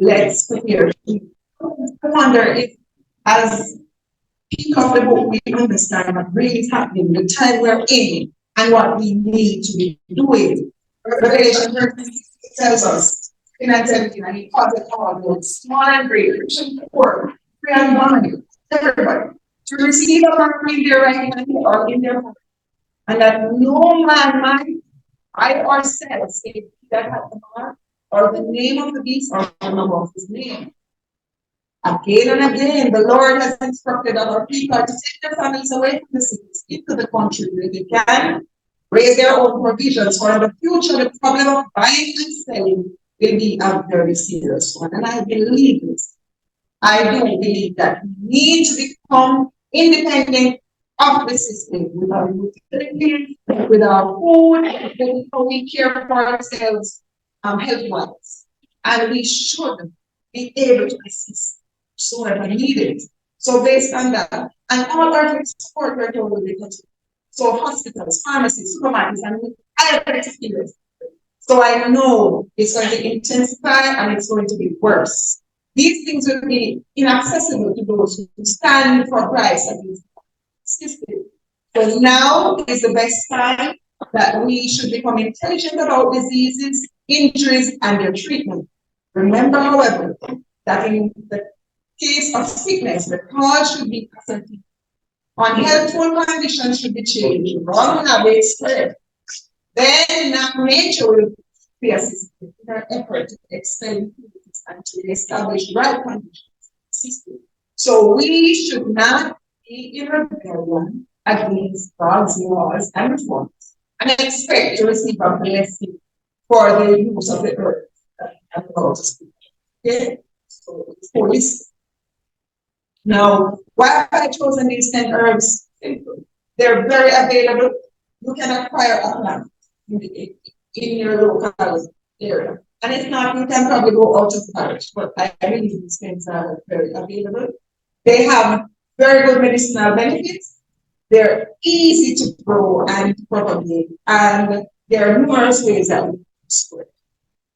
let's prepare. I wonder if, as pick up the book, we understand what really is happening, the time we're in, and what we need to be doing. Revelation 36 tells us in that 17, and he calls it all both small and great, rich and poor, free and bond, everybody, to receive a mark in their right hand or in their heart, and that no man might, I ourselves, say that has the mark or the name of the beast or the number of his name. Again and again, the Lord has instructed our people to take their families away from the cities into the country where they can raise their own provisions. For in the future, the problem of buying and selling will be a very serious one. And I believe this. I do believe that we need to become independent of the system with our utilities, with our food, with how we care for ourselves health-wise. And we should be able to assist so that we need it. So based on that, and all our support we're told will be continued. So hospitals, pharmacies, supermarkets, and I have experience. So I know it's going to intensify and it's going to be worse. These things will be inaccessible to those who stand for Christ against the system. So now is the best time that we should become intelligent about diseases, injuries, and their treatment. Remember, however, that in the case of sickness, the cause should be ascertained. Unhealthful conditions should be changed. Wrong habits spread. Then nature will be assisted in our effort to expel impurities and to establish right conditions system. So we should not be in rebellion against God's laws and reforms and expect to receive a blessing for the use of the earth and about to speak. Okay? So it's holistic. Now, why have I chosen these 10 herbs? They're very available. You can acquire a plant in your local area. And if not, you can probably go out of parish, but I believe these things are very available. They have very good medicinal benefits. They're easy to grow and propagate, and there are numerous ways that we can spread.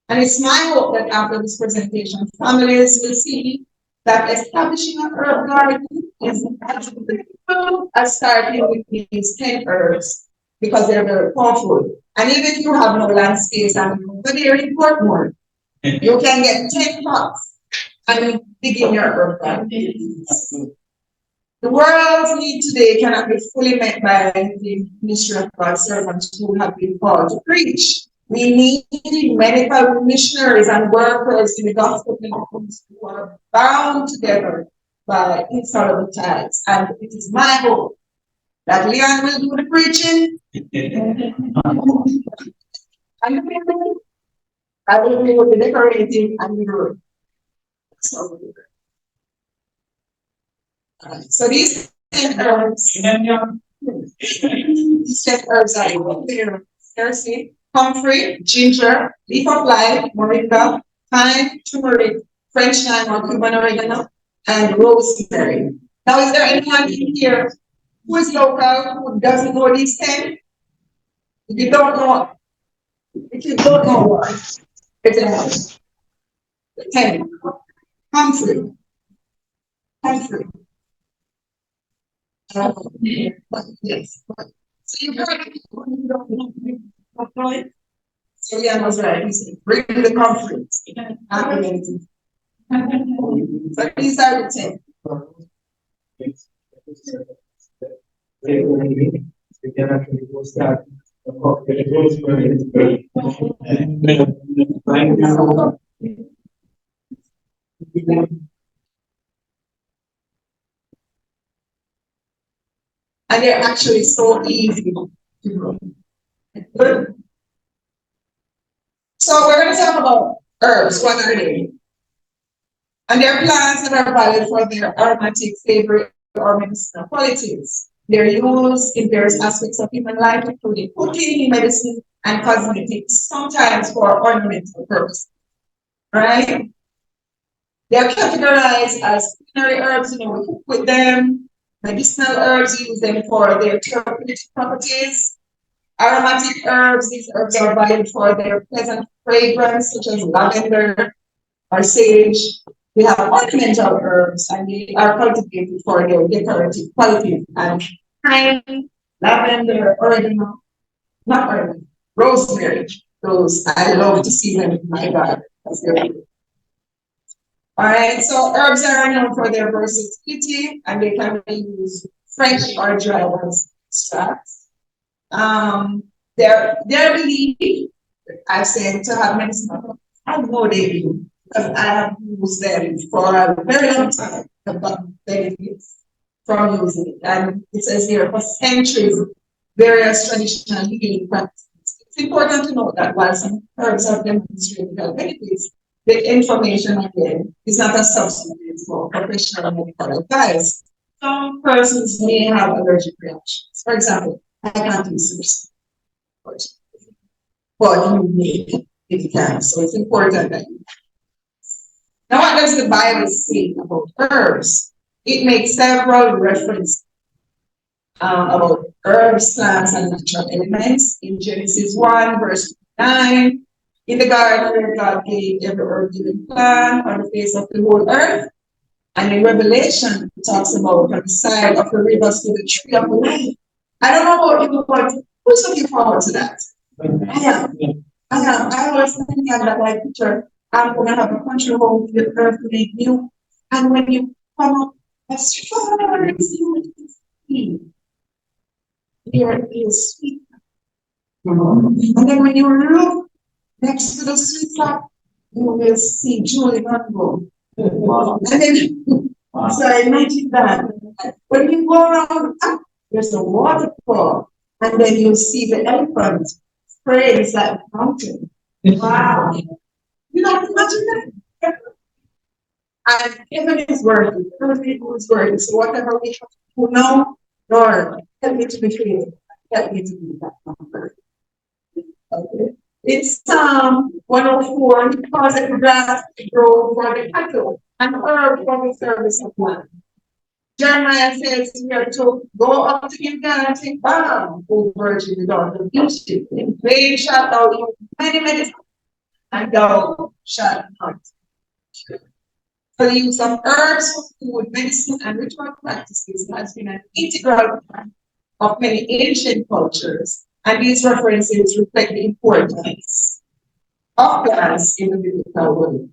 And it's my hope that after this presentation, families will see that establishing an herb garden is absolutely simple as starting with these 10 herbs because they're very powerful. And even if you have no land space and nobody in Portmore, you can get 10 pots and begin your herb garden. The world's need today cannot be fully met by the ministry of God's servants who have been called to preach. We need medical missionaries and workers in the gospel ministry who are bound together by insoluble ties. And it is my hope that Leon will do the preaching. And I will do the decorating and the room. So these 10 herbs, these 10 herbs are there. Seriously. Comfrey, ginger, leaf of life, moringa, thyme, turmeric, French thyme or Cuban oregano, and rosemary. Now, is there anyone in here who is local who doesn't know these 10? If you don't know what, it's the 10. Comfrey. Yes. So you heard it. So yeah, was right. He said, bring the conference. So these are the 10. And they're actually so easy to grow. Good. So we're going to talk about herbs. What are they? And they're plants that are valued for their aromatic, flavour, or medicinal qualities. They're used in various aspects of human life, including cooking, medicine, and cosmetics, sometimes for ornamental purposes. Right? They are categorized as culinary herbs, we cook with them. Medicinal herbs, use them for their therapeutic properties. Aromatic herbs, these herbs are valued for their pleasant fragrance, such as lavender, or sage. We have ornamental herbs, and they are cultivated for their decorative qualities. And thyme, lavender, oregano, not oregano, rosemary. Those I love to see them in my garden. That's their all right, so herbs are known for their versatility and they can be used fresh or dry as extracts. Their belief, I've said to have medicinal, I know they do because I have used them for a very long time about benefits from using it. And it says here for centuries, various traditional healing practices. It's important to note that while some herbs have demonstrated health benefits, the information again is not a substitute for professional medical advice. Some persons may have allergic reactions. For example, I can't use this, but you may if you can. So it's important that you. Now, what does the Bible say about herbs? It makes several references about herbs, plants, and natural elements in Genesis 1, verse 9. In the garden where God gave every herb living plant on the face of the whole earth. And in Revelation, it talks about on the side of the rivers to the tree of life. I don't know about you, but who's looking forward to that? I am. I am. I always think of that like picture. I'm going to have a country home with earth made new. And when you come up as far as you can see, there is sweet. And then when you look next to the sweet spot, you will see Julie Mango. And then, so imagine that. When you go around, there's a waterfall, and then you see the elephant sprays that mountain. Wow. You know, imagine that. And heaven is worthy. Everything is worthy. So whatever we have to do now, Lord, help me to be faithful. Help me to be that number. Okay. It's Psalm 104, because the grass grow for the cattle and herb for the service of man. Jeremiah says here to go up to Gilgal and say, "Bam, O virgin, the daughter of Egypt, in vain shalt thou eat many medicines, and thou shalt not." So the use of herbs for food, medicine, and ritual practices has been an integral part of many ancient cultures, and these references reflect the importance of plants in the biblical world.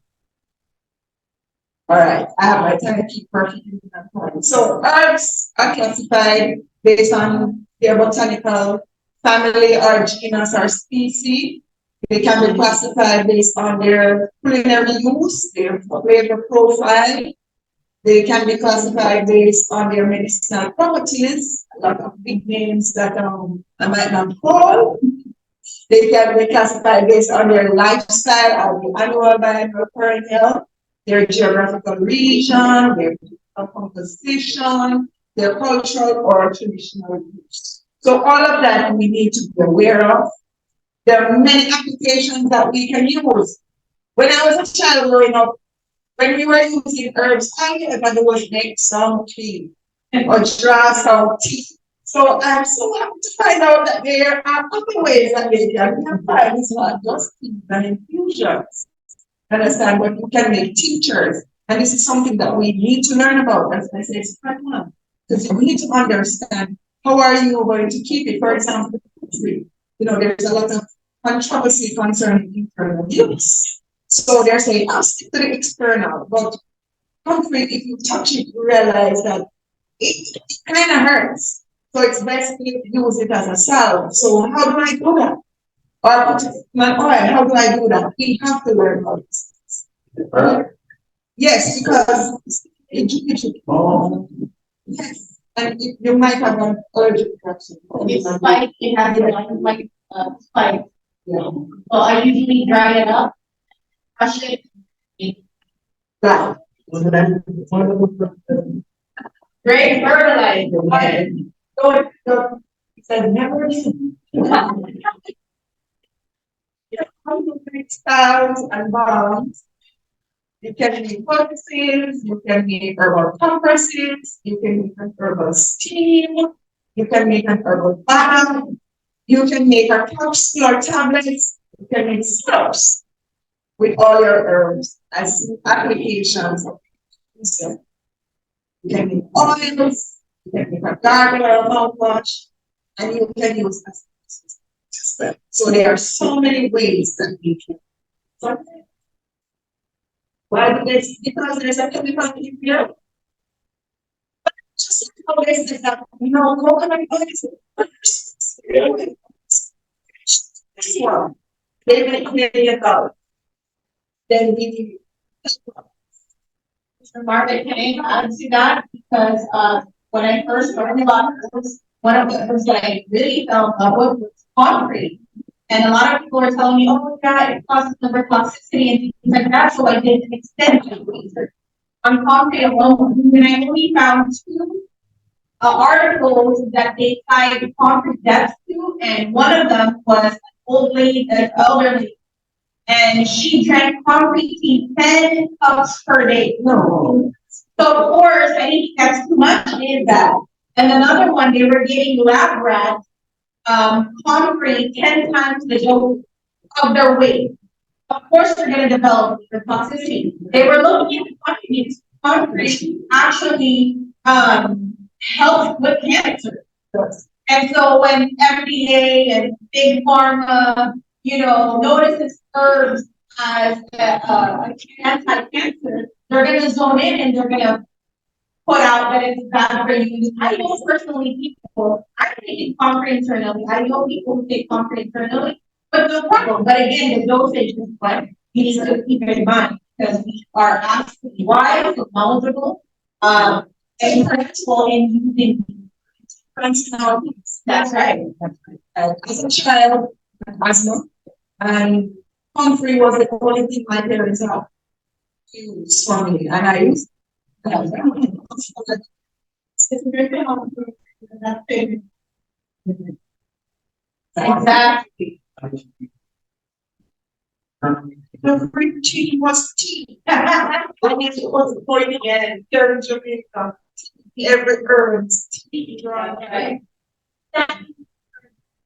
All right, I have my timekeeper keeping that point. So herbs are classified based on their botanical family or genus or species. They can be classified based on their culinary use, their flavor profile. They can be classified based on their medicinal properties, a lot of big names that I might not call. They can be classified based on their lifestyle, or the annual, biannual, perennial, their geographical region, their composition, their cultural or traditional use. So all of that we need to be aware of. There are many applications that we can use. When I was a child growing up, when we were using herbs, I knew that there was make some tea or draw some tea. So I'm so happy to find out that there are other ways that they can be applied. It's not just tea and infusions. Understand? But you can make tinctures. And this is something that we need to learn about. As I say, it's part one. Because you need to understand how are you going to keep it. For example, you know, there's a lot of controversy concerning internal use. So they're saying, I'll stick to the external, but concrete, if you touch it, you realize that it kind of hurts. So it's best to use it as a salve. So how do I do that? Or put it in an oil, how do I do that? We have to learn about this. Yes, because yes, and you might have an allergic reaction. It's spike, it has like spike. Yeah. So I usually dry it up, crush it. Right. Great fertilizer. So it's a never styles and balms. You can make poultices, you can make herbal compresses, you can make an herbal steam, you can make an herbal balm, you can make a capsule or tablets, you can make syrups. with all your herbs as applications. So you can make oils, you can make a gargle or a mouthwash, and you can use as so there are so many ways that we can. Why do this? Because there's a chemical in here. Just like how they said that, coconut oil is this one. They make million dollars. Then we Mr. Marvin, can I add to that? Because, when I first learned about this, one of the things that I really fell in love with was concrete. And a lot of people are telling me, oh, yeah, it causes liver toxicity and things like that. So I did extensive research on concrete alone. And I only found two articles that they tied concrete deaths to. And one of them was an old lady, an elderly, and she drank concrete tea 10 cups per day. No. So of course, I think that's too much, is that. And another one, they were giving lab rats concrete 10 times the dose of their weight. Of course, they're going to develop the toxicity. They were looking at concrete actually helps with cancer. And so when FDA and big pharma, notices herbs as anti-cancer, they're going to zone in and they're going to put out that it's bad for you. I know personally people, I take concrete internally. I know people who take concrete internally, but no problem. But again, the dosage is what you need to keep in mind because we are absolutely wise and knowledgeable, and flexible in using functionalities. That's right. As a child, asthma, and concrete was the only thing my parents have used for me, and I used. Exactly. The free tea was tea. I mean, it was pointing and here in Jamaica. Every herb's tea, right?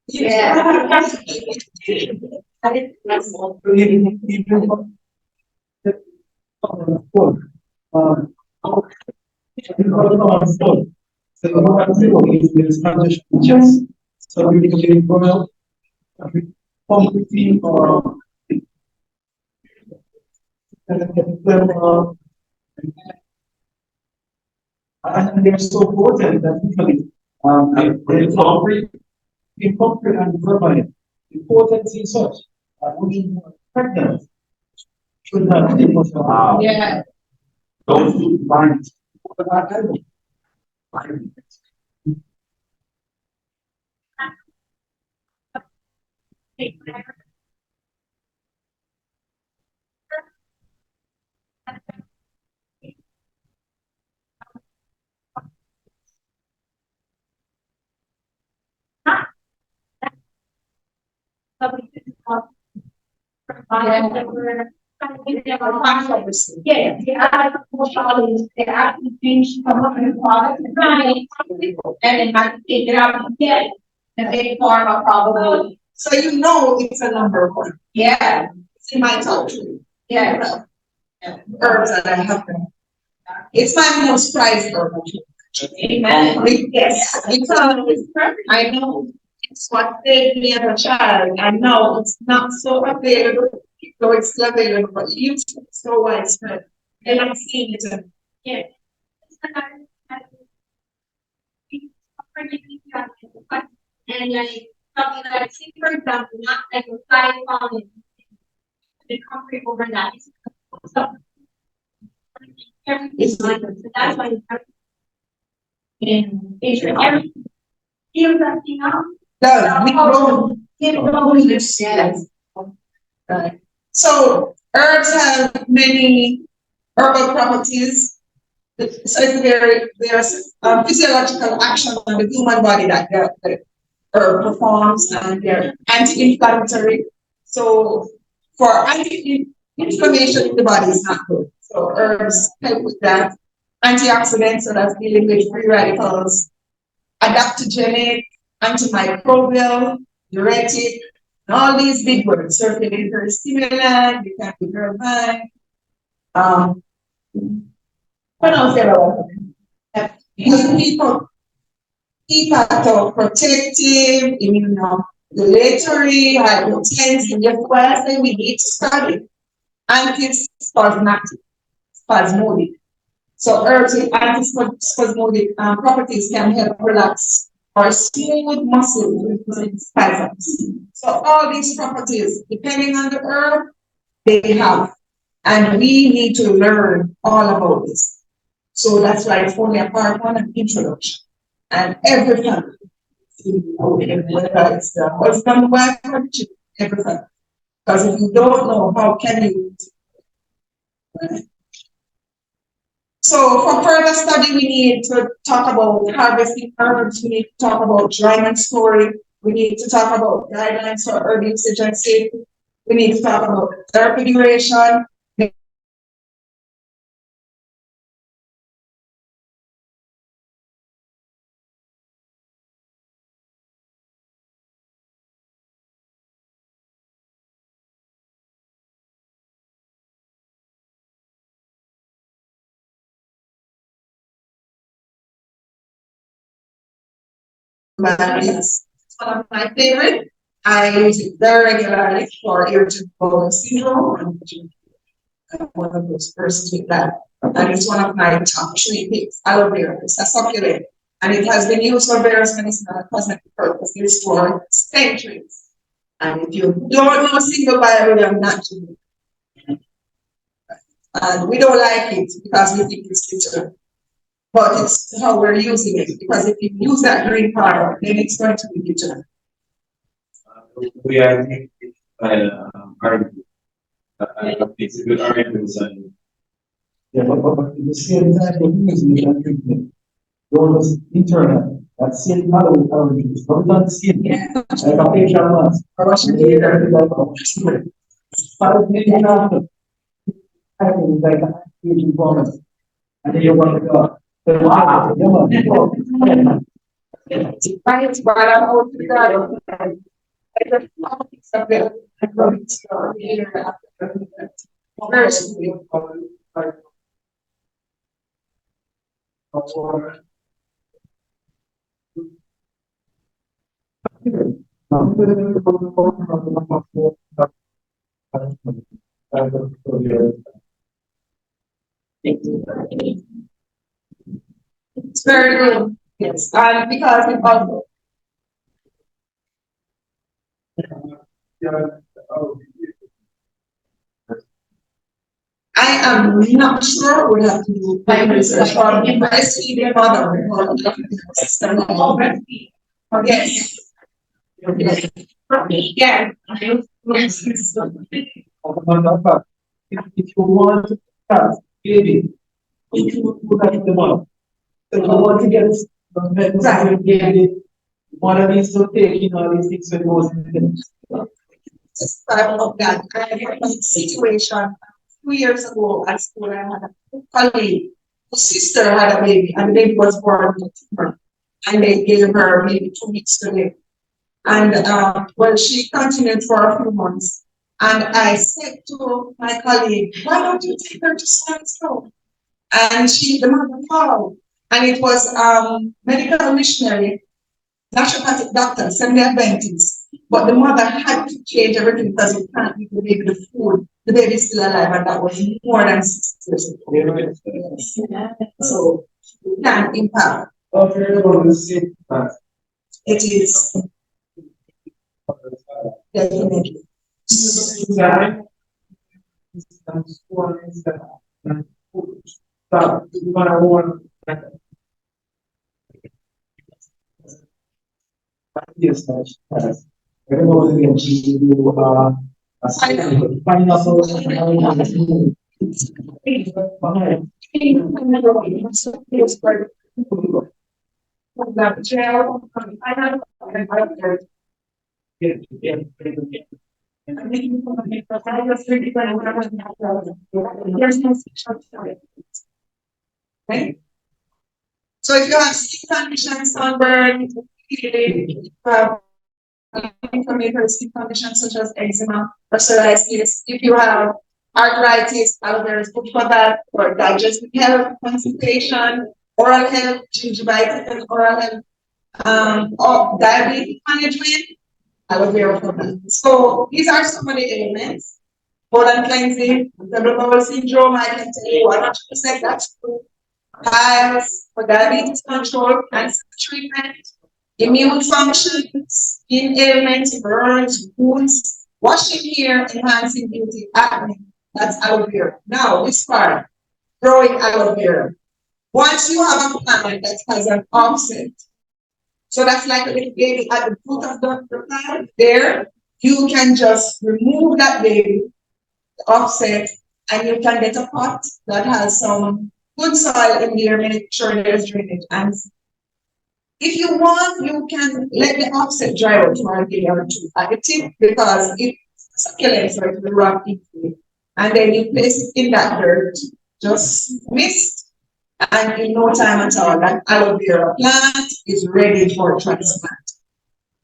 Yeah. So we can go completely or and they're so potent that usually in concrete and vermine, the potency is such that women who are pregnant should not be able to Yeah. don't do bind. But I don't bind. Yeah, they actually changed some of the products and then had to take it out again. And they form a probability. So it's a number one. Yeah. It's in my top three. Yeah. Herbs that I have. It's my most prized herb. Amen. Yes, because I know it's what saved me as a child. I know it's not so available, though it's still available, but it used to be so widespread. And I'm seeing it. Yeah. And like something like, say for example, not like a side column, the concrete overnight. So it's like so that's why it's in Asia. Every everything else. We grow. Yes. So herbs have many herbal properties. So there's physiological action on the human body that the herb performs, and they're anti-inflammatory. So for anti-inflammation in the body is not good. So herbs help with that. Antioxidants, so that's dealing with free radicals. Adaptogenic, antimicrobial, diuretic, All these big words, circulatory stimulant, they can be herbine. What else there are? Hepatoprotective, immunomodulatory, hypotensive. Just what I say we need to study. Antispasmodic, spasmodic. So herbs with antispasmodic properties can help relax or smooth muscles with spasms. So all these properties, depending on the herb, they have. And we need to learn all about this. So that's why it's only a part one and introduction. And every family, whether it's the husband, wife, or children, every family. Because if you don't know, how can you? So for further study, we need to talk about harvesting herbs, we need to talk about drying and storing, we need to talk about guidelines for herb usage and safety, we need to talk about therapy duration. It's one of my favorite. I use it very regularly for irritable bowel syndrome. I'm one of those persons with that. And it's one of my top three picks. Aloe vera. It's a succulent. And it has been used for various medicinal and cosmetic purposes for centuries. And if you don't know single Bible, you're not doing it. And we don't like it because we think it's bitter. But it's how we're using it. Because if you use that green powder, then it's going to be bitter. We are arguing. It's a good argument. Yeah, but the same time we're using it and treatment. Those internet, that same color with oranges, but it's not the same. Yeah. Like a facial mask. Five minutes after, I think it's like a huge performance. And then you want to go, wow, Right, but I'm out to God. I just love it so good. I love it so here after that. First, it's very good. Yes, and because it also I am not sure we have to do primary research on breastfeeding mother or system. Yes. Yeah. If you want to have baby, if you put that the month. So you want to get the baby, one needs to take in all these things when goes in. Of that. I had a situation 2 years ago at school. I had a colleague whose sister had a baby, and the baby was born in September, and they gave her maybe 2 weeks to live. And well, she continued for a few months. And I said to my colleague, why don't you take her to science school? And the mother called. And it was medical missionary, naturopathic doctor, semi Adventist. But the mother had to change everything because you can't give the baby the food. The baby is still alive, and that was more than 6 years ago. Yes. So it can impact. It is definitely. Yes, yes. Everyone can do Right? So if you have skin condition, sunburn, inflammatory skin conditions such as eczema or psoriasis. If you have arthritis, aloe vera is good for that, for digestive health, constipation, oral health, gingivitis and oral health, or diabetes management, aloe vera for that. So these are some of the elements. Colon cleansing, cerebral bowel syndrome, I can tell you 100% that's true. Piles for diabetes control, cancer treatment, immune functions, skin ailments, burns, wounds, washing hair, enhancing beauty, acne. That's aloe vera. Now, this part, growing aloe vera. Once you have a plant that has an offset, so that's like a little baby at the foot of the plant there, you can just remove that baby, offset, and you can get a pot that has some good soil in here, make sure there's drainage. And if you want, you can let the offset dry out for a day or two at the tip because it's succulent, so it will rot easily. And then you place it in that dirt, just mist, and in no time at all, that aloe vera plant is ready for transplant.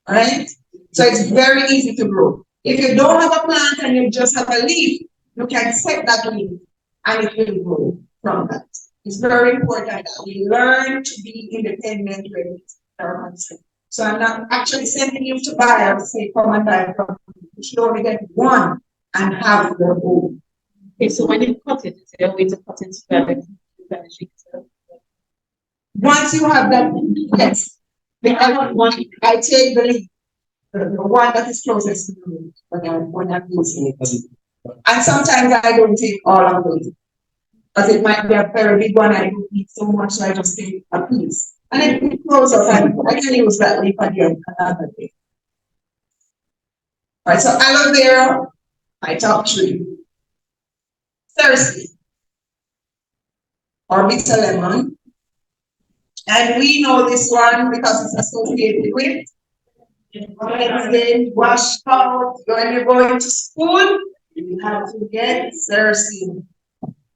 All right? So it's very easy to grow. If you don't have a plant and you just have a leaf, you can set that leaf and it will grow from that. It's very important that we learn to be independent with our mindset. So I'm not actually sending you to buy or say, come and buy from me. You should only get one and have your own. Okay, so when you cut it, is there a way to cut it together? Once you have that, yes. I take the leaf, the one that is closest to me when I'm using it. And sometimes I don't take all of those. Because it might be a very big one, I don't eat so much, so I just take a piece. And then it close up and I can use that leaf again another day. All right, so aloe vera, my top three. Thirsty or bitter lemon. And we know this one because it's associated with Wednesday, wash out. When you're going to school, you have to get thirsty.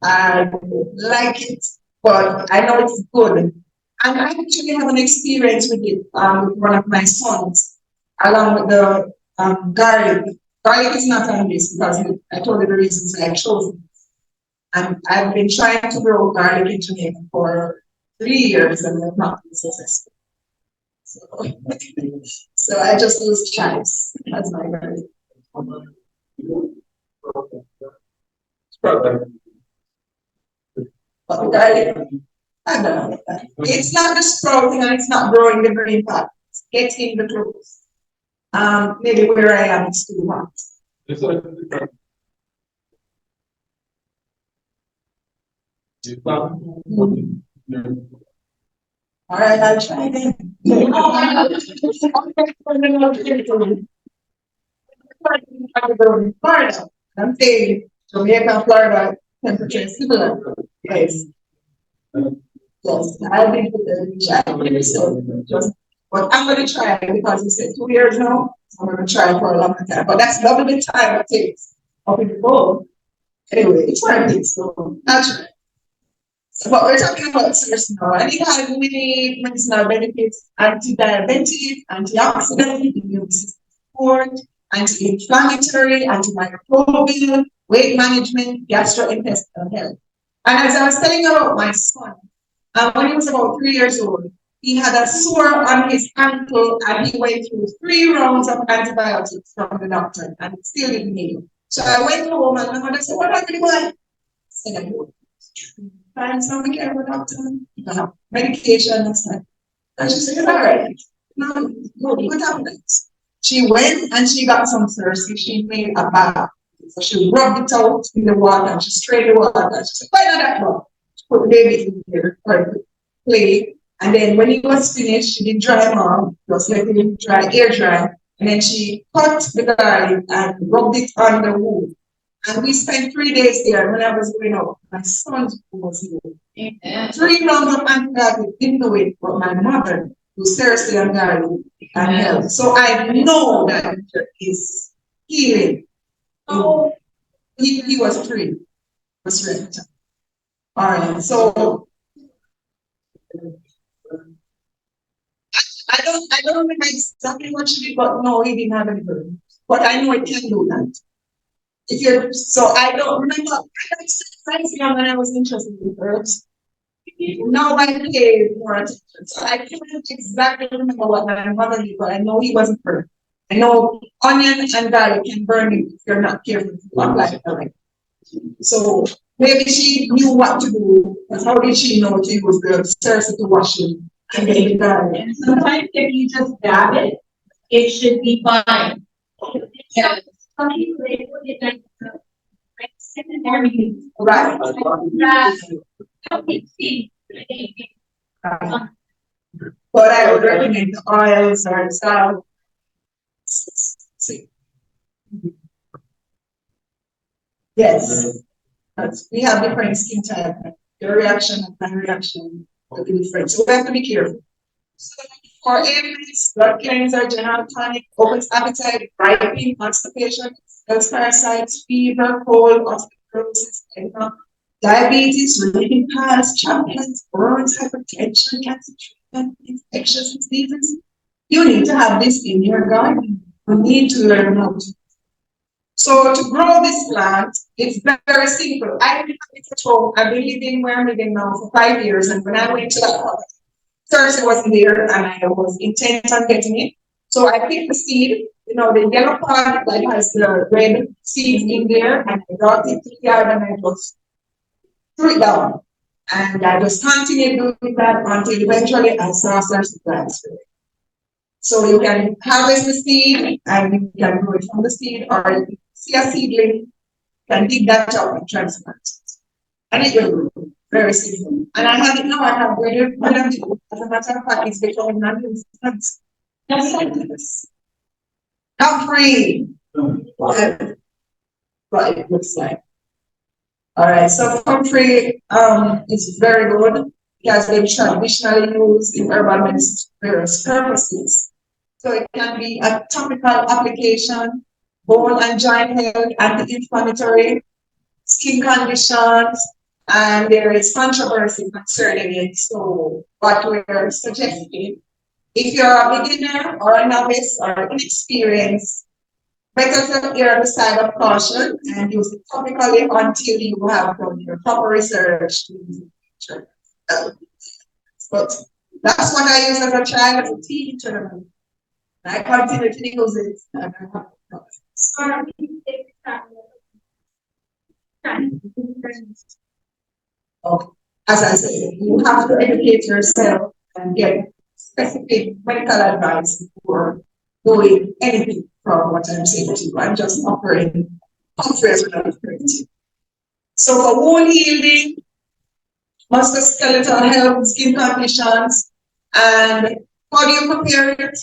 I like it, but I know it's good. And I actually have an experience with it with one of my sons, along with the garlic. Garlic is not on this because I told you the reasons I chose it. And I've been trying to grow garlic in Jamaica for 3 years and I've not been successful. So I just use chives as my garlic. But the garlic, I don't know. It's not the sprouting and it's not growing the green part. It's getting the growth. Maybe where I am, it's too hot. All right, I'll try again. Florida. I'm saying Jamaica and Florida temperature is similar. Yes. Yes, I've been to the chat, so just, but I'm gonna try it because you said 2 years now, so I'm gonna try it for a long time. But that's double the time it takes up in the bowl. Anyway, it's worth it, so I'll try. So, but we're talking about source now, and it has many medicinal benefits: anti-diabetic, antioxidant, immune system support, anti-inflammatory, antimicrobial, weight management, gastrointestinal health. And as I was telling you about my son, when he was about 3 years old, he had a sore on his ankle and he went through 3 rounds of antibiotics from the doctor and it still didn't heal. So I went home and my mother said, what are you doing? I said, I'm going to find some care for doctor, medication and stuff. And she said, it's all right. No, what happened? She went and she got some thirsty. She made a bath. So she rubbed it out in the water and she sprayed the water. She said, why not that one? She put the baby in here for play. And then when it was finished, she did dry him off, just let him dry, air dry. And then she cut the garlic and rubbed it on the wound. And we spent 3 days there. When I was going out, my son was here. Amen. 3 rounds of antibiotics didn't do it, but my mother was thirsty and garlic and health. So I know that it is healing. Oh, he was 3. Was right. All right. So I don't remember exactly what she did, but no, he didn't have any burn. But I know it can do that. If you're, so I don't remember, I was surprised when I was interested in herbs. Now I pay more attention. So I can't exactly remember what my mother did, but I know he wasn't burned. I know onion and garlic can burn you if you're not careful to apply it correctly. So maybe she knew what to do, but how did she know to use the Cersei to wash it and then the garlic? And sometimes if you just dab it, it should be fine. Yeah. Some people, they put it like secondary. Right. But I would recommend the oils or stuff. See. Yes. We have different skin type. Your reaction and my reaction will be different. So we have to be careful. So for ailments, blood cleanser, general tonic, opens appetite, brightening, constipation, those parasites, fever, cold, osteoporosis, diabetes, relieving pains, champion's, burns, hypertension, cancer treatment, infectious diseases. You need to have this in your garden. You need to learn how to. So to grow this plant, it's very simple. I didn't have it at home. I've been living where I'm living now for 5 years, and when I went to that Thursday wasn't there, and I was intent on getting it. So I picked the seed, the yellow part that has the red seeds in there, and I brought it to the yard and I just threw it down. And I just continued doing that until eventually I saw some plants. So you can harvest the seed and you can grow it from the seed, or if you see a seedling, you can dig that up and transplant it. And it will grow. Very simple. And I have it now, I have ready, as a matter of fact, it's becoming non-used. That's like this. Not free. What it looks like. All right, so comfrey is very good. It has been traditionally used in herbal medicine for various purposes. So it can be a topical application, bone and joint health, anti-inflammatory, skin conditions, and there is controversy concerning it. So what we're suggesting, if you're a beginner or a novice or inexperienced, better to err on the side of caution and use it topically until you have done your proper research. But that's what I used as a child, as a teacher. I continue to use it. Okay. As I said, you have to educate yourself and get specific medical advice before doing anything from what I'm saying to you. I'm just offering comfort without authority. So for wound healing, musculoskeletal health, skin conditions, and how do you prepare it?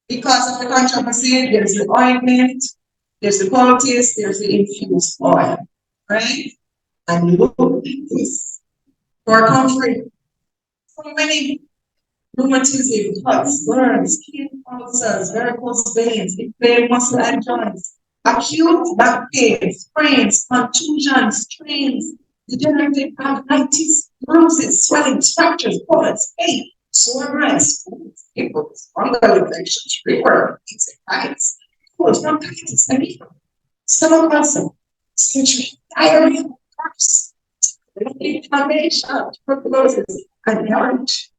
Because of the controversy, there's the ointment, there's the poultice, there's the infused oil, right? And look at this. For comfort, so many rheumatism, cuts, burns, skin ulcers, varicose veins, inflamed muscle and joints, acute back pain, sprains, contusions, strains, degenerative arthritis, bruises, swelling, fractures, bullets, pain, sore breast, pimples, fungal infections, rebirth, insectitis, cold bronchitis, anemia, stomach ulcer, surgery, diarrhea, coughs, inflammation, tuberculosis, and marriage.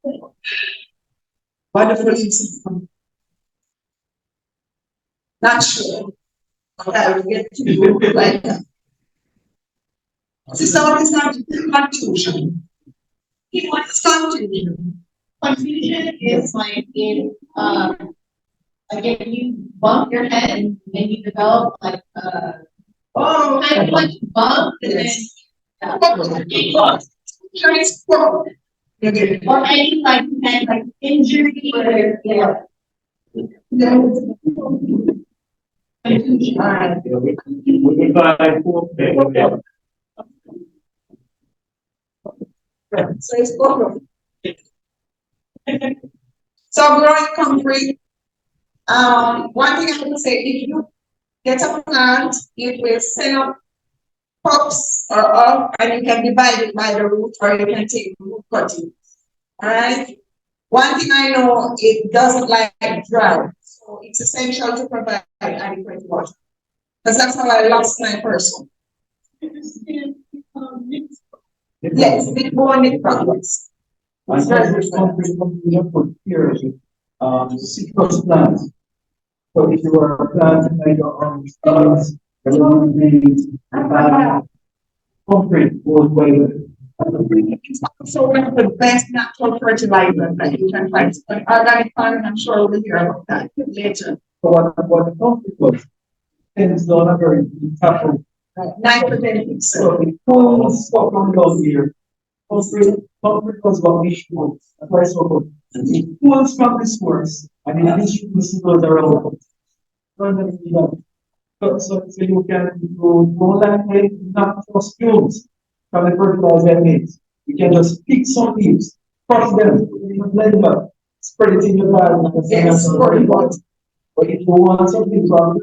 Wonderful insight. Not sure, but I will get to you like that. Sister, what is not confusion? What is confusion? Confusion is like if you bump your head and you develop like kind of like bump and then or any like kind of like injury or So it's both. So growing concrete. One thing I would say, if you get a plant, it will send up pops or up, and you can divide it by the root, or you can take root cutting. All right. One thing I know, it doesn't like drought, so it's essential to provide adequate water. Because that's how I lost my person. Yes, with morning progress. And so this country company put here, citrus plants. So if you are planting like your own trees, your own trees, concrete goes way with it. So one of the best natural fertilizers that you can find. But organic farming, I'm sure we'll hear about that later. So what the concrete was, things done a very tackle. Nitrogen. So it pulls stuff from down here. Concrete was what we should. That's why it's so good. It pulls from the source and it distributes those around. So you can do no land not just fumes from the fertilizer needs. You can just pick some leaves, crush them, blend them up, spread it in your garden. Yes, very good. But if you want something to have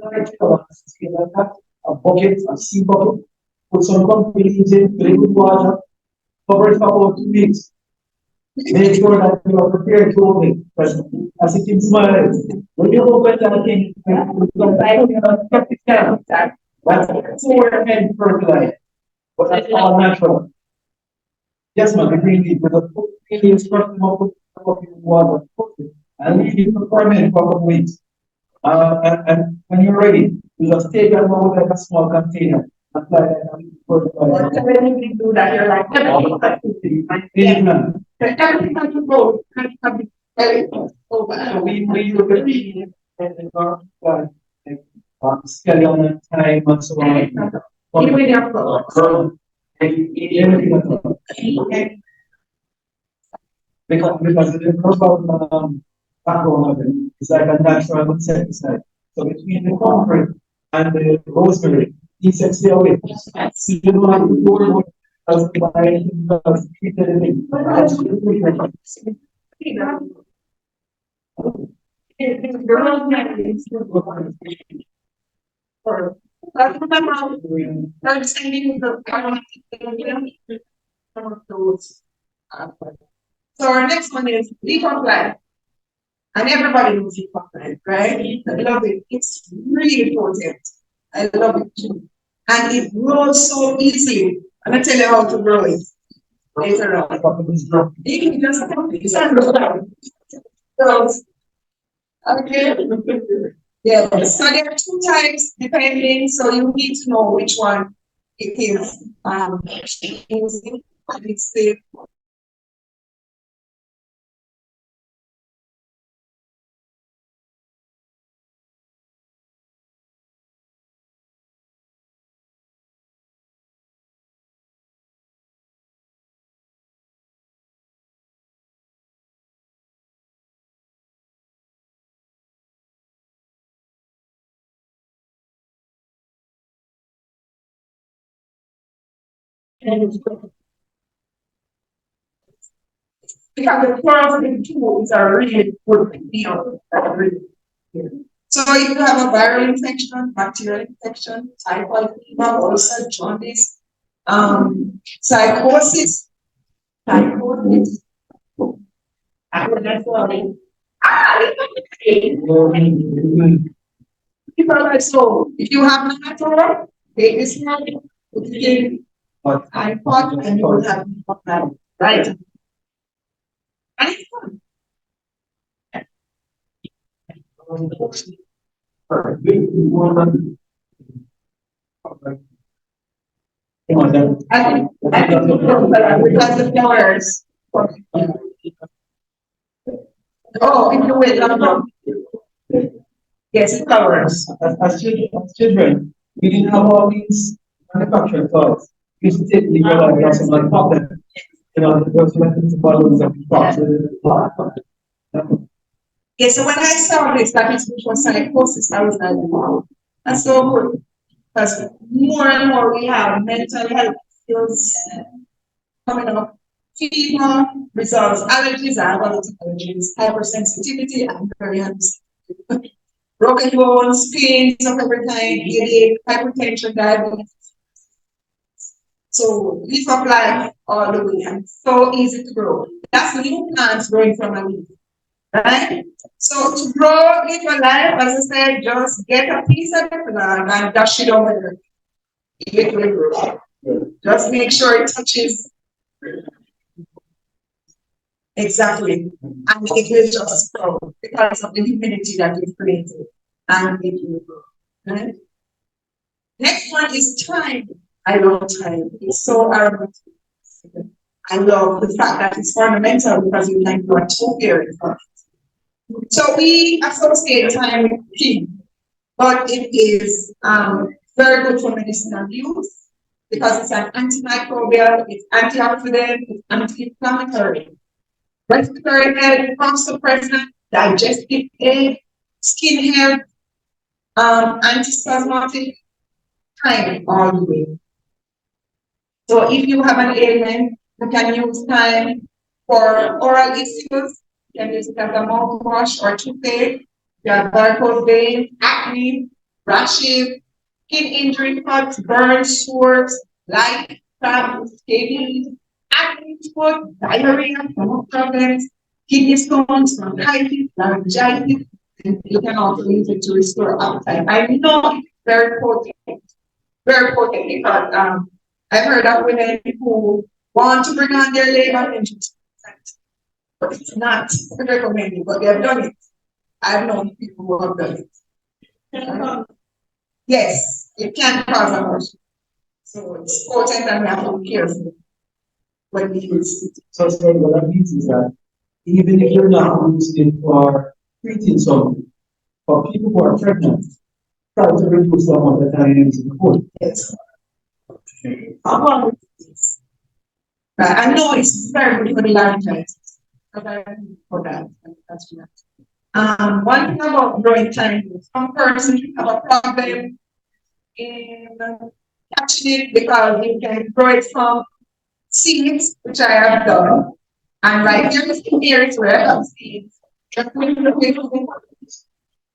a bucket, a sea bucket, put some concrete leaves in, fill it with water, cover it for about 2 weeks. Make sure that you are prepared to open it. But as it is smiling, when you open that thing, that's more than fertilizer. But that's all natural. Yes, ma'am, the green leaf, but the green leaf is first of all put in water, and leave it to ferment for a couple of weeks. And when you're ready, you just take that out like a small container, apply that and fertilizer. So when you do that, you're like, Yeah, ma'am. everything that you go, kind of be very over. So we look at the and our schedule and time and so on. Even your clothes. Because the purple background of it is like a natural insecticide. So between the concrete and the rosemary, insects stay away. So you don't have to worry about treat anything. So our next one is leaf of life. And everybody knows leaf of life, right? I love it. It's really potent. I love it too. And it grows so easily. I'm gonna tell you how to grow it later on. You can just put this on the ground. So, okay. Yeah, so there are two types depending, so you need to know which one it is using, but it's safe. Because the quarantine tools are really good deal. So if you have a viral infection, bacterial infection, typhoid fever, ulcer, jaundice, psychosis, so if you have pneumonia, take this one, put it in iPod, and you will have that, right? And it's fun. I think because the flowers. Oh, if you wait, yes, it flowers. As children, we didn't have all these manufactured toys. We used to take the yellow and some like pop them. You know, those methods of bottles and boxes. Yeah, so when I saw this, that is which was psychosis, I was like, wow, that's so good. Because more and more we have mental health skills coming up. Fever results, allergies, I have a lot of allergies, hypersensitivity, I'm very sensitive. Broken bones, pains of every kind, headache, hypertension, diabetes. So leaf of life all the way, and so easy to grow. That's new plants growing from a leaf. right? So to grow it for life, as I said, just get a piece of the plant and dash it over there. It will grow. Just make sure it touches exactly, and it will just sprout because of the humidity that we've created, and it will grow. Right? Next one is time. I love time. It's so aromatic. I love the fact that it's ornamental because you can do a two-period. So we associate time with king, but it is very good for medicinal use because it's an antimicrobial, it's antioxidant, it's anti-inflammatory, respiratory health, cough suppressant, digestive aid, skin health, antispasmodic, time all the way. So if you have an ailment, you can use time for oral issues. You can use it as a mouthwash or toothpaste. You have varicose veins, acne, rashes, skin injury, cuts, burns, sores, light, cramps, scabies, acne, foot, diarrhea, stomach problems, kidney stones, bronchitis, laryngitis, and you can also use it to restore appetite. I know it's very potent because I've heard of women who want to bring on their labor and just, but it's not recommended, but they've done it. I've known people who have done it. Yes, it can cause abortion. So it's potent and we have to be careful when we use it. So what that means is that even if you're not using it for treating something, for people who are pregnant, try to reduce the amount of time using the food. Yes. I know it's very good for the laryngitis. For that. That's right. One thing about growing time is some persons have a problem in catching it because you can grow it from seeds, which I have done. And right here is the areas where I have seeds. Just when you look into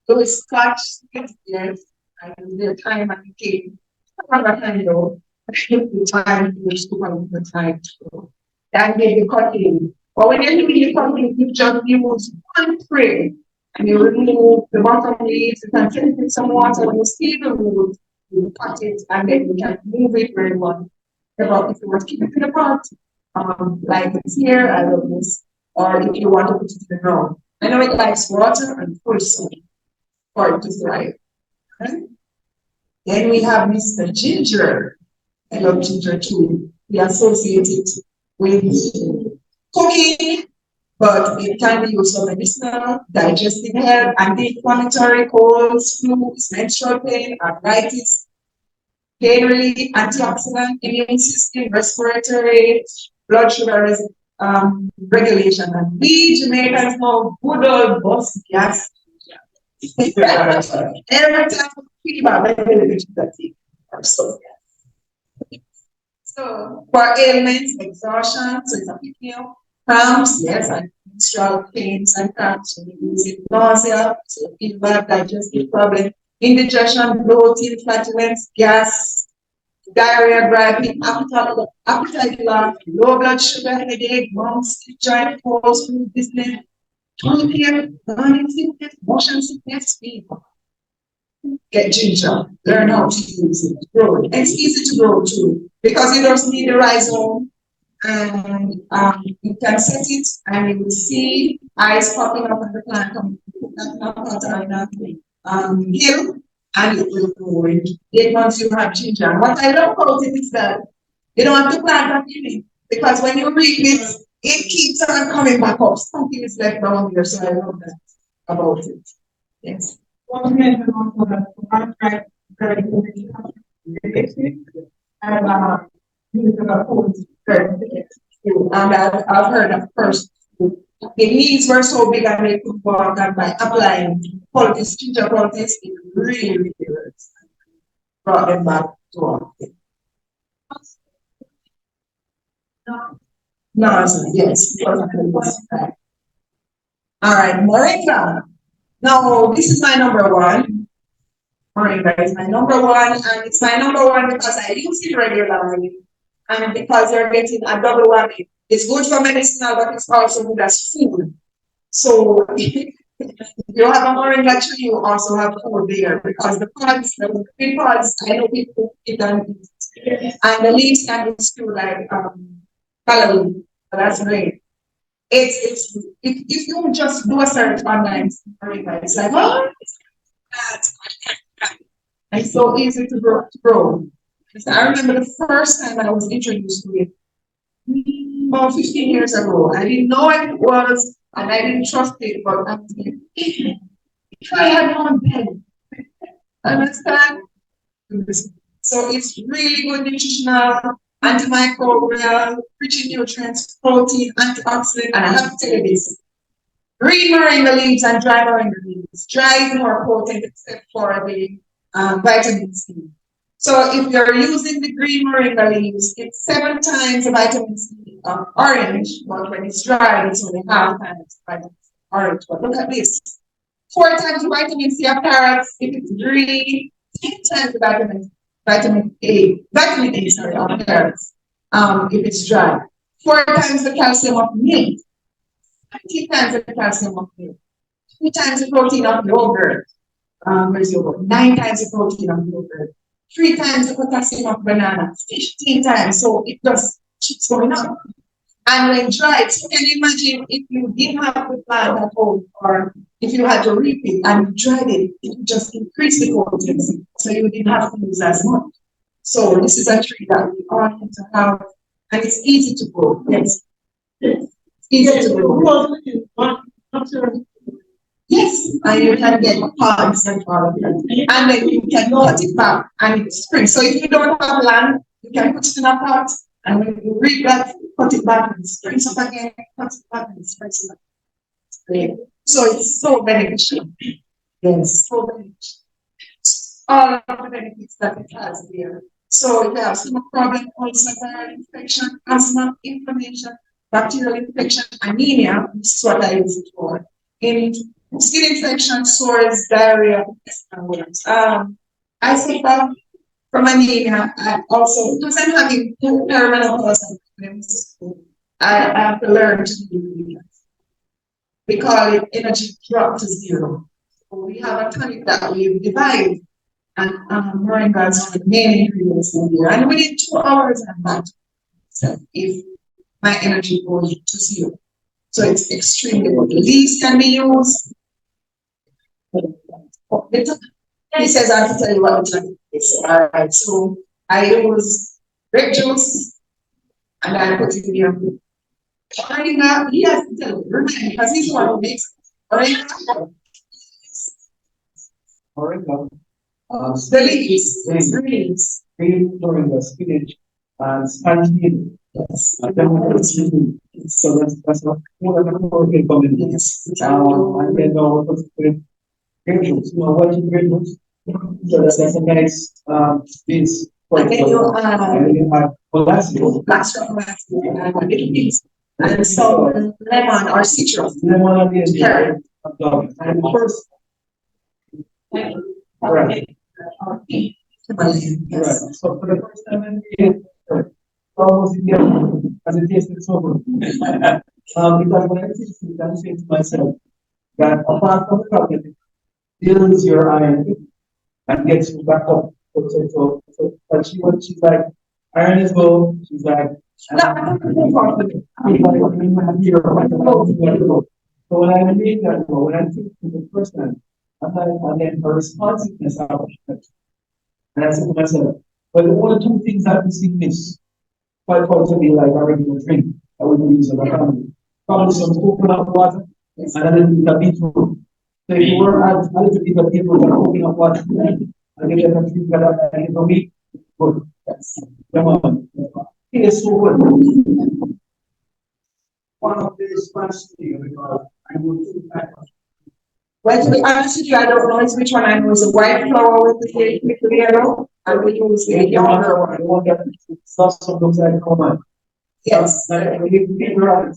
those scotch seeds, yes, I use their time and the cake. Another time though, the time is the time to grow. That may be cutting. But when you're doing the cutting, you just use one spray and you remove the bottom leaves, you can fill it with some water, and you see the root, you cut it, and then you can move it very well. About if you want to keep it in the pot, like it's here, I love this, or if you want to put it in the ground. I know it likes water and full sun for it to thrive. Okay? Then we have Mr. Ginger. I love ginger too. We associate it with cooking, but it can be used for medicinal, digestive health, anti-inflammatory, colds, flus, menstrual pain, arthritis, pain relief, antioxidant, immune system, respiratory, blood sugar regulation. And we Jamaicans know good old boss gas. Every time we think about it, so so for ailments, exhaustion, so it's a PPO, cramps, yes, and menstrual pains and cramps, so we use it, nausea, so fever, digestive problem, indigestion, bloating, flatulence, gas, diarrhea, griping, appetite loss, low blood sugar, headache, lungs, joint, pulse, food business, toothache, burning sickness, motion sickness, fever. Get ginger, learn how to use it, grow it. And it's easy to grow too, because it doesn't need the rhizome, and you can set it and you will see eyes popping up on the plant hill, and it will grow in 8 months. You have ginger. And what I love about it is that you don't have to plant that in it, because when you reap it, it keeps on coming back up. Something is left down here, so I love that about it. Yes. One mention also that one track very realistic and use the food very. And I've heard of first the knees were so big and they could walk, and by applying poultice, ginger poultice, it really works. Brought them back to walking. No, yes. All right, moringa. Now, this is my number one. Moringa is my number one, and it's my number one because I use it regularly, and because you're getting a double whammy. It's good for medicinal, but it's also good as food. So you have a moringa tree, you also have food there because the green pods, I know people eat them, and the leaves can be still like calorie. So that's great. If you just do a search online, moringa, it's like, oh, that's and it's so easy to grow. So I remember the first time I was introduced to it, about 15 years ago. I didn't know what it was and I didn't trust it, but I'm thinking, if I had known then, understand? So it's really good nutritional, antimicrobial, rich in nutrients, protein, antioxidant, and I have to tell you this. Green moringa leaves and dry moringa leaves. Dry is more potent except for the vitamin C. So if you're using the green moringa leaves, it's 7 times the vitamin C of orange, but when it's dry, it's only half times the vitamin C of orange. But look at this. 4 times the vitamin C of carrots if it's green, 10 times the vitamin A, sorry, of carrots, if it's dry. 4 times the calcium of milk, 20 times the calcium of milk, 2 times the protein of yogurt. Where's yogurt? 9 times the protein of yogurt. 3 times the potassium of banana, 15 times. So it just keeps going up. And when dried, so can you imagine if you didn't have the plant at home, or if you had to reap it and you dried it, it would just increase the potency. So you didn't have to use as much. So this is a tree that we all need to have, and it's easy to grow. Yes. It's easy to grow. Yes, and you can get pods and all of that. And then you can cut it back and it's spring. So if you don't have land, you can put it in a pot, and when you reap that, cut it back and it springs up again, cut it back and it springs up. So it's so beneficial. Yes, so beneficial. All of the benefits that it has there. So if you have stomach problem, ulcer, viral infection, asthma, inflammation, bacterial infection, anemia, this is what I use it for. In skin infection, sores, diarrhea, and worms. I suffer from anemia. I also, because I'm having perimenopause problems, I have to learn to do it. We call it energy drop to zero. So we have a tonic that we divide, and moringa is the main ingredients in here. And within 2 hours, I'm back. So if my energy goes to zero. So it's extremely good. The leaves can be used. He says I have to tell you what the tonic is. All right. So I use grape juice and I put it in here. Moringa, he has to tell you, remind me, because he's the one who makes it. Moringa. The leaves, the leaves. Green moringa, spinach, and spinach meal. Yes. So that's what we common. Yes. And then with grape juice, what is grape juice? So that's a nice piece. And then you have molasses. black molasses and little bits. And so lemon or citrus. Lemon is carrot. And first, right. Right. So for the first time in the year, almost again, as it tasted so good. Because when I tasted it, I'm saying to myself that apart from the chocolate, it builds your iron and gets you back up. But she's like, iron is low. She's like, so when I made that goal, when I took it the first time, I'm like, and then her responsiveness out. And I said to myself, but the only 2 things that we miss, quite possibly like a regular drink that we can use in the family. Probably some coconut water and a little bit of beetroot. So if you were add a little bit of beetroot and coconut water, and you get a few in a week, good. Yes. Come on. It is so good. One of these questions because I will think back. Well, to be honest with you, I don't know which one I know is a white flour with the yellow, and we use the younger one. I want that stuff some looks like common. Yes. And you can figure out.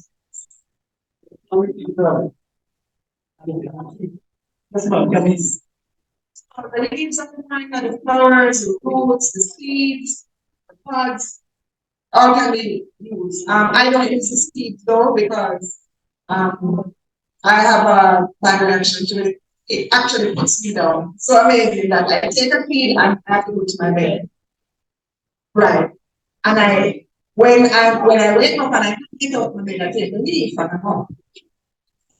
That's not coming. The leaves of the moringa, the flowers, the roots, the seeds, the pods, all can be used. I don't use the seeds though because I I have a bad reaction to it. It actually puts me down. So amazing that I take a feed and I have to go to my bed. Right. And when I wake up and I pick it up my bed, I take a leaf and I'm home.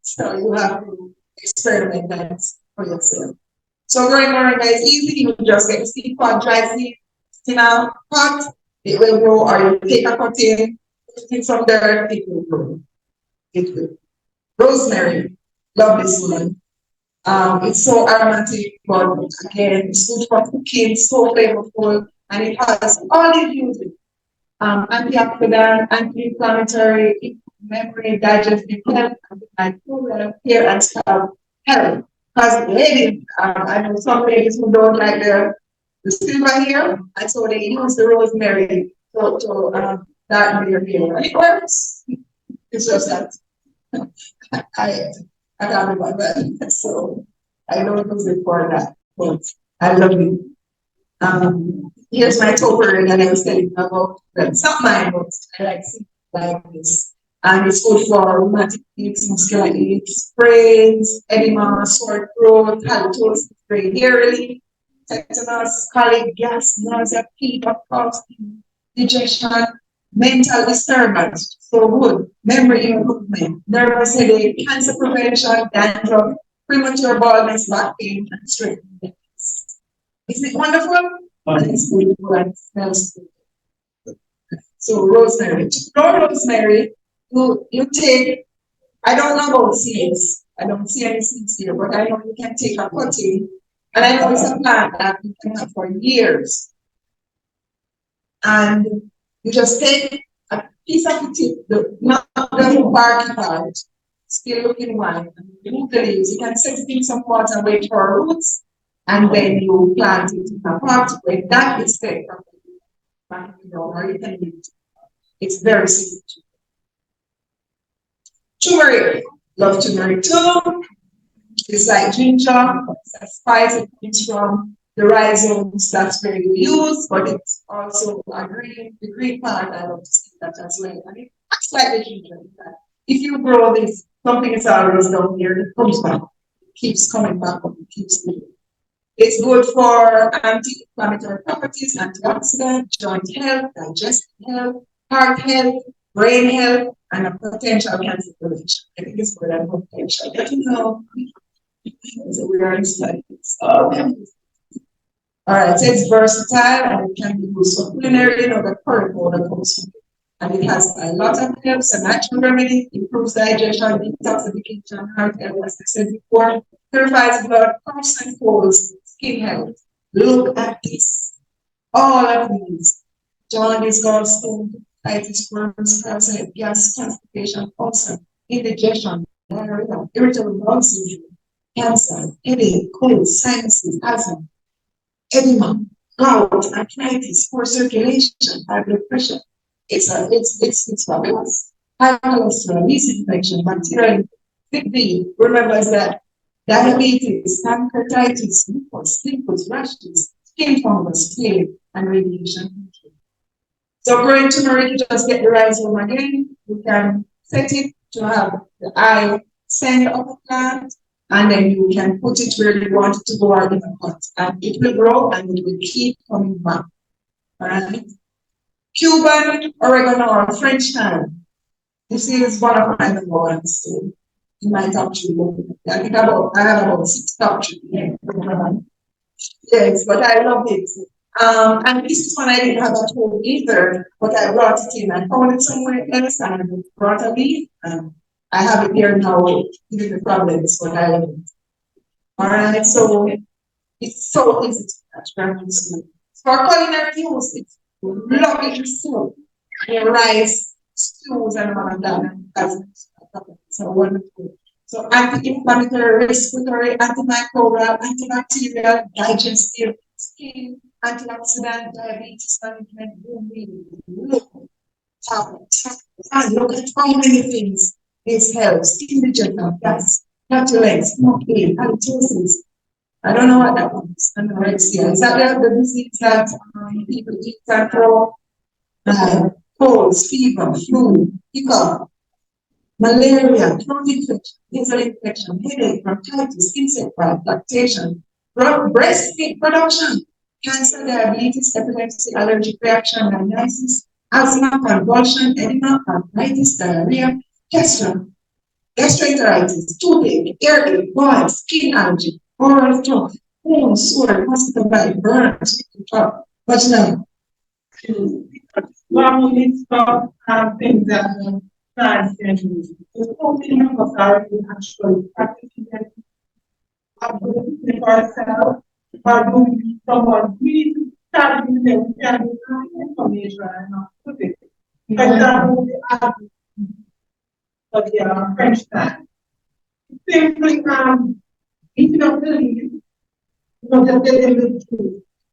So you have to experiment that for yourself. So growing moringa is easy. You just get the seed pod, dry seed, in a pot, it will grow, or you take a contain, put it in some dirt, it will grow. It will. Rosemary, love this one. It's so aromatic, but again, it's good for cooking, so flavorful, and it has all these uses. Antioxidant, anti-inflammatory, memory, digestive health, and hair and scalp health. Because ladies, I know some ladies who don't like the silver hair, and so they use the rosemary to darken their hair. And it works. It's just that I I can't remember that. So I don't use it for that, but I love it. Here's my topiary that I was telling you about. It's not mine, but I like seeing like this. And it's good for rheumatic aches, muscular aches, sprains, edema, sore throat, halitosis, gray hair, tetanus, colic, gas, nausea, fever, cough, digestion, mental disturbance. So good. Memory improvement, nervous headache, cancer prevention, dandruff, premature baldness, back pain, and strengthening. Is it wonderful? It's beautiful and it smells good. So rosemary. To grow rosemary, you take, I don't know about seeds. I don't see any seeds here, but I know you can take a cutting. And I know it's a plant that you can have for years. And you just take a piece of the tip, not the bark part, still looking one, and remove the leaves. You can set it in some water and wait for roots, and then you plant it in a pot. When that is set, or you can use it. It's very simple. Turmeric, love turmeric too. It's like ginger, it's a spice. It comes from the rhizomes. That's where you use, but it's also the green part. I love to see that as well. And it acts like the ginger. If you grow this, something is always down here. It comes back. It keeps coming back up. It keeps moving. It's good for anti-inflammatory properties, antioxidant, joint health, digestive health, heart health, brain health, and a potential cancer prevention. I think it's good at potential. But you know, so we are in studies. All right, so it's versatile and it can be used for culinary and other peripheral that comes from it. And it has a lot of helps, a natural remedy, improves digestion, detoxification, heart health, as I said before, purifies blood, coughs and colds, skin health. Look at this. All of these. Jaundice, gallstone, itis, worms, cancer, gas, constipation, ulcer, indigestion, diarrhea, irritable bowel syndrome, cancer, headache, cold, sinuses, asthma, edema, gout, arthritis, poor circulation, high blood pressure. It's fabulous. High cholesterol, yeast infection, bacterial, thick vein. Remember that diabetes, pancreatitis, lupus, rashes, skin fungus, flame, and radiation. So growing turmeric, you just get the rhizome again. You can set it to have the eye send of the plant, and then you can put it where you want it to go out in the pot. And it will grow and it will keep coming back. All right. Cuban oregano or French thyme. This is one of my number ones too. In my top three. I have about 6 top three. Yes, but I love it. And this is one I didn't have at home either, but I brought it in. I found it somewhere else and I brought a leaf. I have it here now, given the problems, but I love it. All right, so it's so easy to catch brand soup. For culinary use, it's lovely soup. And rice, stews, and all of that. So wonderful. So anti-inflammatory, respiratory, antimicrobial, antibacterial, digestive, skin, antioxidant, diabetes management, look at how many things this helps. Skin digestion, gas, flatulence, smoking, halitosis. I don't know what that means. Anorexia. Is that the disease that people eat that for colds, fever, flu, hiccup? malaria, throat infection, nasal infection, headache, bronchitis, insect bite, lactation, breast milk production, cancer, diabetes, epilepsy, allergic reaction, diagnosis, asthma, convulsion, edema, arthritis, diarrhea, gastroenteritis, toothache, earache, boils, skin allergy, oral throat, wound, sore, hospital bite, burns, vaginal. Well, we need to things that plants can use. The whole thing of us are actually practicing that. For ourselves, but do we need someone we need to start using them, we can do information and not put it. For example, the app of the French time. Simply eating up the leaves, you know, just get them to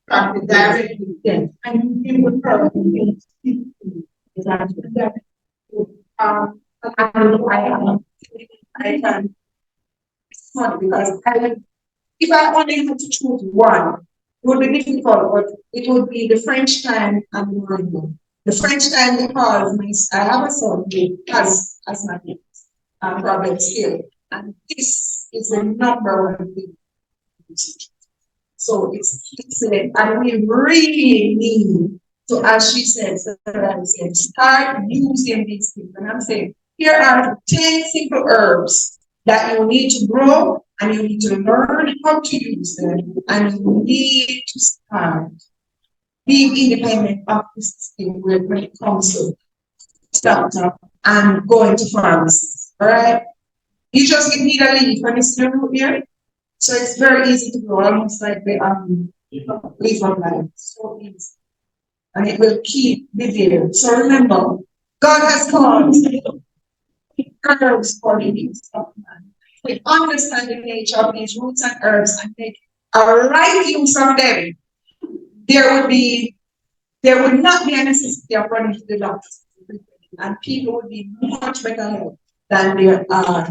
practice directly, yes, and you deal with her and you speak to you. Exactly. Um, I can, it's not because if I only had to choose one, it would be difficult, but it would be the French time and the Morning. The French time because I have a son who has asthmatic problem still, and this is the number one thing. So it's excellent, and we really need to, as she says, start using these things. And I'm saying, here are 10 simple herbs that you need to grow and you need to learn how to use them, and you need to start being independent of this thing when it comes to startup and going to pharmacy. All right? You just need a leaf when it's the root here. So it's very easy to grow, almost like the leaf of life. So easy. And it will keep the there. So remember, God has called herbs for the needs of man. We understand the nature of these roots and herbs and make a right use of them. There would not be a necessity of running to the doctor. And people would be much better health than they are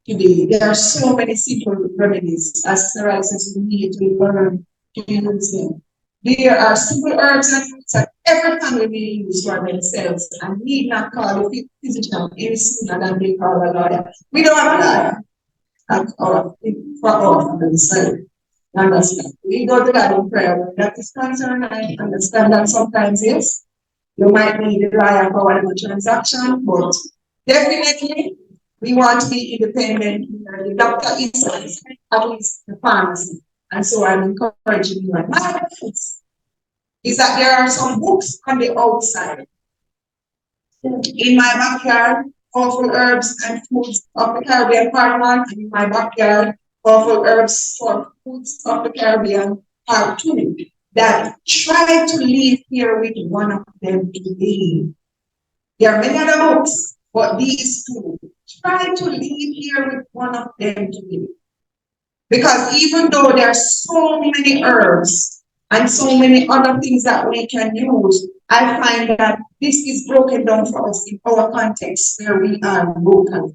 today. There are so many simple remedies, as Sarah says, we need to learn to use them. There are simple herbs and fruits that every family may use for themselves and need not call the physician any sooner than they call a lawyer. We don't have a lawyer for our family, so understand. We go to God in prayer when that is concerned. I understand that sometimes, yes, you might need a lawyer for whatever transaction, but definitely we want to be independent. The doctor is at least the pharmacy. And so I'm encouraging you. And my advice is that there are some books on the outside. In my backyard, Awful Herbs and Foods of the Caribbean Part 1, and in my backyard, Awful Herbs for Foods of the Caribbean Part 2, that try to live here with one of them today. There are many other books, but these two, try to live here with one of them today. Because even though there are so many herbs and so many other things that we can use, I find that this is broken down for us in our context where we are local.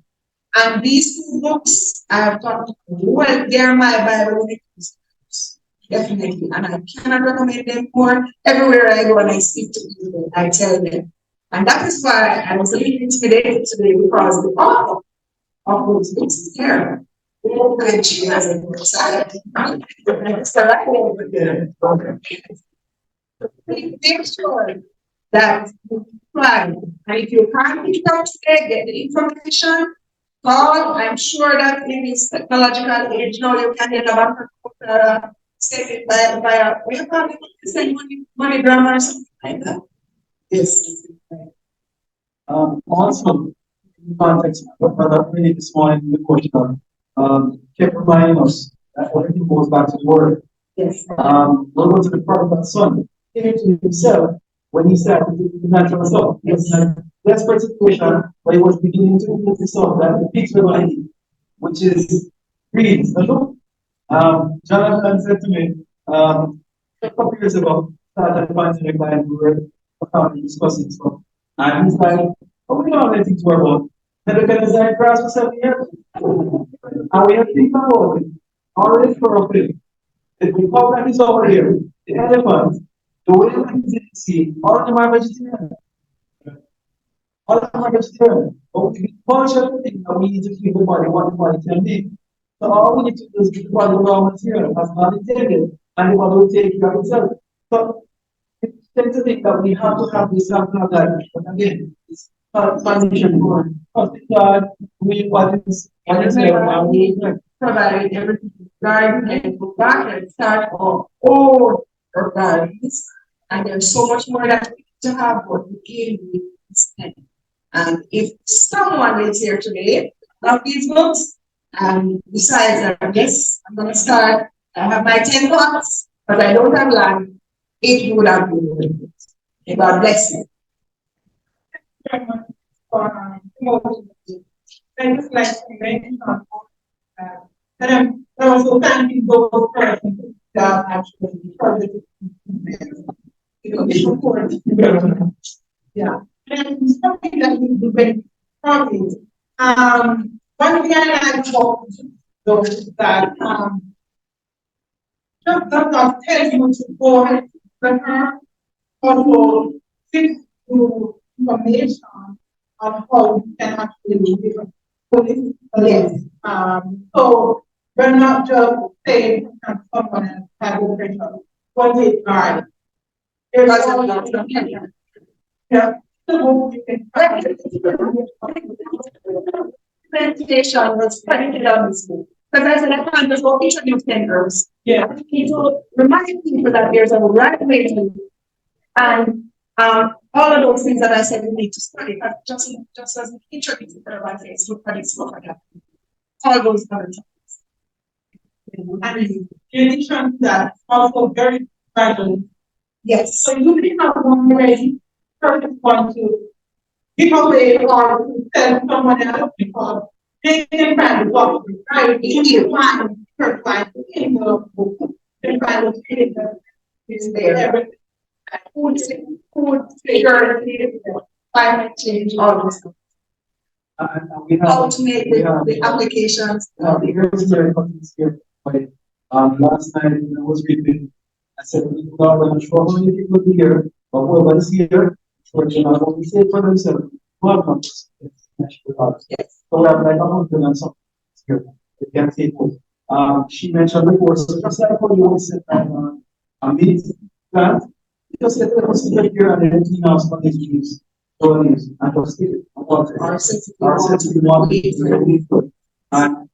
And these two books I've got, well, they're my Bible when it comes to books, definitely. And I cannot recommend them more. Everywhere I go and I speak to people, I tell them. And that is why I was a little intimidated today because the author of those books is here. And she has a excited. Make sure that you plan. And if you can't pick it up today, get the information. Call. I'm sure that in this technological age now you can get a bank send it by we can send money drama or something like that. Yes. Also, in context, what really this morning, the question kept reminding us that everything goes back to the word. Yes. We'll go to the prophet son, to himself when he said the natural self. Yes. He was in a desperate situation where he was beginning to eat himself that the pigs were going to eat, which is greed. Jonathan said to me a couple of years ago, started finding a client who were discussing stuff. And he's like, oh, we don't have anything to worry about. Nebuchadnezzar grass for 7 years. And we have to think about it. Already for a bit. The cow that is over here, the elephant, the whale that is in the sea, all of them are vegetarian. all I understand, but we bunch of things that we need to give the body what the body can be. So all we need to do is give the body raw material as not intended, and the body will take care of itself. So it's to think that we have to have this sample of that, but again, it's not foundation for God, we what is there now, we Provided everything garden and go back and start our own gardens. And there's so much more that we need to have, but we gain with this thing. And if someone is here today, love these books, and besides that, yes, I'm gonna start. I have my 10 pots, but I don't have land. It would have been worth it. May God bless you. I just like to mention, and I'm also thanking those persons that actually project, support. Yeah, and something that we do very proudly. One thing I like about those that just does not tell you to go ahead, but also fix you information on how you can actually live police. Yes. So we're not just saying that someone else has a pressure, but it's right. There's also, yeah, so you can Presentation was printed on the school. Because I said, I can't just go introduce 10 girls. yeah. I need to remind people that there's a right way to do it. And all of those things that I said we need to study, but just as we introduce it on Facebook, but it's not like that. All those other things. And in addition to that, also very fragile. Yes. So you may have one way, person want to give away or to sell someone else because they can find the book, right? If you find her find in the book, they find the creator is there. Everything. Food security, climate change, all this stuff. and we have. How to make the applications. The girls are talking here, but last night when I was reading, I said, I'm sure how many people be here, but whoever's here, for you know, what we say for themselves, welcome. Yes. So we have like 100 and something here. They can take it. She mentioned before, so just like what you always said, a meat plant, just let them sit here and everything else for these trees. So it is, and just take it. Our sensitive water, and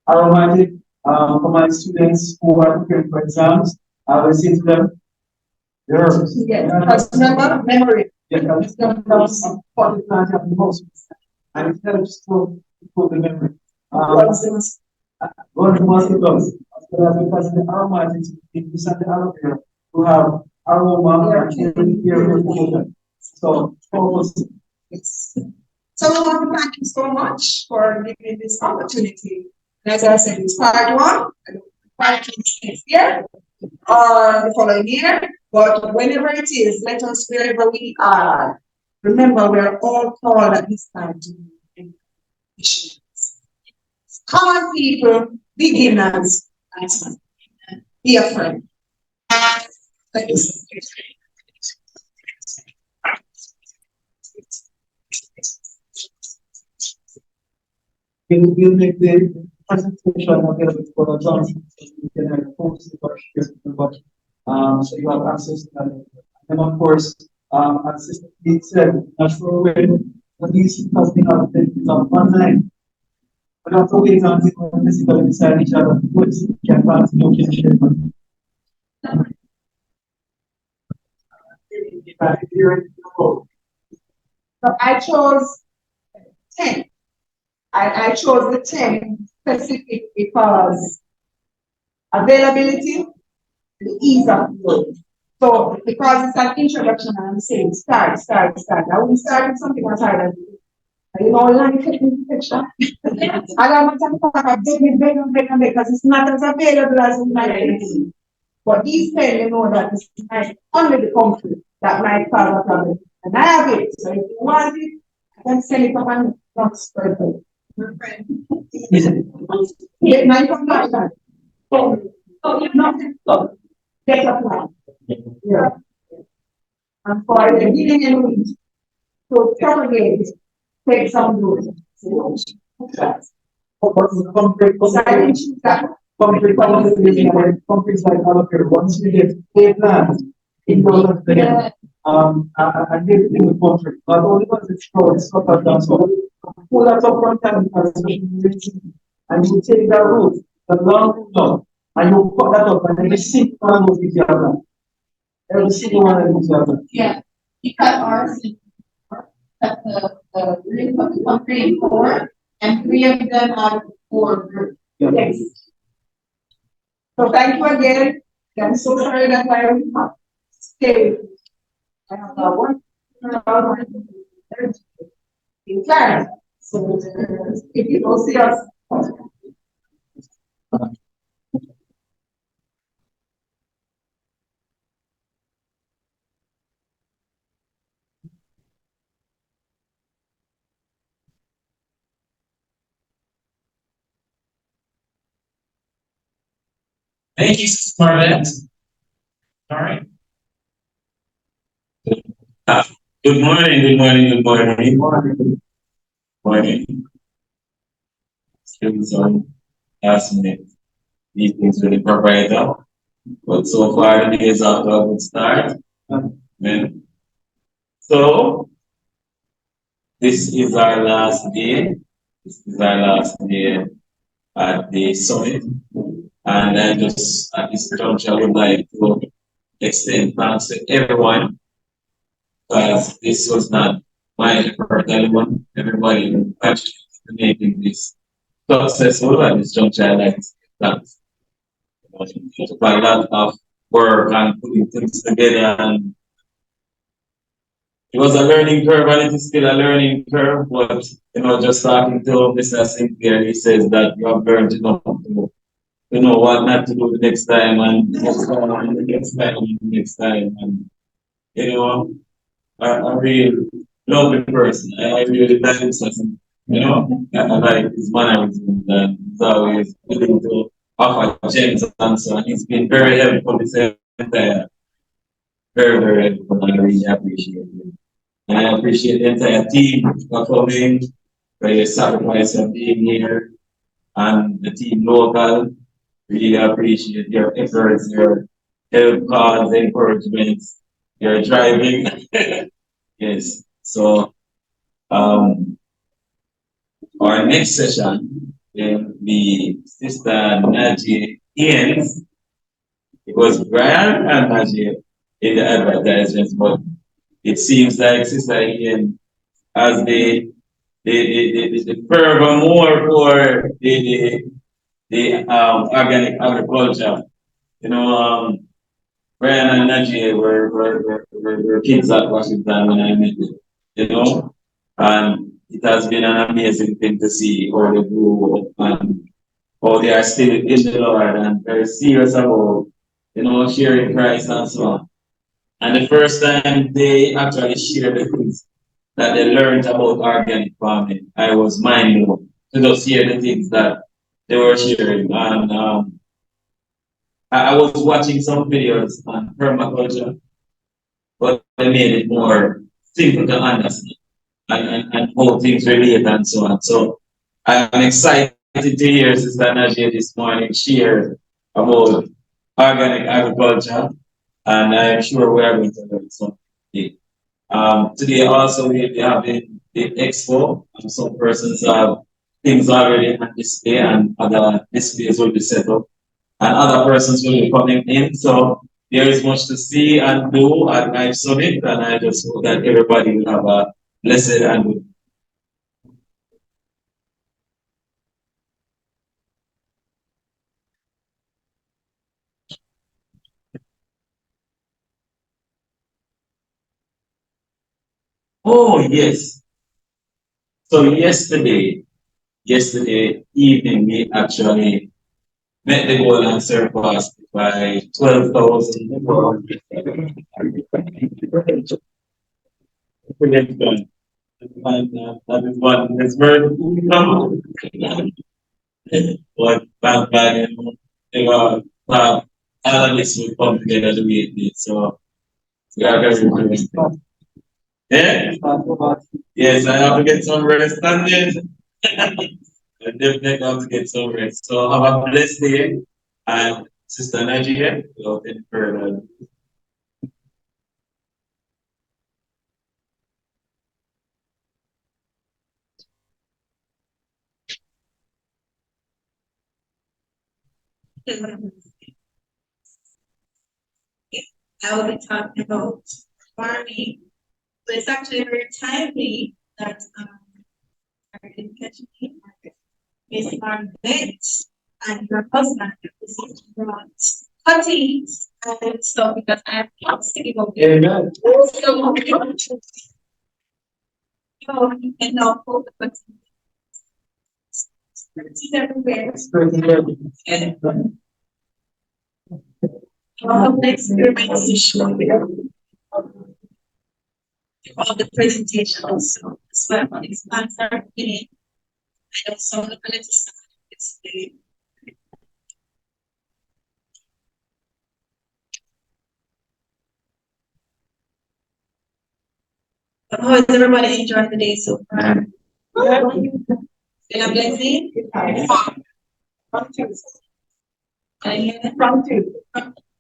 aromatic, for my students who are preparing for exams, I will say to them, herbs. Yes, because remember, memory. Yeah, it's going to help for the plant have the most. And it helps to the memory. What the most it does, because the aromatics, if you send the aloe vera, to have aroma and here. So, focus. Yes. So I want to thank you so much for giving me this opportunity. And as I said, it's part one, part two next year or the following year. But whenever it is, let us wherever we are. Remember, we're all called at this time to be missionaries. Come on, people, beginners, and be a friend. Thank you. We'll make the presentation available for the Johnson. You can post it or share it, but so you have access to that. And of course, as Sister Pete said, natural way, when these has been online. We have to wait until we physically beside each other, which can continue to share. So I chose 10. I chose the 10 specific because availability, the ease of use. So because it's an introduction, I'm saying start. I will start with something as hard as you know, like picture. I got my time to beg because it's not as available as in my case. But these 10, you know that it's only the country that might cause a problem. And I have it. So if you want it, I can send it up and not spread it. Get my information. So if nothing, so get a plan. Yeah. And for the beginning and to propagate, take some root. Companies like other people, once we get a plan, it goes up there. I did it in the country, but only once it's short, it's cut out down. So pull that up front time, and you take that route, the long route, and you cut that up, and then you see one of these other. Every single one of these other. Yeah, we cut ours, cut the root of the concrete in four, and three of them out of four groups. Yes. So thank you again. I'm so sorry that I have stayed. I have one. In class. So if you don't see us. Thank you, Marvette. All right. Good morning, good morning, good morning. Morning. Students on last minute. These things really provide up. But so far the day is off to a good start. Amen. So this is our last day. This is our last day at the summit. And I just at this juncture would like to extend thanks to everyone because this was not my effort alone. Everybody who contributed to making this successful at this juncture. I like to say thanks. It took a lot of work and putting things together, and it was a learning curve, and it is still a learning curve. But just talking to Mr. Sinclair, he says that you have learned enough to know what not to do the next time, and the next time, and the next time, and the next time. And a real lovely person. I really like him, I like his mannerisms, and he's always willing to offer gems and so on. He's been very helpful this entire, very, very helpful, and I really appreciate it. And I appreciate the entire team for coming, for your sacrifice of being here, and the team local. Really appreciate your efforts, your help, calls, encouragements, your driving. Yes. So our next session will be Sister Najee Ian's. It was Brian and Najee in the advertisements, but it seems like Sister Ian has the fervor more for the organic agriculture. Brian and Najee were kids at Washington when I met them, and it has been an amazing thing to see how they grew up and how they are still in the Lord and very serious about, sharing Christ and so on. And the first time they actually shared the things that they learned about organic farming, I was mind blown to just hear the things that they were sharing. And I was watching some videos on permaculture, but they made it more simple to understand and how things relate and so on. So I'm excited to hear Sister Najee this morning share about organic agriculture, and I'm sure we are going to learn something. Today also we'll be having the expo, and some persons have things already on display, and other displays will be set up, and other persons will be coming in. So there is much to see and do at my summit, and I just hope that everybody will have a blessed and good. Oh yes. So yesterday evening we actually met the goal and surpassed it by 12,000. And that is one is very cool. But back then, they were analysts will come together to meet it. So we are very good. Yeah? Yes, I have to get some rest and then I definitely have to get some rest. So have a blessed day. And Sister Nigeria, without any further. I will be talking about farming, but it's actually very timely that I didn't catch me. Is farm vets and your husband is brought cuttings and stuff because I have lots to give away. Amen. So you can now pull the cuttings everywhere. And all the experiments to show you all the presentations. So that's why I'm these plants are in. I also look at it's the how is everybody enjoying the day so far? Been a blessing? From two. Can I hear that? From two.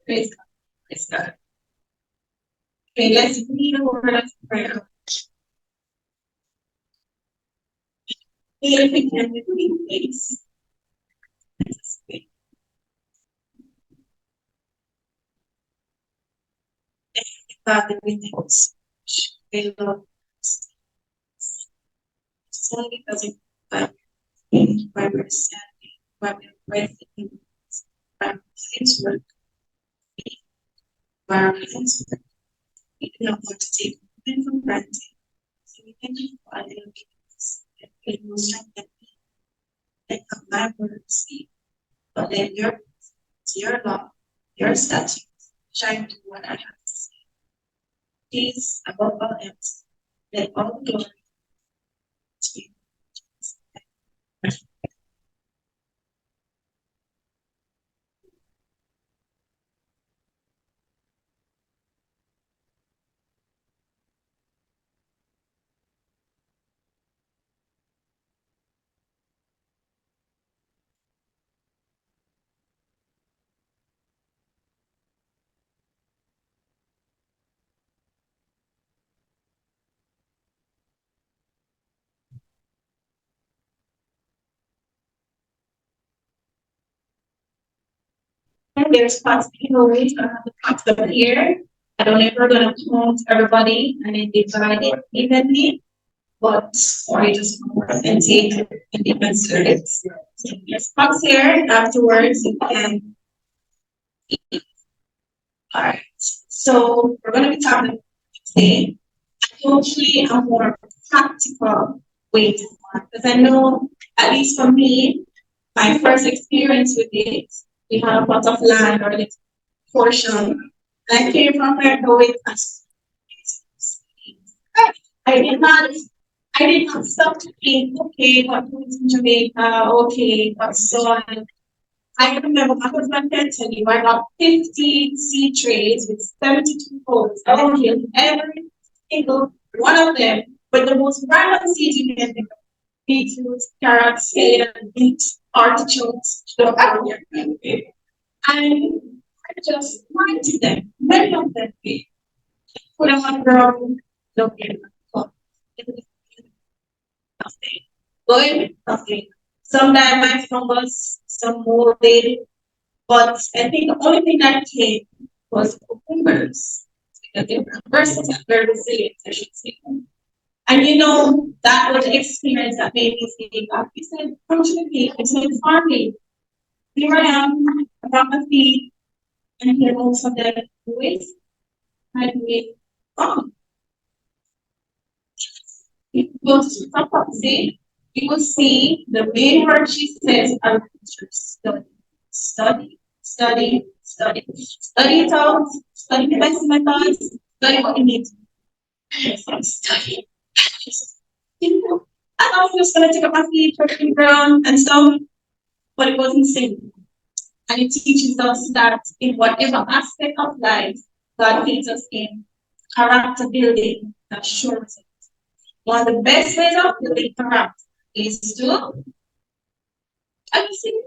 Praise God. Praise God. Okay, let's read a word of prayer. If we can, please. Father, we thank you so much. We love so because of why we're standing, why we're breathing, why our hands work, why our hands work. We do not want to take them for granted. So we thank you for allowing us that we will strengthen and come my words, but let your law, your statutes shine through what I have to say. Please, above all else, let all the glory to you. And there's pots, ways to have the pots over here. I don't know if we're gonna count everybody and then divide it evenly, but or you just go and take and different service. So there's pots here. Afterwards, you can eat. All right. So we're gonna be talking today. Hopefully, a more practical way to work because I know, at least for me, my first experience with it, we had a plot of land or a little portion. And I came from America with us. I did not I did not stop to think, okay, what foods in Jamaica, okay, what soil. I remember my husband can tell you I got 50 seed trays with 72 holes. I killed every single one of them with the most random seeds you can think of. Beetroots, carrots, beets, artichokes, stuff out there. And I just planted them. Many of them big. Put them on the ground, don't get them. Nothing. Good, nothing. Some died by fungus, some molded, but I think the only thing that came was cucumbers. Because they were versatile, very resilient, I should say. And you know, that was the experience that made me say, God, you said, fortunately, it's in farming. Here I am, I got my feet, and here most of them waste. I do it wrong. It goes to top see, you will see the main word she says are study, study, study, study, study it out, study the best methods, study what you need to study. You know, I thought I was gonna take up my feet, working ground and stuff, but it wasn't simple. And it teaches us that in whatever aspect of life God leads us in, character building That shows it. One of the best ways of building character is to, I see,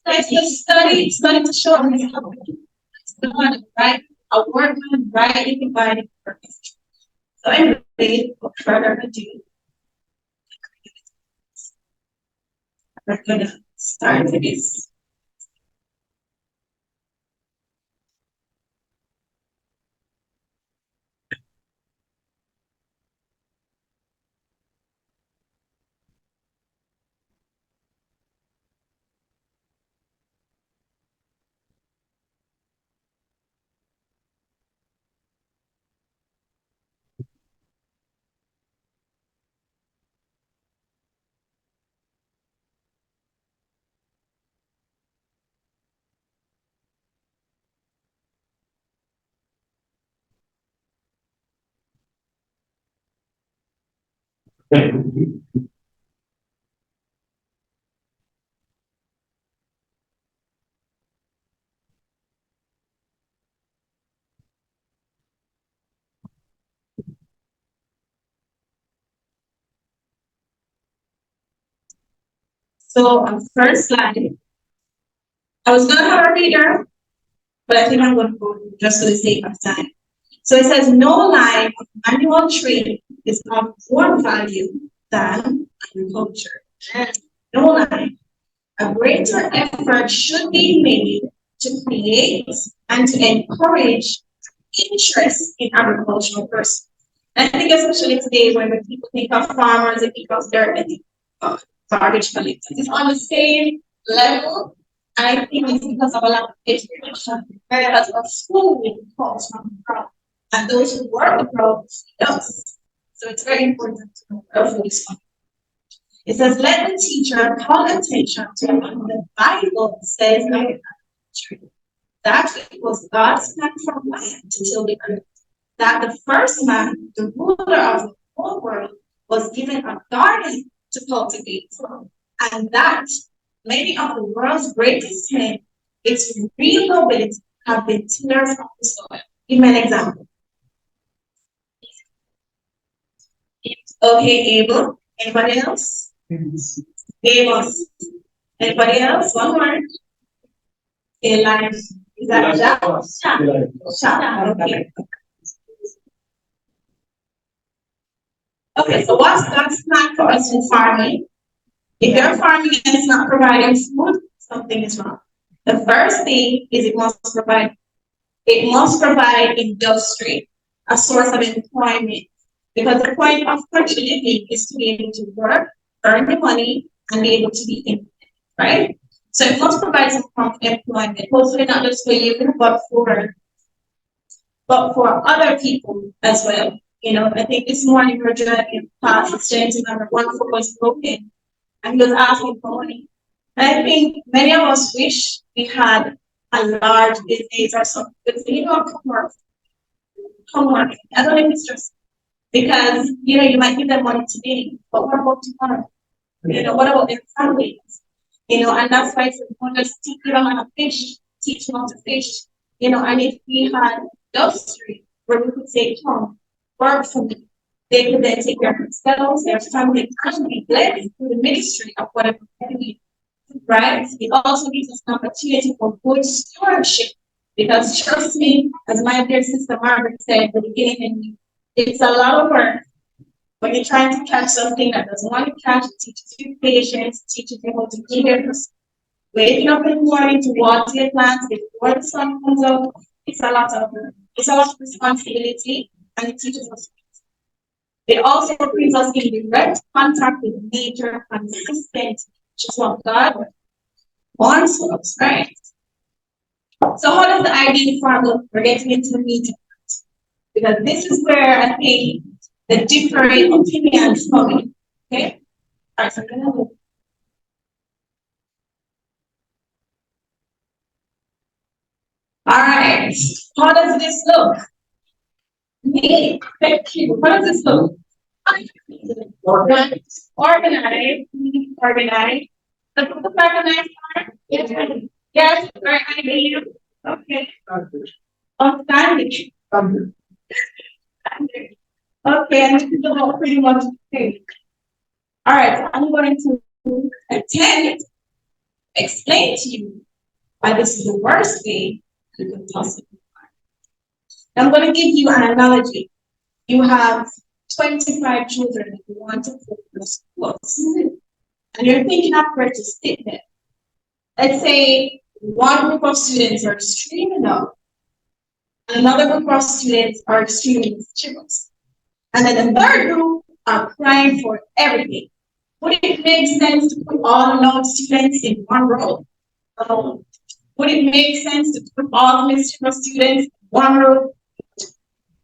it's to study to show yourself. It's the one, right? A workman, rightly dividing purpose. So anyway, without further ado, we're gonna start this. So on first slide, I was gonna have a reader, but I think I'm gonna go just for the sake of time. So it says no line of manual trade is of more value than agriculture. No line. A greater effort should be made to create and to encourage interest in agricultural pursuits. And I think especially today when people think of farmers, they think of dirt, they think of garbage collectors. It's on the same level. And I think it's because of a lot of education, because of school comes from the crop. And those who work the crop us. So it's very important to know where this comes. It says, let the teacher call attention to what the Bible says that it was God's plan from land to till the earth. That the first man, the ruler of the whole world, was given a garden to cultivate. And that many of the world's greatest men, its real nobility, have been tillers of the soil. Give me an example. Okay, Abel. Anybody else? Amos. Anybody else? One more. Elijah. Is that Shah? Okay. Okay, so what's God's plan for us in farming? If you're farming and it's not providing food, something is wrong. The first thing is it must provide industry, a source of employment. Because the point of country living is to be able to work, earn the money, and be able to be independent, right? So it must provide some form of employment, hopefully not just for you, but for other people as well. You know, I think this morning we were doing in class, it's gentleman, one foot was broken, and he was asking for money. And I think many of us wish we had a large business or something. But you know, come work. I don't know if it's just because you might give them money today, but what about tomorrow? What about their families? And that's why it's important to teach them how to fish, teach them how to fish. And if we had industry where we could say, come, work for me, they could then take care of themselves, their family, and be blessed through the ministry of whatever they need. Right? It also gives us an opportunity for good stewardship. Because trust me, as my dear sister Margaret said at the beginning, it's a lot of work. When you're trying to catch something that doesn't want to catch, it teaches you patience, teaches you how to care. Waking up in the morning to water your plants before the sun comes up, it's a lot of responsibility, and it teaches us. It also brings us in direct contact with nature consistent, which is what God wants us, right? So how does the ideal farm look? We're getting into the meat, because this is where I think the different opinions come in. Okay? All right, so I'm gonna look. All right, how does this look? Thank you. How does this look? Organized. Organized. Does it look organized? Yes. Yes, very ideal. Okay. Outstanding. Standard. Okay, and this is about pretty much the same. All right, I'm going to attempt explain to you why this is the worst way you can possibly. I'm going to give you an analogy. You have 25 children that you want to put in the schools, and you're thinking of where to stick them. Let's say one group of students are extremely low, and another group of students are extremely mischievous. And then the third group are crying for everything. Would it make sense to put all the low students in one row? Would it make sense to put all the mischievous students in one row?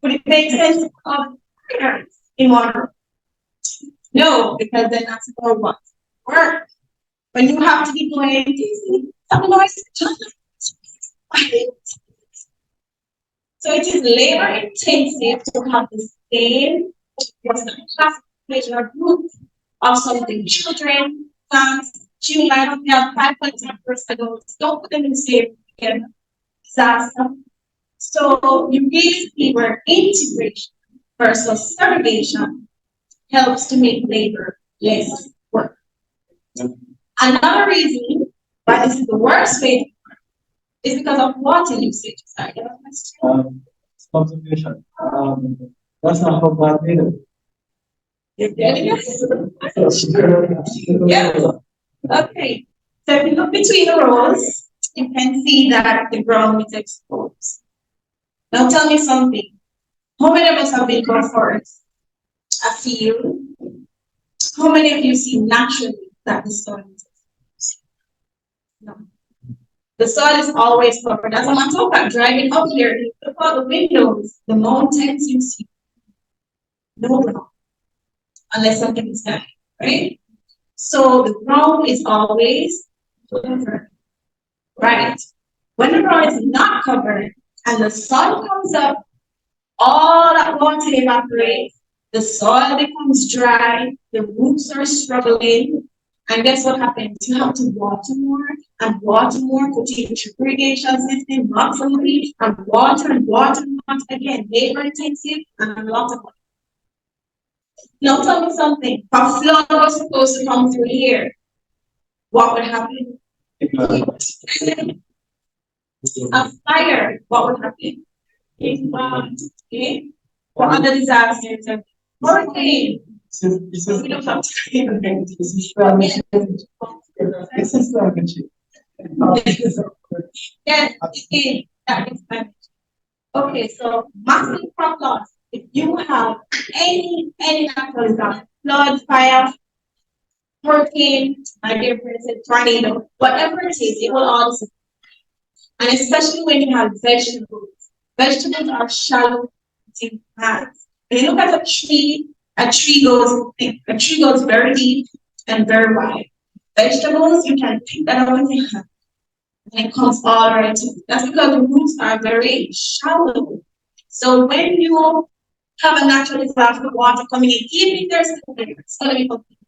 Would it make sense to put all the parents in one row? No, because then that's more what work. When you have to be going, some noise. So it is labor intensive to have the same classification or group of something children, sons, children, we have 5.10 adults, don't put them in the same disaster. So you basically where integration versus segregation helps to make labor less work. Another reason why this is the worst way is because of water usage. Sorry, Conservation. That's not how God made it. Yeah. Okay. So if you look between the rows, you can see that the ground is exposed. Now tell me something. How many of us have been to a forest, a field? How many of you see naturally that the soil is exposed? No. The soil is always covered. As a matter of fact, driving up here, you look out the windows, the mountains you see. No ground. Unless something is dying, right? So the ground is always covered. Right. When the ground is not covered and the sun comes up, all that water evaporates, the soil becomes dry, the roots are struggling, and guess what happens? You have to water more and water more, put in your irrigation system, maximally, and water and water and water again, labor intensive and a lot of money. Now tell me something. If a flood was supposed to come through here, what would happen? A fire, what would happen? Okay. What other disasters? Hurricane. We don't have to. This is climate change. This is climate change. Yes, okay, that is climate change. Okay, so massive crop loss. If you have any natural disaster, flood, fire, hurricane, my dear friend, tornado, whatever it is, it will all. And especially when you have vegetables. Vegetables are shallow in plants. When you look at a tree goes very deep and very wide. Vegetables, you can pick that up with your hand. And it comes all right. That's because the roots are very shallow. So when you have a natural disaster, water coming in, even if there's it's gonna be complete.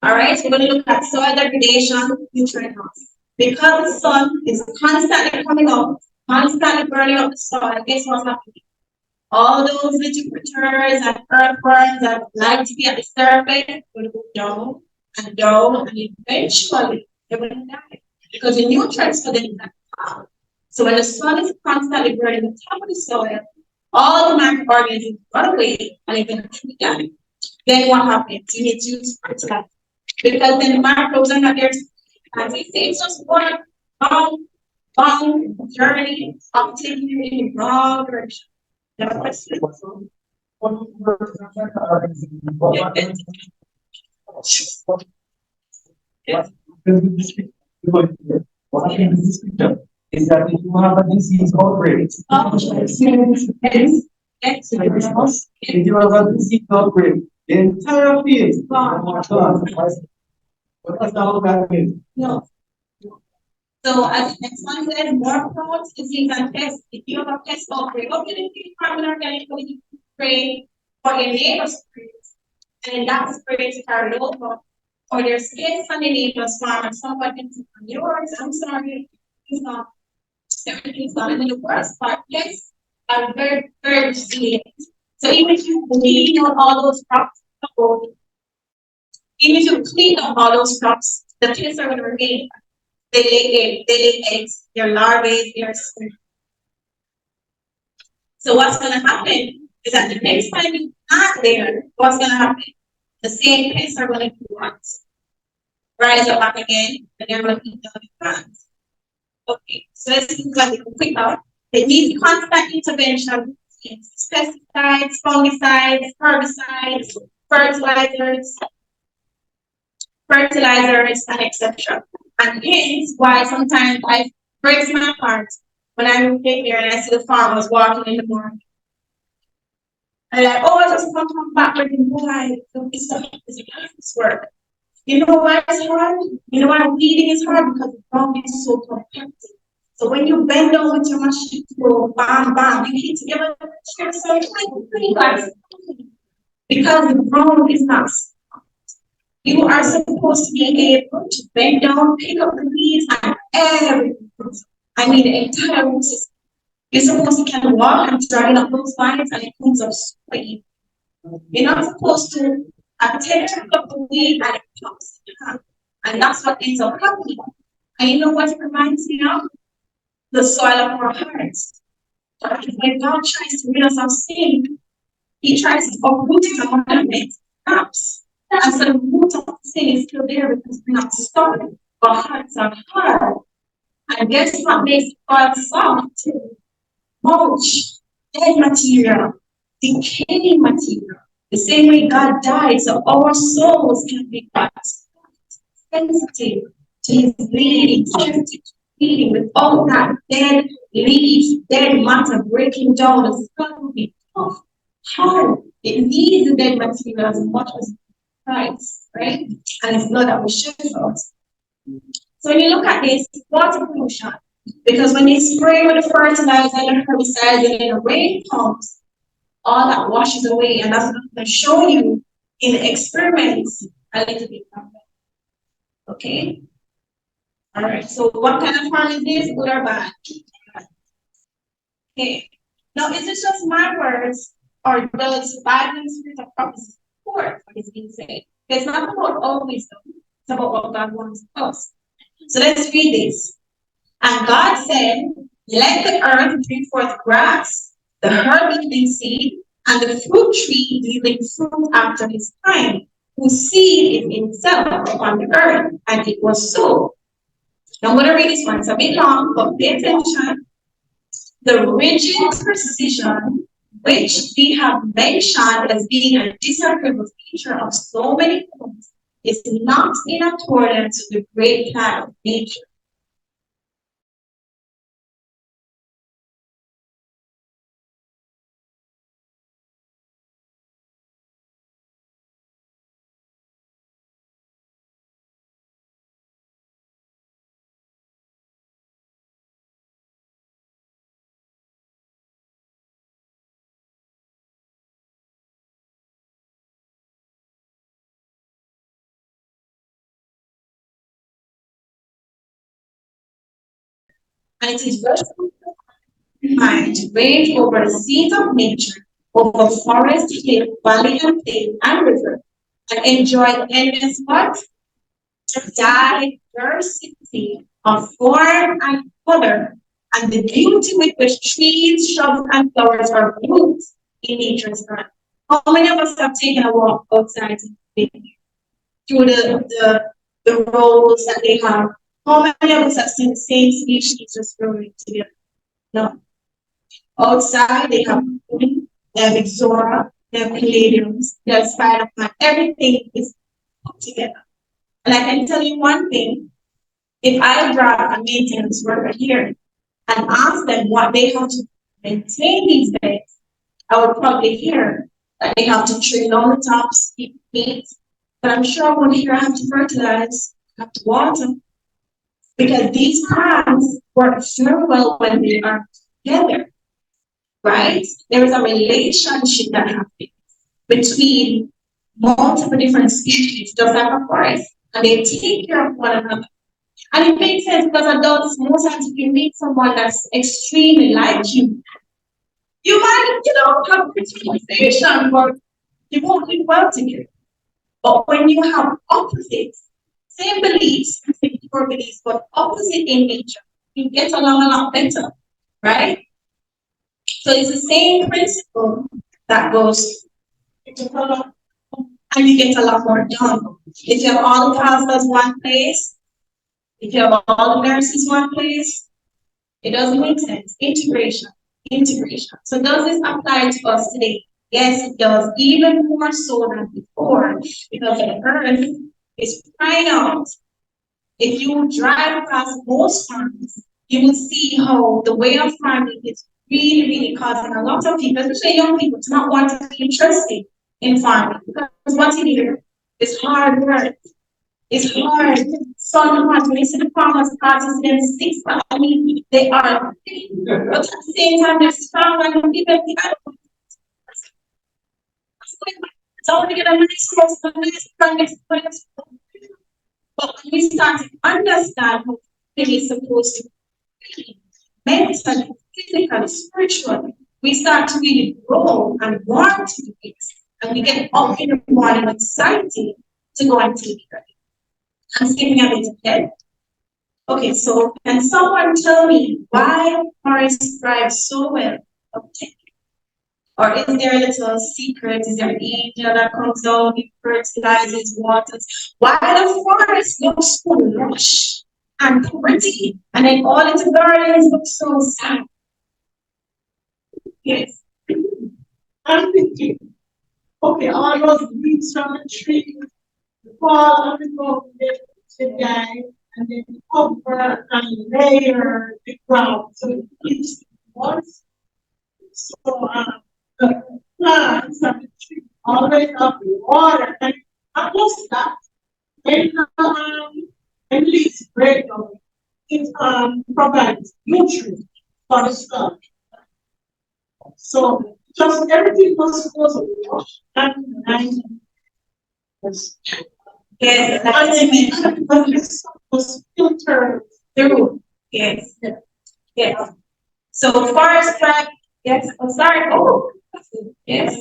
All right, so when you look at soil degradation, nutrient loss. Because the sun is constantly coming up, constantly burning up the soil, guess what's happening? All those little critters and earthworms that like to be at the surface will go down and down, and eventually they will die. Because the nutrients for them is not found. So when the sun is constantly burning the top of the soil, all the microorganisms run away and eventually die. Then what happens? You need to use fertilizer. Because then the microbes are not there to, as they say, it's just one long journey of taking you in the wrong direction. You have a question? What happens in this picture is that if you have a disease outbreak, if you have a disease outbreak, the entire field is gone. What does that look mean? No. So as the next one said, more crops, disease and pests. If you have a pest outbreak, what can you do? Carbon organic, you spray for your neighbor's sprays, and then that spray is carried over. Or there's kids on the neighbor's farm and somebody can on yours. I'm sorry, it's not. Everything's not. And then the worst part, pests are very, very resilient. So even if you clean out all those crops, even if you clean up all those crops, the pests are going to remain. They lay eggs, their larvae, their sperm. So what's going to happen is that the next time you're not there, what's going to happen? The same pests are going to do what? Rise up back again, and they're going to eat the plants. Okay, so let's look at it quicker. They need constant intervention, pesticides, fungicides, herbicides, fertilizers, and etc. And hence why sometimes I breaks my heart when I get there and I see the farmers walking in the morning. And like, oh, I just come back with why it's a work. You know why it's hard? You know why weeding is hard? Because the ground is so compacted. So when you bend down with your machine to go bam bam, you hit together so pretty fast. Because the ground is not. You are supposed to be able to bend down, pick up the weeds and everything. I mean the entire root system. You're supposed to kind of walk and drag up those vines and it comes up super easy. You're not supposed to attempt to pick up the weed and it pops. And that's what ends up happening. And you know what it reminds me of? The soil of our hearts. When God tries to rid us of sin, He tries to uproot it and uproot perhaps. And so the root of sin is still there because we're not stubborn. Our hearts are hard. And guess what makes God soft? Mulch, dead material, decaying material. The same way God died, so our souls can be sensitive to His bleeding, sensitive to bleeding with all that dead leaves, dead matter breaking down. The skull will be tough, hard. It needs the dead material as much as Christ, right? And it's blood that will shed for us. So when you look at this, water pollution, because when you spray with the fertilizer and the herbicides and then the rain comes, all that washes away, and that's what I'm going to show you in the experiments a little bit from that. Okay? All right, so what kind of farm is this, good or bad? Okay. Now, is it just my words, or does the Bible and Spirit of prophecy support what is being said? It's not about our wisdom, it's about what God wants us. So let's read this. And God said, let the earth bring forth grass, the herb yielding seed, and the fruit tree yielding fruit after his kind, whose seed is himself upon the earth. And it was so. Now I'm going to read this one. It's a bit long, but pay attention. The rigid precision which we have mentioned as being a disagreeable feature of so many things is not in accordance with the great plan of nature. And it is verse mind to reign over the scenes of nature, over forest, hill, valley, and plain, and river, and enjoy the endless what? Diversity of form and color, and the beauty with which trees, shrubs, and flowers are grouped in nature's garden. How many of us have taken a walk outside through the roads that they have? How many of us have seen the same species just growing together? No. Outside, they have Ixora, they have Palladiums, they have Spider-Man, everything is put together. And I can tell you one thing, if I grab a maintenance worker here and ask them what they have to maintain these beds, I would probably hear that they have to trim all the tops, keep meat, but I'm sure I won't hear I have to fertilize, I have to water, because these plants work very well when they are together. Right? There is a relationship that happens between multiple different species, just like a forest, and they take care of one another. And it makes sense because adults, most times, if you meet someone that's extremely like you, You might, have participation, but you won't live well together. But when you have opposites, same beliefs, same core beliefs, but opposite in nature, you get along a lot better, right? So it's the same principle that goes, and you get a lot more done. If you have all the pastors one place, if you have all the nurses one place, it doesn't make sense. Integration, integration. So does this apply to us today? Yes, it does, even more so than before, because the earth is crying out. If you drive past most farms, you will see how the way of farming is really, really causing a lot of people, especially young people, to not want to be interested in farming. Because what's in here is hard work. It's hard. Sun hard. When you see the farmers starting them 6, but I mean, they are. But at the same time, there's farmers and people, so I want to get a nice cross, a nice price. But when we start to understand how it is supposed to be, mentally, physically, spiritually, we start to really grow and want to do this. And we get up in the morning excited to go and take it. I'm skipping a bit ahead. Okay, so can someone tell me why forests thrive so well? Okay. Or is there a little secret? Is there an angel that comes down and fertilizes waters? Why the forest looks so lush and pretty, and then all its gardens look so sad? Yes. I'm thinking, okay, all those leaves from the trees fall on the ground today, and then cover and layer the ground so it keeps once. So the plants and the trees always have water, and not just that. When leaves break down, it provides nutrients for the soil. So just everything was supposed to wash and Yes, and then this was filtered through. Yes. Yes. So forest thrive. Yes. Oh, sorry. Oh. Yes.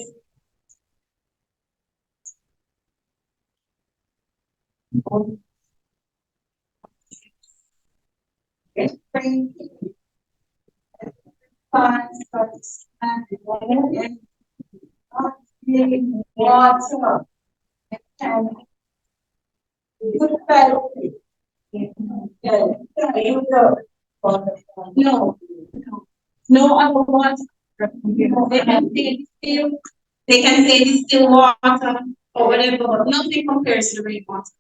Yes. Water and no, no other water. They can say still, they can say this still water or whatever, but nothing compares to the rainwater.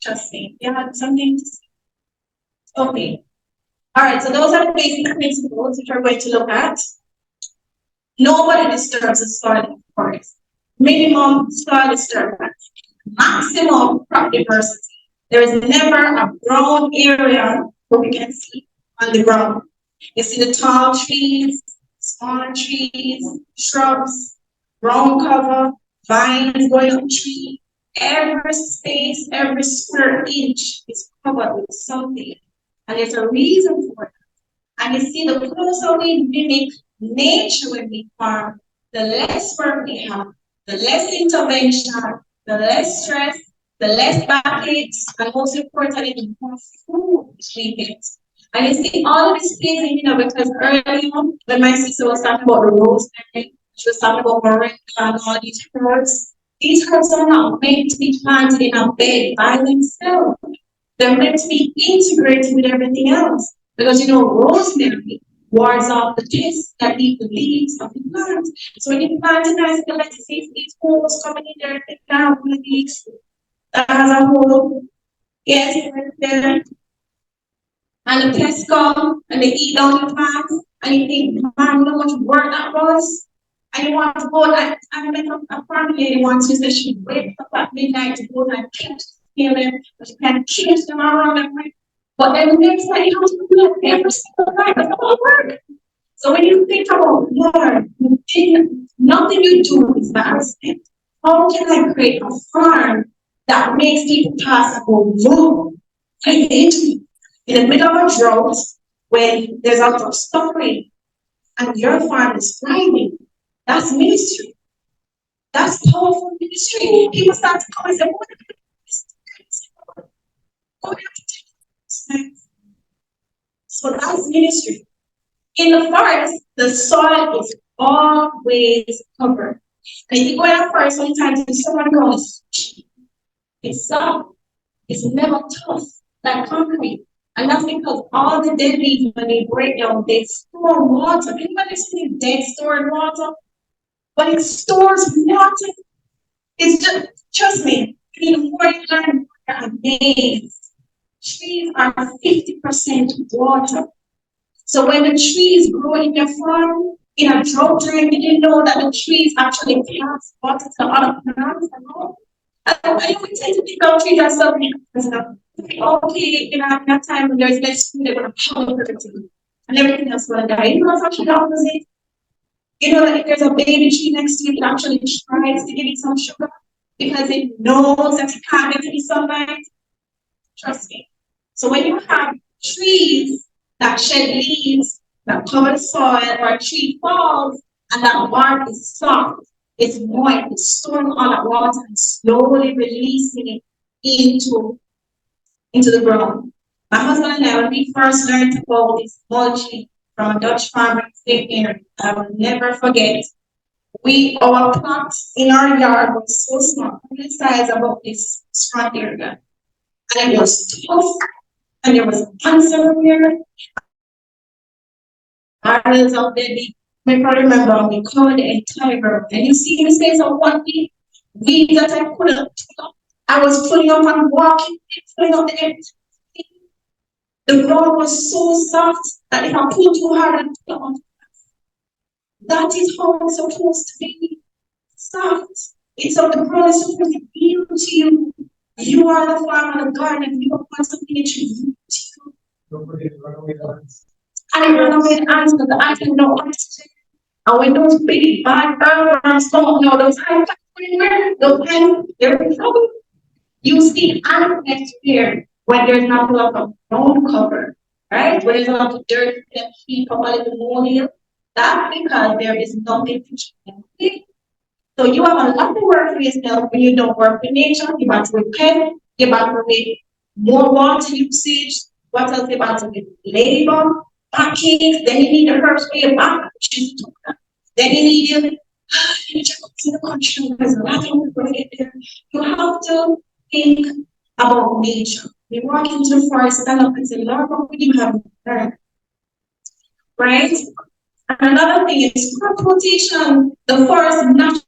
Trust me. You have something to say. Okay. All right, so those are the basic principles which we're going to look at. Nobody disturbs the soil in the forest. Minimum soil disturbance, maximum crop diversity. There is never a brown area where we can see on the ground. You see the tall trees, small trees, shrubs, brown cover, vines going up tree. Every space, every square inch is covered with something. And there's a reason for it. And you see, the closer we mimic nature when we farm, the less work we have, the less intervention, the less stress, the less backaches, and most importantly, the more food we get. And you see, all of this plays in, because earlier when my sister was talking about the rosemary, she was talking about moringa and all these herbs. These herbs are not meant to be planted in a bed by themselves. They're meant to be integrated with everything else. Because rosemary wards off the pests that eat the leaves of the plant. So when you plant a nice lettuce, these holes coming in there, pick down the leaves that has a hole. Yes, right there. And the pests come and they eat down the plants, and you think, man, you know how much work that was? And you want to go, I met a family lady once who said she wakes up at midnight to go and catch them, but she can't catch them around the night. But then the next time you have to do it every single time, it's all work. So when you think about Lord, nothing you do is by accident. How can I create a farm that makes people pass and go, whoa, I hate me. In the middle of a drought, when there's a lot of suffering, and your farm is thriving. That's ministry. That's powerful ministry. People start to come and say, what is so that's ministry. In the forest, the soil is always covered. And if you go in a forest, sometimes if someone goes, it's soft, it's never tough, like concrete. And that's because all the dead leaves, when they break down, they store water. Anybody seen dead stored water? But it stores water. It's just, trust me, the more you learn, you're amazed. Trees are 50% water. So when the trees grow in your farm, in a drought time, did you know that the trees actually pass water to other plants and all? I would tend to think of trees as something okay, in a time when there's less food, they're going to power everything. And everything else will die. You know, it's actually the opposite. You know that if there's a baby tree next to you, it actually tries to give it some sugar because it knows that it can't get any sunlight. Trust me. So when you have trees that shed leaves, that cover the soil, or a tree falls and that bark is soft, it's moist, it's storing all that water and slowly releasing it into the ground. My husband and I, when we first learned about this mulching from a Dutch farmer here, I will never forget. Our plot in our yard was so small, the size about this front area. And it was tough, and there was ants everywhere. Barrels of baby. I probably remember we covered the entire ground. And you see the space of 1 feet, weeds that I couldn't pull up. I was pulling up and walking, pulling up the edge. The ground was so soft that if I pulled too hard and pull up, that is how it's supposed to be. Soft. It's so the ground is supposed to yield to you. You are the farmer, the garden, you don't want something that you yield to you. Don't forget runaway ants. I run away with ants because the ants have no oxygen. And when those big bad ants come up, now those ants everywhere, those ants, they're in trouble. You see ants next year when there's not a lot of ground cover, right? When there's a lot of dirt that heap up a little molehill, that's because there is nothing to check. So you have a lot of work for yourself when you don't work with nature. You have to repent, you have to make more water usage. What else you have to do? Labor, packings, then you need the herbs for your back, which is then you need you check out to the country because a lot of people get there. You have to think about nature. You walk into the forest, stand up and say, Lord, what would you have learned? Right? And another thing is crop rotation. The forest naturally,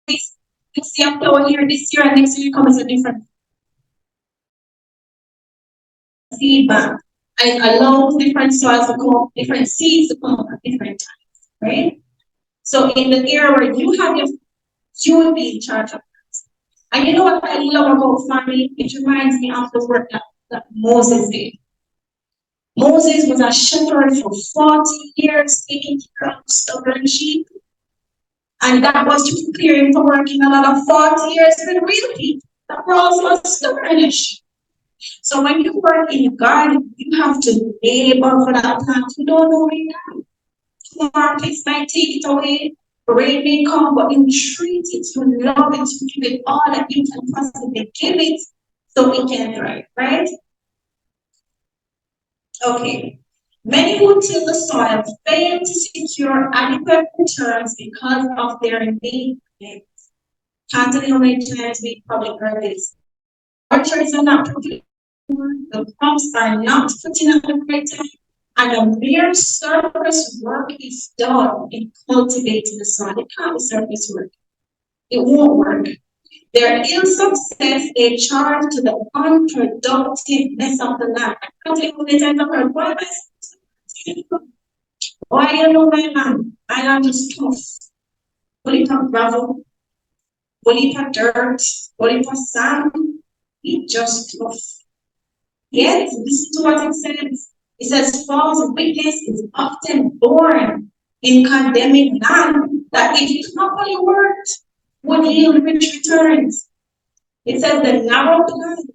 you see a flower here this year and next year it comes a different seed bank. And it allows different soils to come up, different seeds to come up at different times, right? So in the era where you have you will be in charge of that. And you know what I love about farming? It reminds me of the work that Moses did. Moses was a shepherd for 40 years, taking care of stubborn sheep. And that was to prepare him for working another 40 years with real people that were also stubbornish. So when you work in the garden, you have to labor for that plant. You don't know it now. Markets might take it away, rain may come, but you treat it, you love it, you give it all that you can possibly give it so it can thrive, right? Okay. Many who till the soil fail to secure adequate returns because of their maintenance. Can't tell you how many times we probably heard this. Orchards are not producing, the crops are not putting at the right time, and a mere surface work is done in cultivating the soil. It can't be surface work. It won't work. Their ill success they charge to the unproductiveness of the land. I can't tell you how many times I've heard, why you know my man? My land is tough. Will it have gravel? Will it have dirt? Will it have sand? It's just tough. Yet, listen to what it says. It says, false witness is often born in condemning land that if properly worked would yield rich returns. It says the narrow path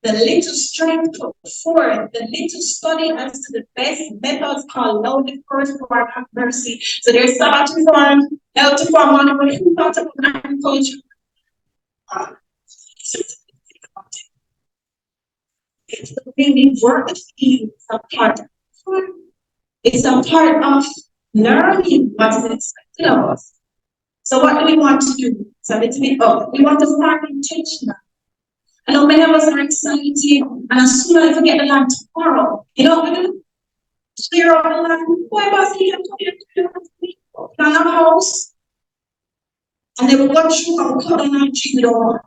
the little strength put forth, the little study as to the best methods called low the first for have mercy. So there's start to farm, help to farm on the who thought about agriculture. It's the way we work with people, it's a part of it's a part of learning what is expected of us. So what do we want to do? So a little bit of we want to farm intentional. I know many of us are excited, and as soon as we get the land tomorrow, you know what we do? Clear out the land. Why was he in our house? And they will go through and cut down our tree with our heart.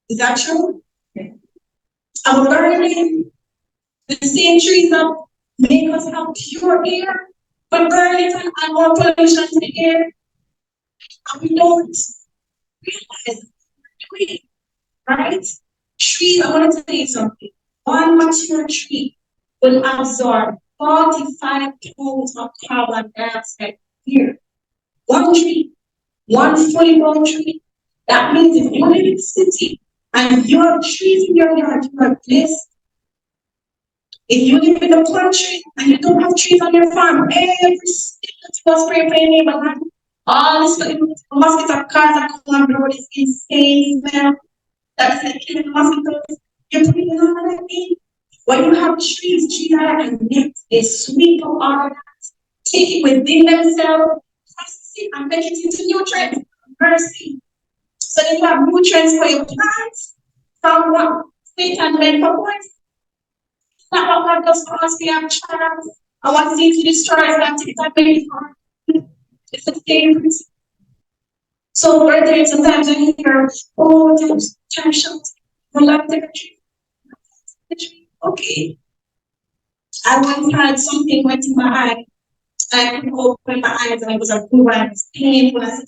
Is that true? Okay. Our burning, the same trees that make us have pure air, but burn it and add more pollution to the air. And we don't realize we're doing. Right? Trees, I want to tell you something. One mature tree will absorb 45 pounds of carbon dioxide a year. One tree, one fully grown tree. That means if you live in the city and you have trees in your yard, you are blessed. If you live in the country and you don't have trees on your farm, every single spray for your neighborhood, all this mosquito cars that come on the road is insane smell. That's like killing mosquitoes. You're putting it on that thing. When you have trees are like a net, they sweep up all of that, take it within themselves, process it, and make it into nutrients. Mercy. So then you have nutrients for your plants from what state and mental points. It's not what God does for us, we have chance. I want to see to destroy that it's not very hard. It's the same principle. So right there, sometimes I hear, oh, time shot. We'll have the tree. Okay. I once had something went in my eye. I couldn't open my eyes and it was a blue and it was painful. I said,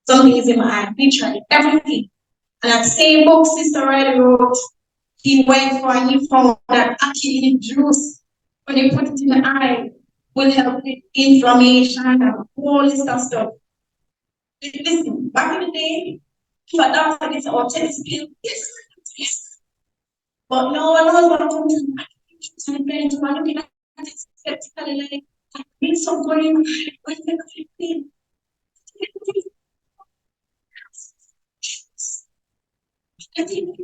something is in my eye. We tried everything. And that same book Sister Riley wrote, he went for and he found that achene juice, when you put it in the eye, will help with inflammation and all this stuff. Listen, back in the day, if a doctor gets an tennis pill, yes. But no one knows what to do. I'm looking at it skeptically, like, I need somebody when they feel. I think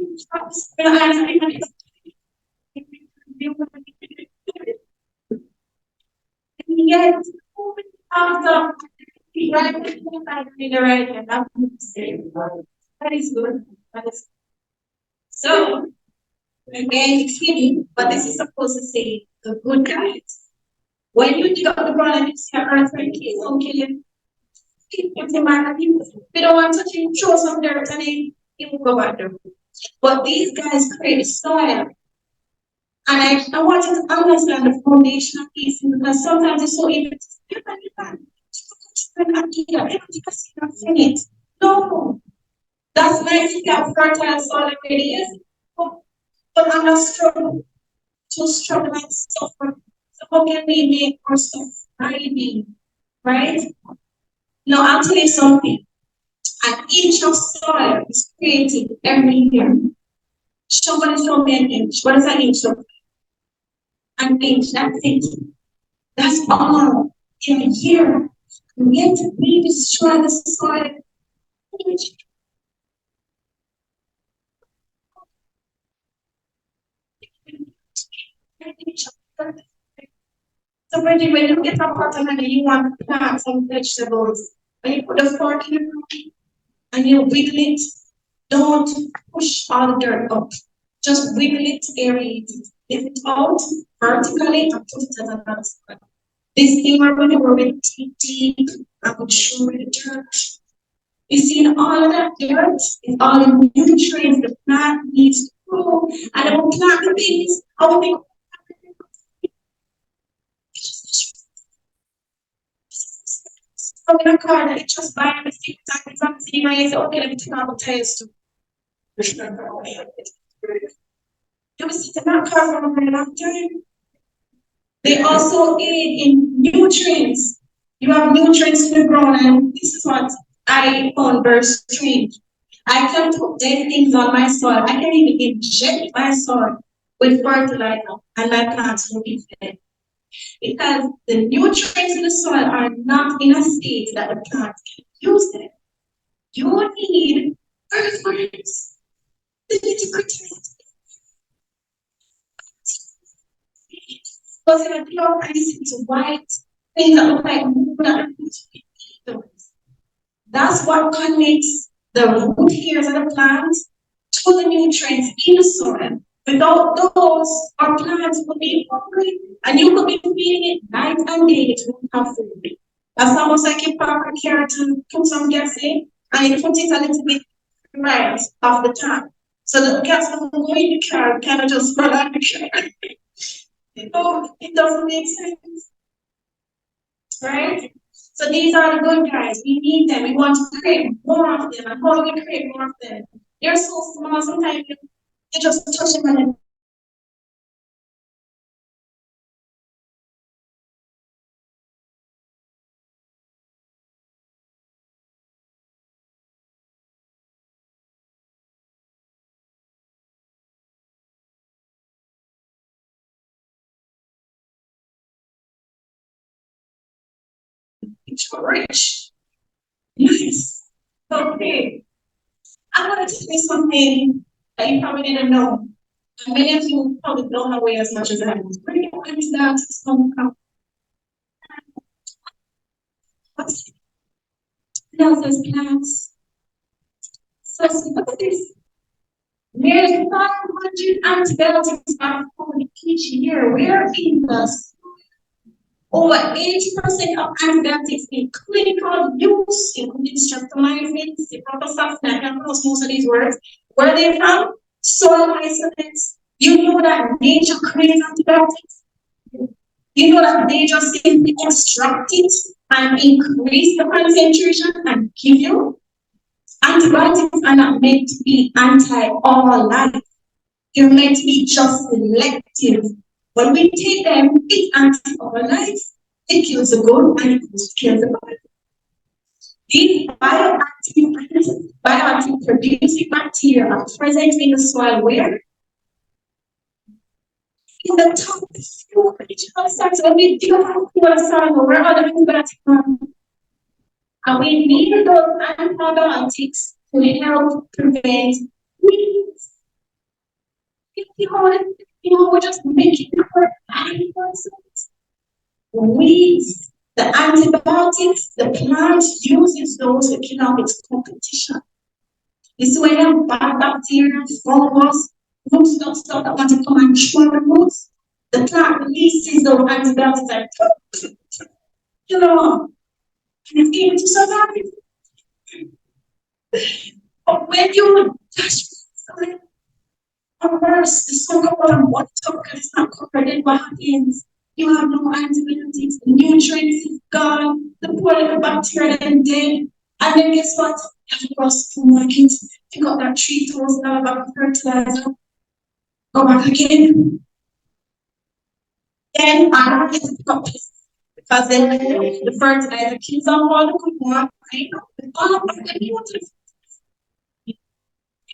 and yet, after the right hand, I'm going to say, that is good. So, again, kidding, but this is supposed to say the good guys. When you dig up the ground and you see an earthquake, please don't kill him. Keep him back. They don't want to touch him, throw some dirt and he will go back there. But these guys create soil. And I want you to understand the foundation of these things because sometimes it's so easy to say, no, that's nice if you have fertile soil already is. But I'm not struggling to struggle and suffer. So how can we make ourselves thriving? Right? Now I'll tell you something. An inch of soil is created every year. Somebody told me an inch. What is an inch of? An inch, that's it. That's all in a year. And yet we destroy the soil. So when you get a pot and you want to plant some vegetables, when you put a fork in it and you wiggle it, don't push all the dirt up. Just wiggle it, aerate it, lift it out vertically and put it as a basket. This thing we're going to work with deep, I would show you the dirt. You see, all of that dirt is all the nutrients the plant needs to grow, and it will plant the things. I will make in a car that it just buy and see it's on the and you say, okay, let me take out the tires too. You sit in that car for a very long time. They also aid in nutrients. You have nutrients in the ground, and this is what I found very strange. I can put dead things on my soil. I can even inject my soil with fertilizer and my plants will be fed. Because the nutrients in the soil are not in a state that the plants can use them. You need earthworms, the nitty gritty. Because in a pure ice, it's white, things that look like that's what connects the root hairs of the plant to the nutrients in the soil. Without those, our plants would be hungry, and you could be feeding it night and day, it won't have food. That's almost like you park a carrot and put some gas in, and you put it a little bit right off the top. So the gas doesn't go in the carrot, kind of just run out the carrot. It doesn't make sense, right? So these are the good guys. We need them. We want to create more of them. And how do we create more of them? They're so small. Sometimes you just touch them and it's rich. Nice. Okay. I'm going to tell you something that you probably didn't know. And many of you probably don't know as much as I do. Where do you find that come from? What's those plants? So look at this. Nearly 500 antibiotics are found each year. We're in the over 80% of antibiotics in clinical use, including streptomycin, ciprofloxacin, I can pronounce most of these words. Where are they from? Soil isolates. You know that nature creates antibiotics. You know that nature simply extract it and increase the concentration and give you. Antibiotics are not meant to be anti-all life. They're meant to be just selective. When we take them, it's anti-all life. It kills the good and it kills the bad. These bioactive producing bacteria are present in the soil where? In the top few original cells. When we dig up the soil, where are the antibiotics from? And we need those antibiotics to help prevent weeds. You know, we're just making it work. Weeds, the antibiotics, the plant uses those to kill off its competition. This way, bad bacteria, fungus, root stuff that want to come and chew the roots, the plant releases those antibiotics and you know, and it's able to survive. But when you touch something, or worse, the so-called water is not covered in what happens. You have no antibiotics, the nutrients is gone, the poor little bacteria then dead. And then guess what? You have to go to supermarket, pick up that $3,000 bag of fertilizer, go back again. Then I don't get to pick up this. Because then the fertilizer kills off all the good work, right? All of the nutrients.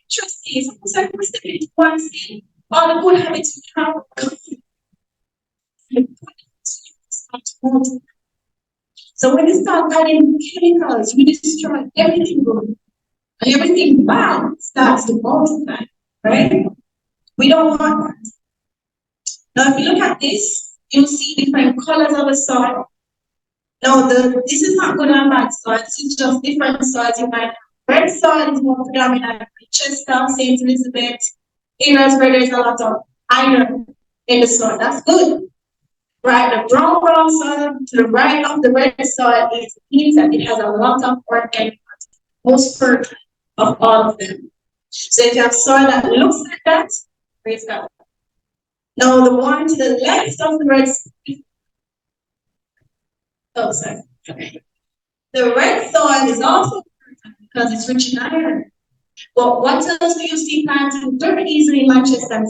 Interesting. So I'm going to one thing. All the good habits we have. So when you start adding chemicals, you destroy everything good. And everything bad starts to multiply, right? We don't want that. Now, if you look at this, you'll see different colors of the soil. Now, this is not good and bad soil. This is just different soils you might have. Red soil is more predominant. Chester, St. Elizabeth, areas where there's a lot of iron in the soil. That's good. Right, the brown soil to the right of the red soil means that it has a lot of organic matter, most fertile of all of them. So if you have soil that looks like that, praise God. Now the one to the left of the red soil, oh sorry. The red soil is also fertile because it's rich in iron. But what else do you see planting very easily in Manchester?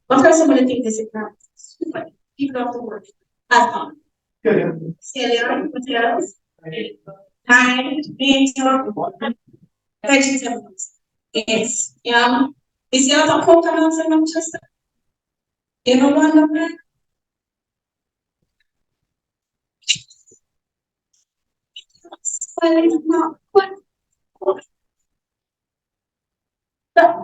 What are some of the things they see planting? People have to work. As on. Cereal, what else? Pine, beans, vegetables. Yes, yeah. You see a lot of coconuts in Manchester? You know one of them? Well, it's not good. But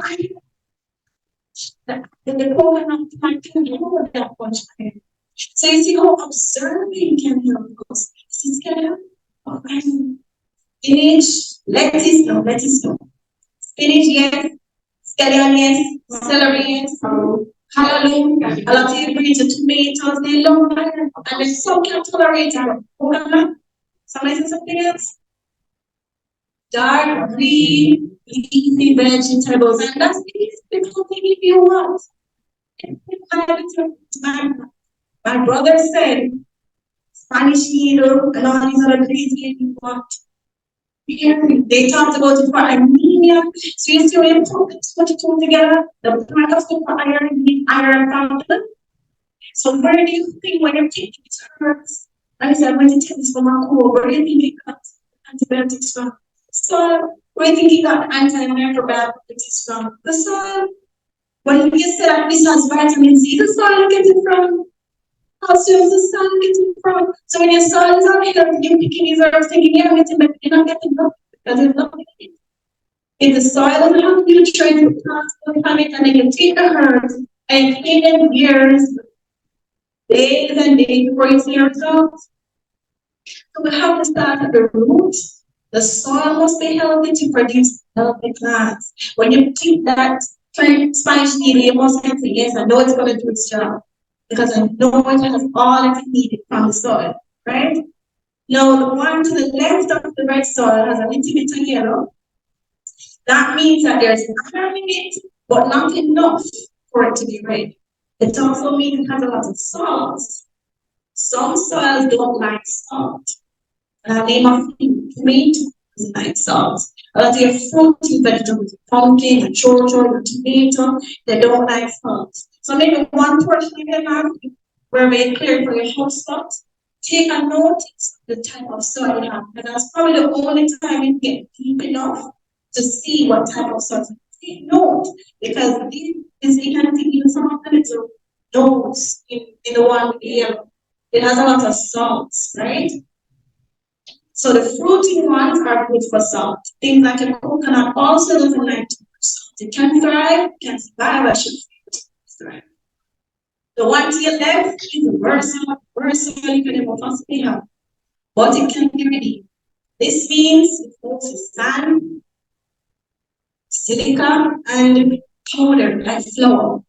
the coconut plant can hold that much iron. So you see how observing can help us. This is kind of spinach, lettuce, no, lettuce, no. Spinach, yes. Scallion, yes. Celery, yes. Hallelujah. A lot of people eat tomatoes, they love iron. And then some can tolerate iron. Coconut. Somebody say something else? Dark green, leafy vegetables. And that's because if you want. My brother said Spanish needle and all these other crazy things. They talked about it for anemia. So you see when you put it all together, the part of the iron, the iron fountain. So where do you think when you're taking it hurts? And I said, when you take this from a cold, where do you think it got antibiotics from? So where do you think it got antibiotics from? The soil. When you said that this has vitamin C, the soil get it from. Calcium, the sun gets it from. So when your soil is unhealthy, you're picking these herbs thinking you're getting, but you're not getting nothing because there's nothing in it. If the soil is healthy, you try to plant from it, and then you take the herbs and clean it years, days and days before you see your results. So we have to start at the roots. The soil must be healthy to produce healthy plants. When you keep that Spanish needle, you must say, yes, I know it's going to do its job. Because I know it has all that it needed from the soil, right? Now, the one to the left of the red soil has a little bit of yellow. That means that there's iron in it, but not enough for it to be red. It also means it has a lot of salt. Some soils don't like salt. Name of tomato doesn't like salt. A lot of your fruity vegetables, pumpkin, your chocho, your tomato, they don't like salt. So maybe one portion of your land where we clear for your house spot, take a notice of the type of soil you have. And that's probably the only time you get deep enough to see what type of soil. Take note, because you can see even some of the little notes in the one with the yellow. It has a lot of salts, right? So the fruity ones are good for salt. Things like a coconut also doesn't like too much salt. It can thrive, it can survive, I should thrive. The one to your left is the worst soil you can ever possibly have. But it can be redeemed. This means it goes to sand, silica, and powder like flour.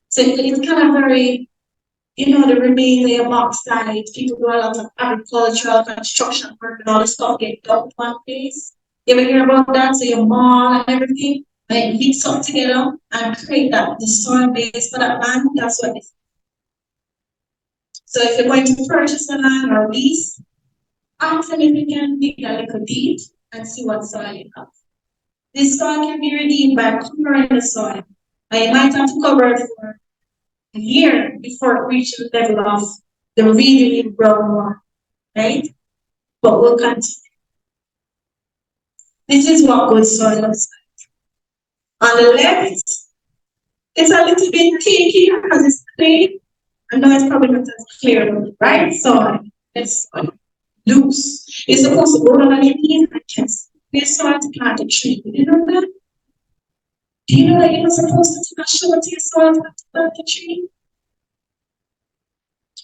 So it's kind of very, the remains of bauxite, people do a lot of agricultural construction work and all this stuff get dumped one place. You ever hear about that? So your mall and everything, and it mix up together and create the soil base for that land. That's what it is. So if you're going to purchase a land or lease, ask them if you can dig a little deep and see what soil you have. This soil can be redeemed by covering the soil. And you might have to cover it for a year before it reaches the level of the really brown one, right? But we'll continue. This is what good soil looks like. On the left, it's a little bit cakey because it's clean. I know it's probably not as clear, right? So it's loose. It's supposed to go down on your knees and chest. This soil to plant a tree. Do you know that? Do you know that you're supposed to take a shower to your soil to plant a tree?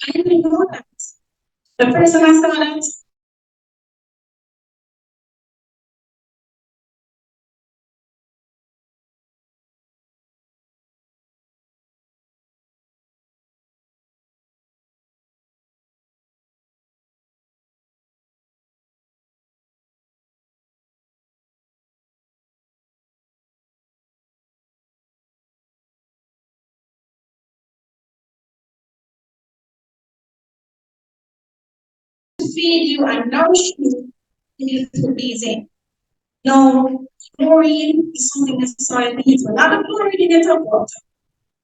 I didn't know that. The person I saw that feed you and nourish you, you need to be in. No, chlorine is something that soil needs. A lot of chlorine in it of water.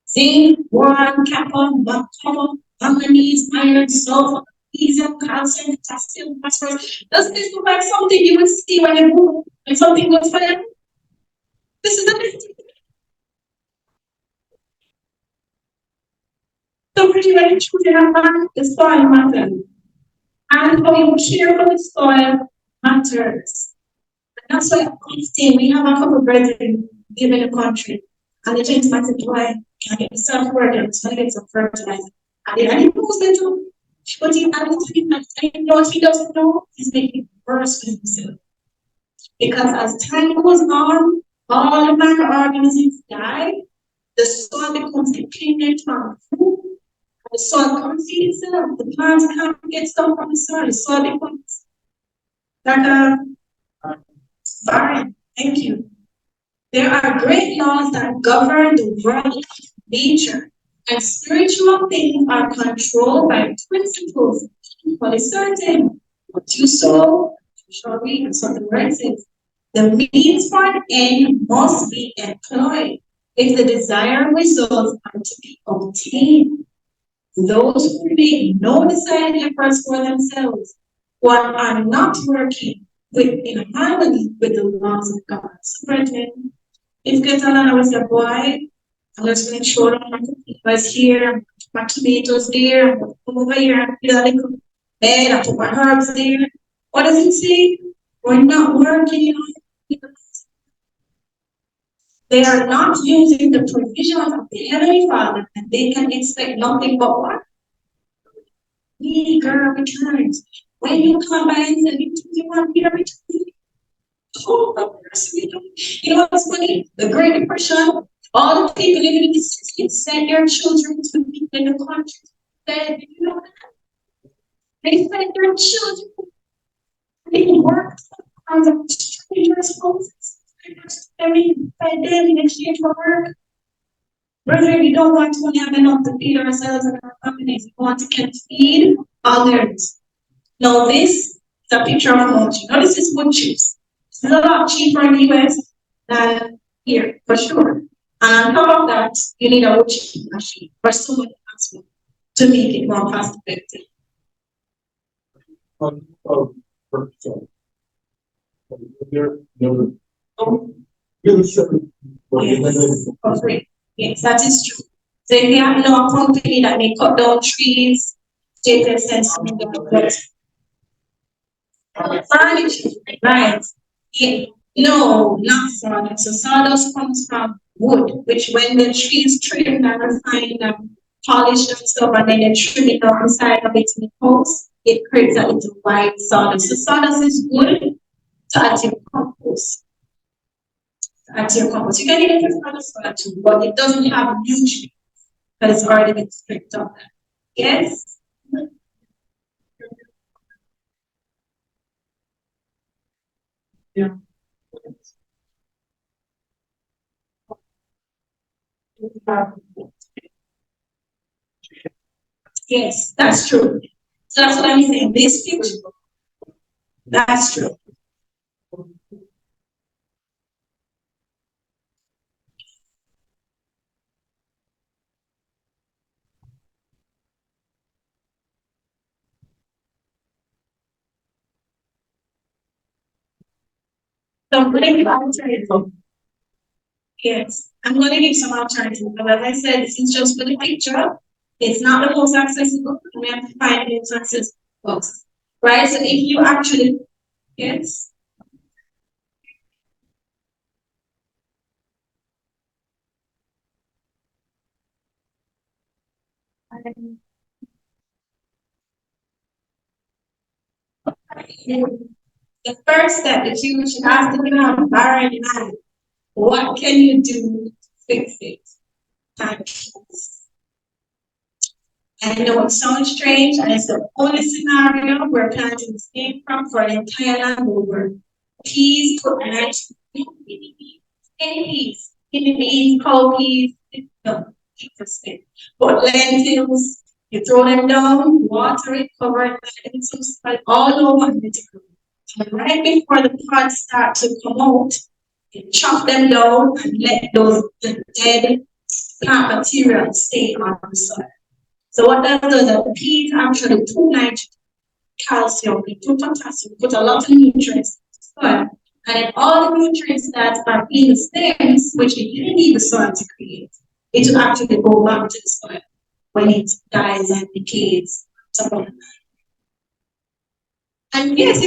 Zinc, boron, copper, manganese, iron, sulfur, magnesium, calcium, potassium, phosphorus. Does this look like something you would see when you move and something goes for them? This is the so pretty much choosing a man, the soil matters. And how you care for the soil matters. And that's why often we have a couple of brethren living in the country. And the gentleman said, why can I get myself work and I'm get some fertilizer? And he knows them too. But he added to him that I know what he doesn't know, he's making it worse for himself. Because as time goes on, all the microorganisms die, the soil becomes dependent on food. The soil can't feed itself. The plants can't get stuff from the soil. The soil becomes like a barren. Thank you. There are great laws that govern the world of nature, and spiritual things are controlled by principles equally certain. What you sow, you shall reap. And so the word says, the means for an end must be employed if the desired results are to be obtained. Those who make no decided efforts for themselves, who are not working in harmony with the laws of God. So, brethren, if you get on and I was a boy, I'm just going to show them my potatoes here, my tomatoes there, I'm going to come over here and put a little bed, I put my herbs there. What does it say? We're not working on it. They are not using the provisions of the Heavenly Father, and they can expect nothing but what? Meager returns. When you come by and say, you want me to return? Oh, you know what's funny? The Great Depression, all the people living in the cities sent their children to be in the country. Said, you know that? They sent their children. They worked on the strangers' houses. I mean, fed them in exchange for work. Brethren, we don't want to only have enough to feed ourselves and our families. We want to feed others. Now, this is a picture of mulch. Now, this is wood chips. It's a lot cheaper in the US than here, for sure. And on top of that, you need a wood chip machine for someone else to make it more cost effective. Yes, for free. Yes, that is true. So if you have no company that may cut down trees, take their sense of furniture, right? Yeah. No, not sawdust. So sawdust comes from wood, which when the tree is trimmed and refined and polished and stuff, and then they trim it down inside of it in the post, it creates a little white sawdust. So sawdust is good to add to your compost. You can even use sawdust for that too, but it doesn't have nutrients because it's already been stripped off. Yes? Yeah. Yes, that's true. So that's what I'm saying. This picture, that's true. So I'm going to give alternative. Yes, I'm going to give some alternative. But as I said, this is just for the picture. It's not the most accessible. We have to find the most accessible books. Right? So if you actually, yes. The first step is you should ask the ground, barren land. What can you do to fix it? Thank you. I know it sounds strange, and it's the only scenario where plantings came from for the entire land over. Peas, put nice peas, kidney beans, cowpeas, no, interesting. But lentils, you throw them down, water it, cover it, and some spread all over the ground. And right before the pods start to come out, you chop them down and let those the dead plant material stay on the soil. So what that does is the peas actually too nitrogen, calcium, too potassium, put a lot of nutrients in the soil, And then all the nutrients that are in the stems, which you need the soil to create, it will actually go back to the soil when it dies and decays. And yes,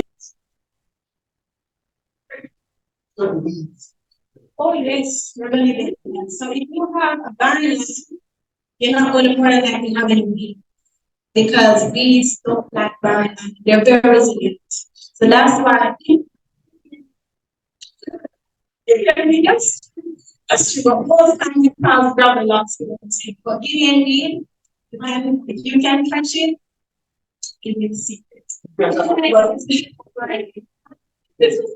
oh yes, really. So if you have a barren land, you're not going to more than likely have any weeds because weeds don't like barren land. They're very resilient. So that's why that's true. But most times it causes grab a lot of things. But Gideon weed, if you can catch it, give me the secret. Right. This is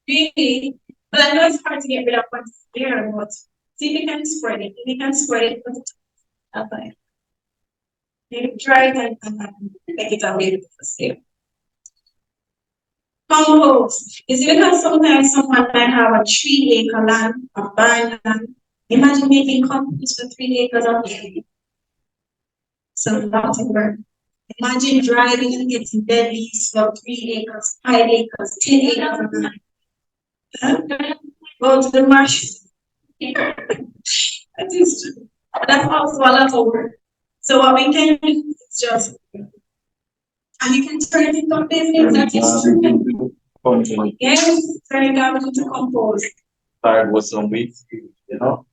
really, but I know it's hard to get rid of what's there, but see if you can spread it. If you can spread it, put it up there. Maybe dry it and make it available for sale. Compost is because sometimes someone might have a 3-acre land, a barn land. Imagine making compost for 3 acres of land. So lots of work. Imagine driving and getting dead leaves for 3 acres, 5 acres, 10 acres of land. Huh? Go to the market. That is true. That's also a lot of work. So what we can do is just, and you can turn it into a business. That is true. Yes, turn garbage into compost. Start with some weeds, you know.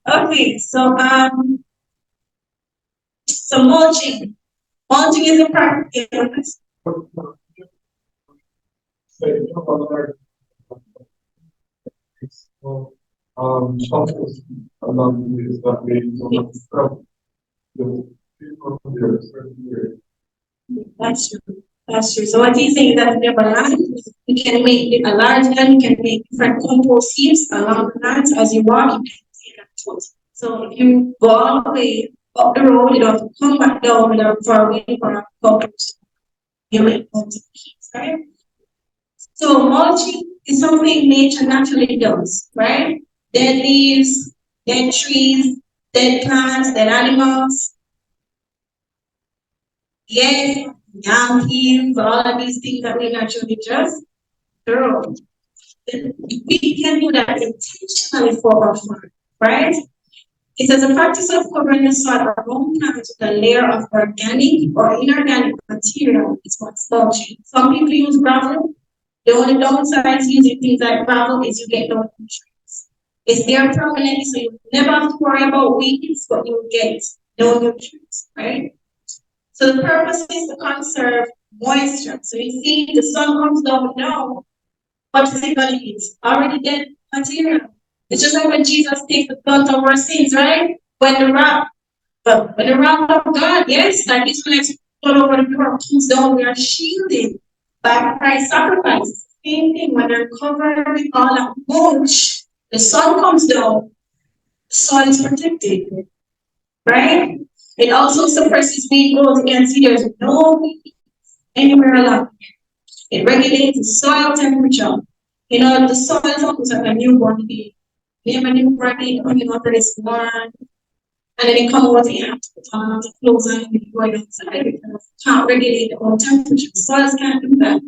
Okay, so mulching. Mulching is a practice. Compost along with that way, so much stuff. That's true. That's true. So what he's saying is that we have a land, we can make a large land, you can make different compost heaps along the lands as you walk, you can see that too. So if you go all the way up the road, you don't have to come back down without far away for a compost. You make compost heaps, right? So mulching is something nature naturally does, right? Dead leaves, dead trees, dead plants, dead animals. Yes, young peas, all of these things that we naturally just grow. We can do that intentionally for our farm, right? It says the practice of covering the soil around plants with a layer of organic or inorganic material is what's mulching. Some people use gravel. The only downside to using things like gravel is you get no nutrients. It's there permanently, so you never have to worry about weeds, but you get no nutrients, right? So the purpose is to conserve moisture. So you see, the sun comes down now. What is it going to eat? Already dead material. It's just like when Jesus takes the brunt of our sins, right? When the wrath of God, yes, like this when it's all over the world comes down, we are shielded by Christ's sacrifice. Same thing when they're covered with all that mulch, the sun comes down, the soil is protected, right? It also suppresses weed growth. You can see there's no weed anywhere along. It regulates the soil temperature. You know, the soil is almost like a newborn baby. You have a newborn baby coming out of this born, and then they come out and you have to put on the clothes on and go outside because it can't regulate the own temperature. The soils can't do that.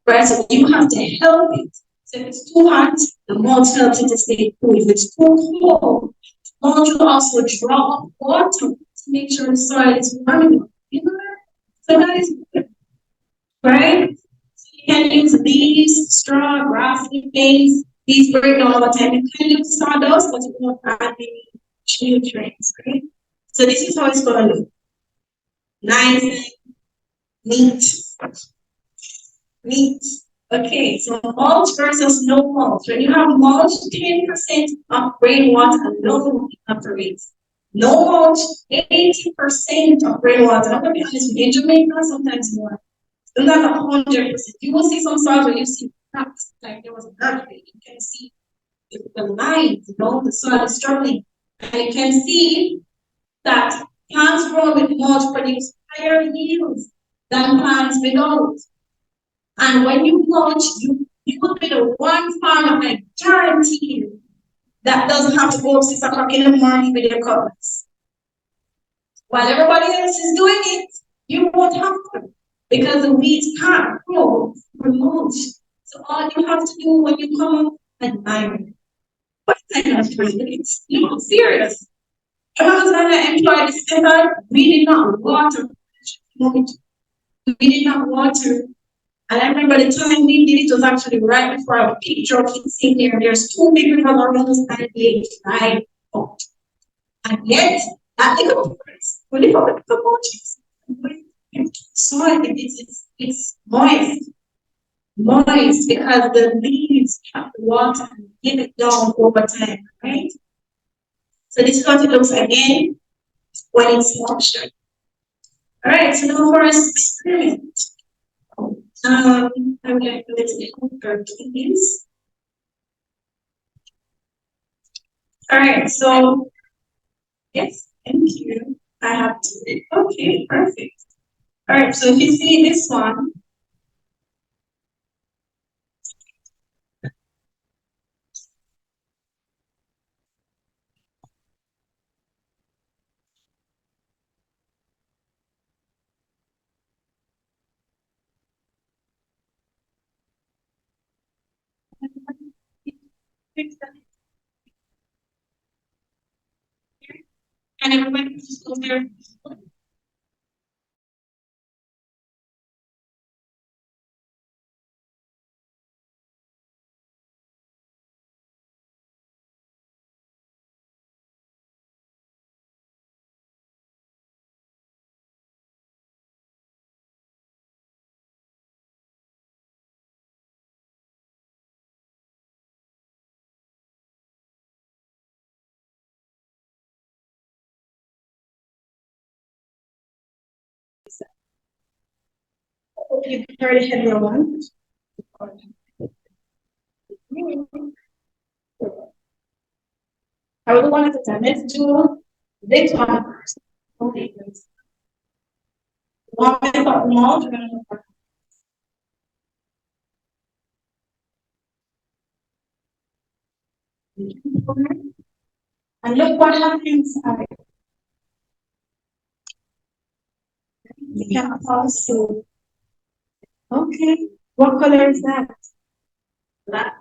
Right? So you have to help it. So if it's too hot, the mulch helps it to stay cool. If it's too cold, the mulch will also draw up water to make sure the soil is warm enough. You know that? So that is good. Right? So you can use leaves, straw, grass, things. These break down over time. You can use sawdust, but you won't add any nutrients, right? So this is how it's gonna look. Nice, neat. Neat. Okay, so mulch versus no mulch. When you have mulch, 10% of rainwater alone evaporates. No mulch, 80% of rainwater. I'm gonna be honest with you, in Jamaica, sometimes more. So not 100%. You will see some soils where you see cracks, like there was an earthquake. You can see the lines, the soil is struggling. And you can see that plants grown with mulch produce higher yields than plants without. And when you mulch, you will be the one farmer, I guarantee you, that doesn't have to go up 6 o'clock in the morning with their cutlass. While everybody else is doing it, you won't have to. because the weeds can't grow removed. So all you have to do when you come at night, what kind of it's serious. If I was gonna employ this method, we did not water. We did not water. And I remember the time we did it was actually right before a picture of it in there. There's two big rivers around us and they dried up. And yet, that little place, we live up with the mountains. Soil, it's moist. Moist because the leaves trap the water and give it down over time, right? So this is what it looks again when it's moistured. All right, so now for us experiment. I'm going to let's please. All right, so yes, thank you. I have to. Okay, perfect. All right, so if you see this one, and everybody just go there. You heard it, everyone. I will one at a time. Let's do this one first. Okay, please. One minute or more. And look what happens inside. You can also. Okay. What color is that? Black.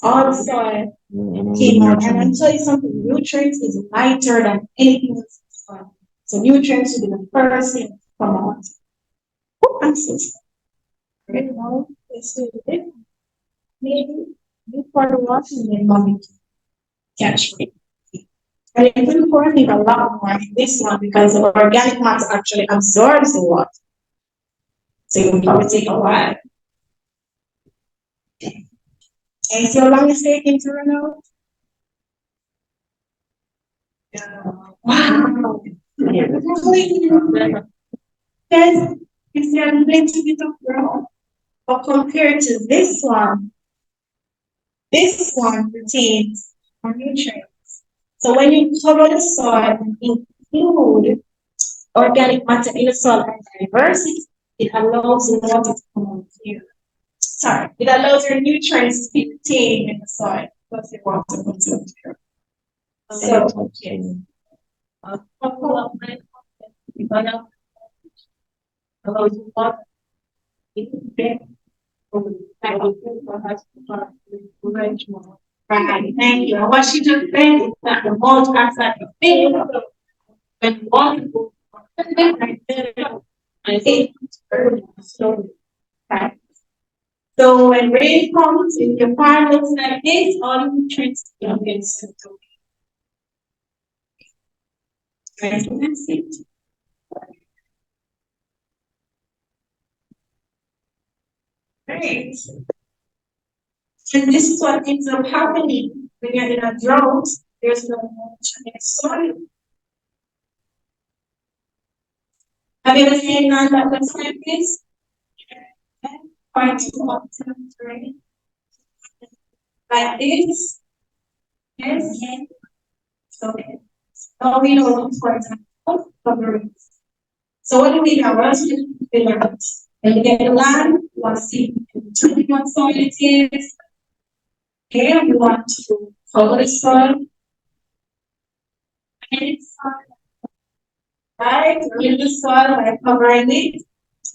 All soil came out. And I'll tell you something, nutrients is lighter than anything else in soil. So nutrients will be the first thing to come out. Oh, I'm so sorry. Right now, let's do it. Maybe you pour the water and then mommy catch me. And you can pour it a lot more in this one because the organic matter actually absorbs the water. So it will probably take a while. And see how long it's taking to run out? Wow. Yes, you see a little bit of brown. But compared to this one retains more nutrients. So when you cover the soil and include organic matter in the soil and diversity, it allows the water to come out here. Sorry, it allows your nutrients to be retained in the soil because the water comes out here. So, okay. Right, thank you. What she just said is that the mold acts like a fish. When water goes right there, I think so. Right. So when rain comes, if your farm looks like this, all the nutrients will get sent away. Right, so that's it. Great. And this is what ends up happening when you're in a drought. There's no nutrient soil. Have you ever seen none that looks like this? Quite often, right? Like this. Yes. So now we know, for example, coverings. So what do we have? What else do we learn? When you get the land, you want to see what soil it is. Okay, we want to cover the soil. And it's right, in the soil by covering it.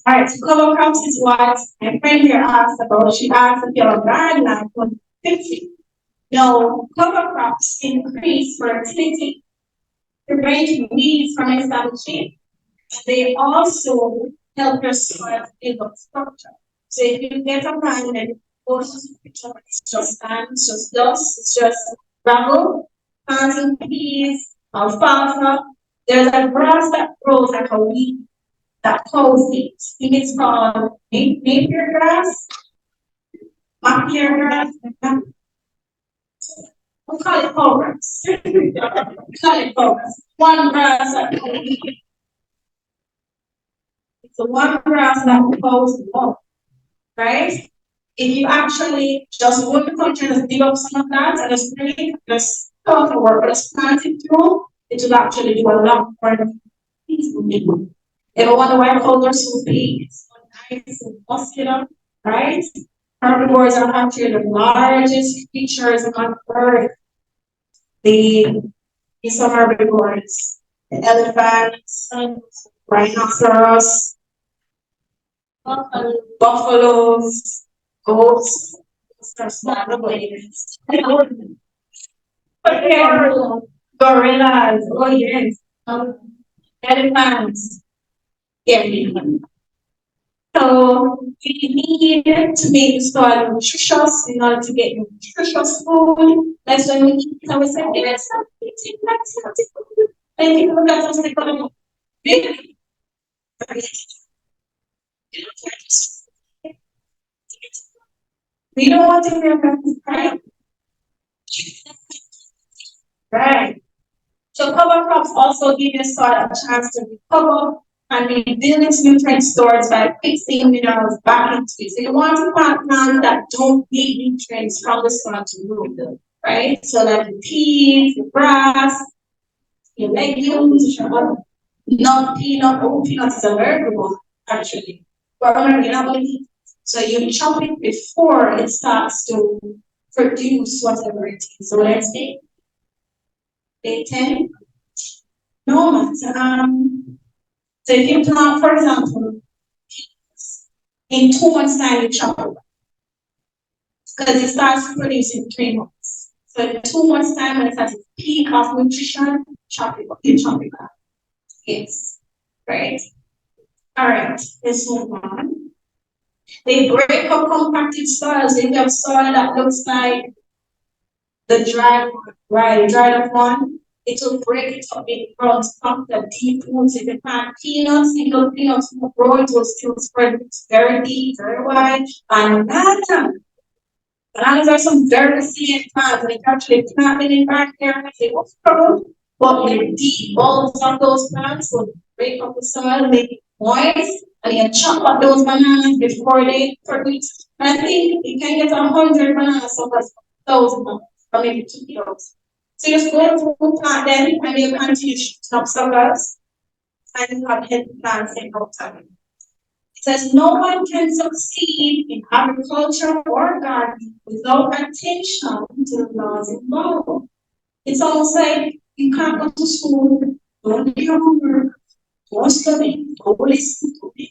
Alright, so cover crops is what my friend here asked about. She asked if your guideline was 50. No, cover crops increase fertility, prevent weeds from establishing, and they also help your soil build up structure. So if you get a plant and it goes to the picture, it's just sand, it's just dust, it's just gravel, planting peas, alfalfa. There's a grass that grows like a weed that cows eat. I think it's called napier grass, napier grass. We call it progress. We call it progress. One grass that it's the one grass that goes up, right? If you actually just go to the country and just dig up some of that and just bring it, just start to work, just plant it through, it will actually do a lot more than peaceful. Ever wonder why cows are so big, so nice and muscular, right? Herbivores are actually the largest creatures on earth. The some herbivores, the elephants, rhinoceros, buffaloes, goats, gorillas, oh yes, elephants, yeah. So we need to make the soil nutritious in order to get nutritious food. That's when we eat it and we say, yes, I'm eating healthy food. And people look at us like, oh, really? We don't want to hear about this, right? Right. So cover crops also give your soil a chance to recover and rebuild its nutrient stores by fixing minerals back into it. So you want to plant plants that don't need nutrients from the soil to grow them, right? So like the peas, the grass, your legumes, your not peanut, oh, peanut is a very good one, actually. But remember, you're not going to eat. So you chop it before it starts to produce whatever it is. So let's say day 10. No matter. So if you plant, for example, in 2 months' time, you chop it because it starts producing in 3 months. So in 2 months' time, when it's at its peak of nutrition, chop it up, you chop it back. Yes, right? All right, let's move on. They break up compacted soils. They have soil that looks like the dried one, right? Dried up one. It will break it up in front of the deep roots. If you plant peanuts, single peanuts will grow, it will still spread very deep, very wide. And bananas are some very resilient plants, and if you actually plant them in back there, they will grow. But the deep bulbs of those plants will break up the soil, make it moist, and you chop up those bananas before they produce. And I think you can get 100 bananas of 1,000 or maybe 2 kilos. So you just go through plant them and you continue shooting up suckers and you have healthy plants in no time. It says no one can succeed in agriculture or gardening without attention to the laws involved. It's almost like you can't go to school, don't do your homework, don't study, don't listen to it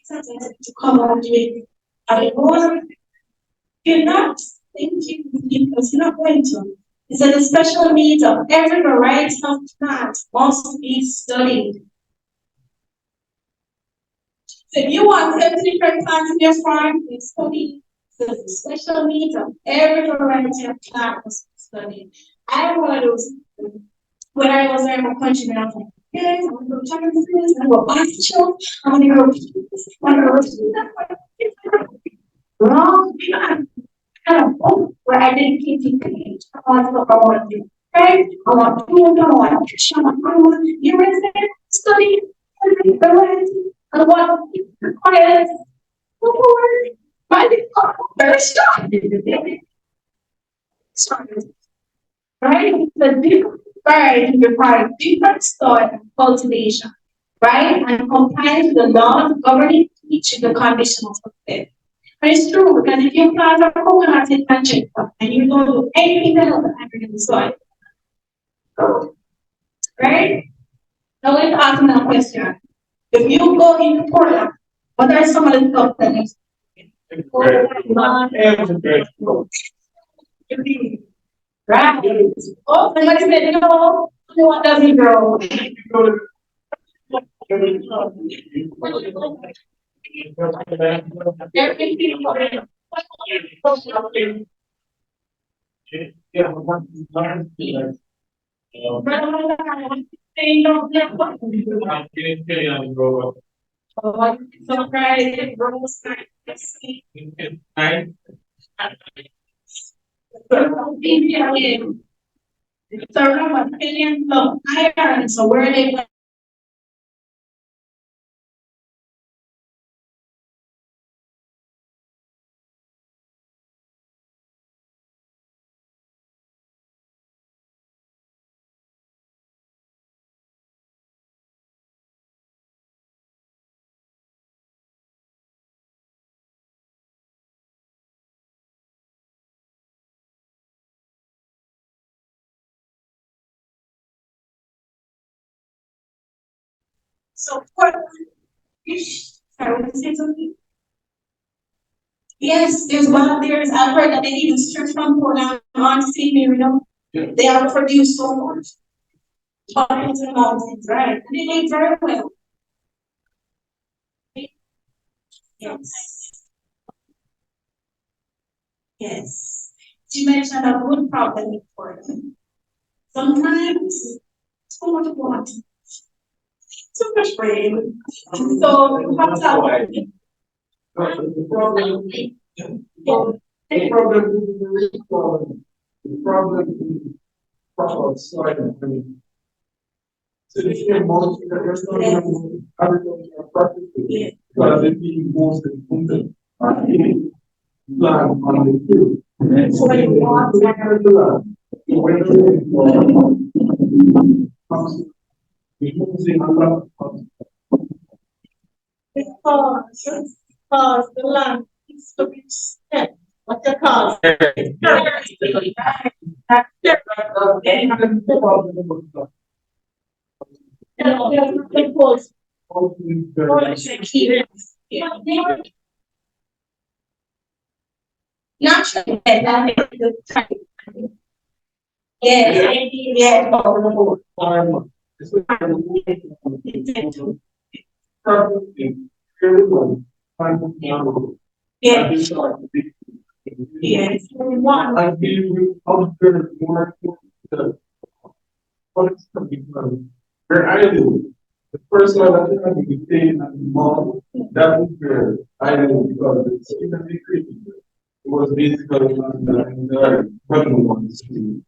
to come out with a reward. You're not thinking because you're not going to. It says the special needs of every variety of plant must be studied. So if you want 10 different plants in your farm, you study. So the special needs of every variety of plant must be studied. I am one of those when I was there in my country, and I was like, yes, I'm gonna go check on this, I'm gonna go buy some shelf, I'm gonna go do this, I'm gonna go do that. Wrong plan. Kind of both where I didn't keep thinking, I want to want to do. Okay, I want to do, I want to show, I want you ready, study, I want to quiet, my very strong. Right? The different variety require different soil cultivation, right? And compliance with the laws governing each of the conditions of it. But it's true because if you plant a coconut in Manchester and you don't do anything else in the soil, right? Now let's ask another question. If you go into Portland What are some of the stuff that you? Right. Oh, somebody said, no, what doesn't grow? So right, grows so around opinions of iron, so where they went. So what fish? I want to say something. Yes, there's I've heard that they even search from Portland on St. Mary, they have produced so much. Mountains and mountains, right? And they make very well. Yes. Yes. She mentioned a good problem in Portland. Sometimes too much water, too much rain. So you have to avoid it. The problem is the problem is proper soil. I mean, so if you have most of the restaurant, everything are perfectly, but if you most of the food are eating plant on the field. So when you want Using a lot of because the land is to be spent. What the cost? Naturally, yeah. Yeah. Yes. I feel we observe more the what's coming from where I live. The first one that I be staying at the mall, that is where I live because it's in the creek. It was basically on the running one street.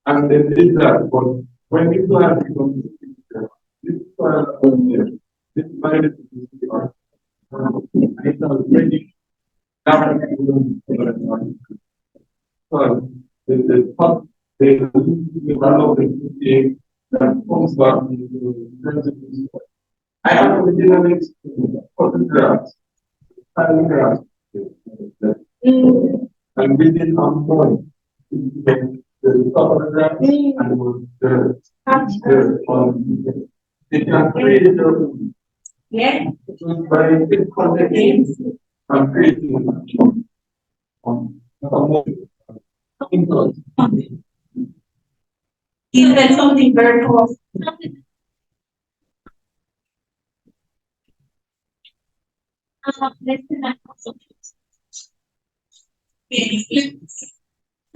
And they did that, but when we plan to go to the future, this plan on there, this plan is to be our it's already but the top they develop the that comes back into principles. I have originally photographs, photographs, and within on point, the photograph and the on they can create their own. Yeah. By content and creating He said something very cool.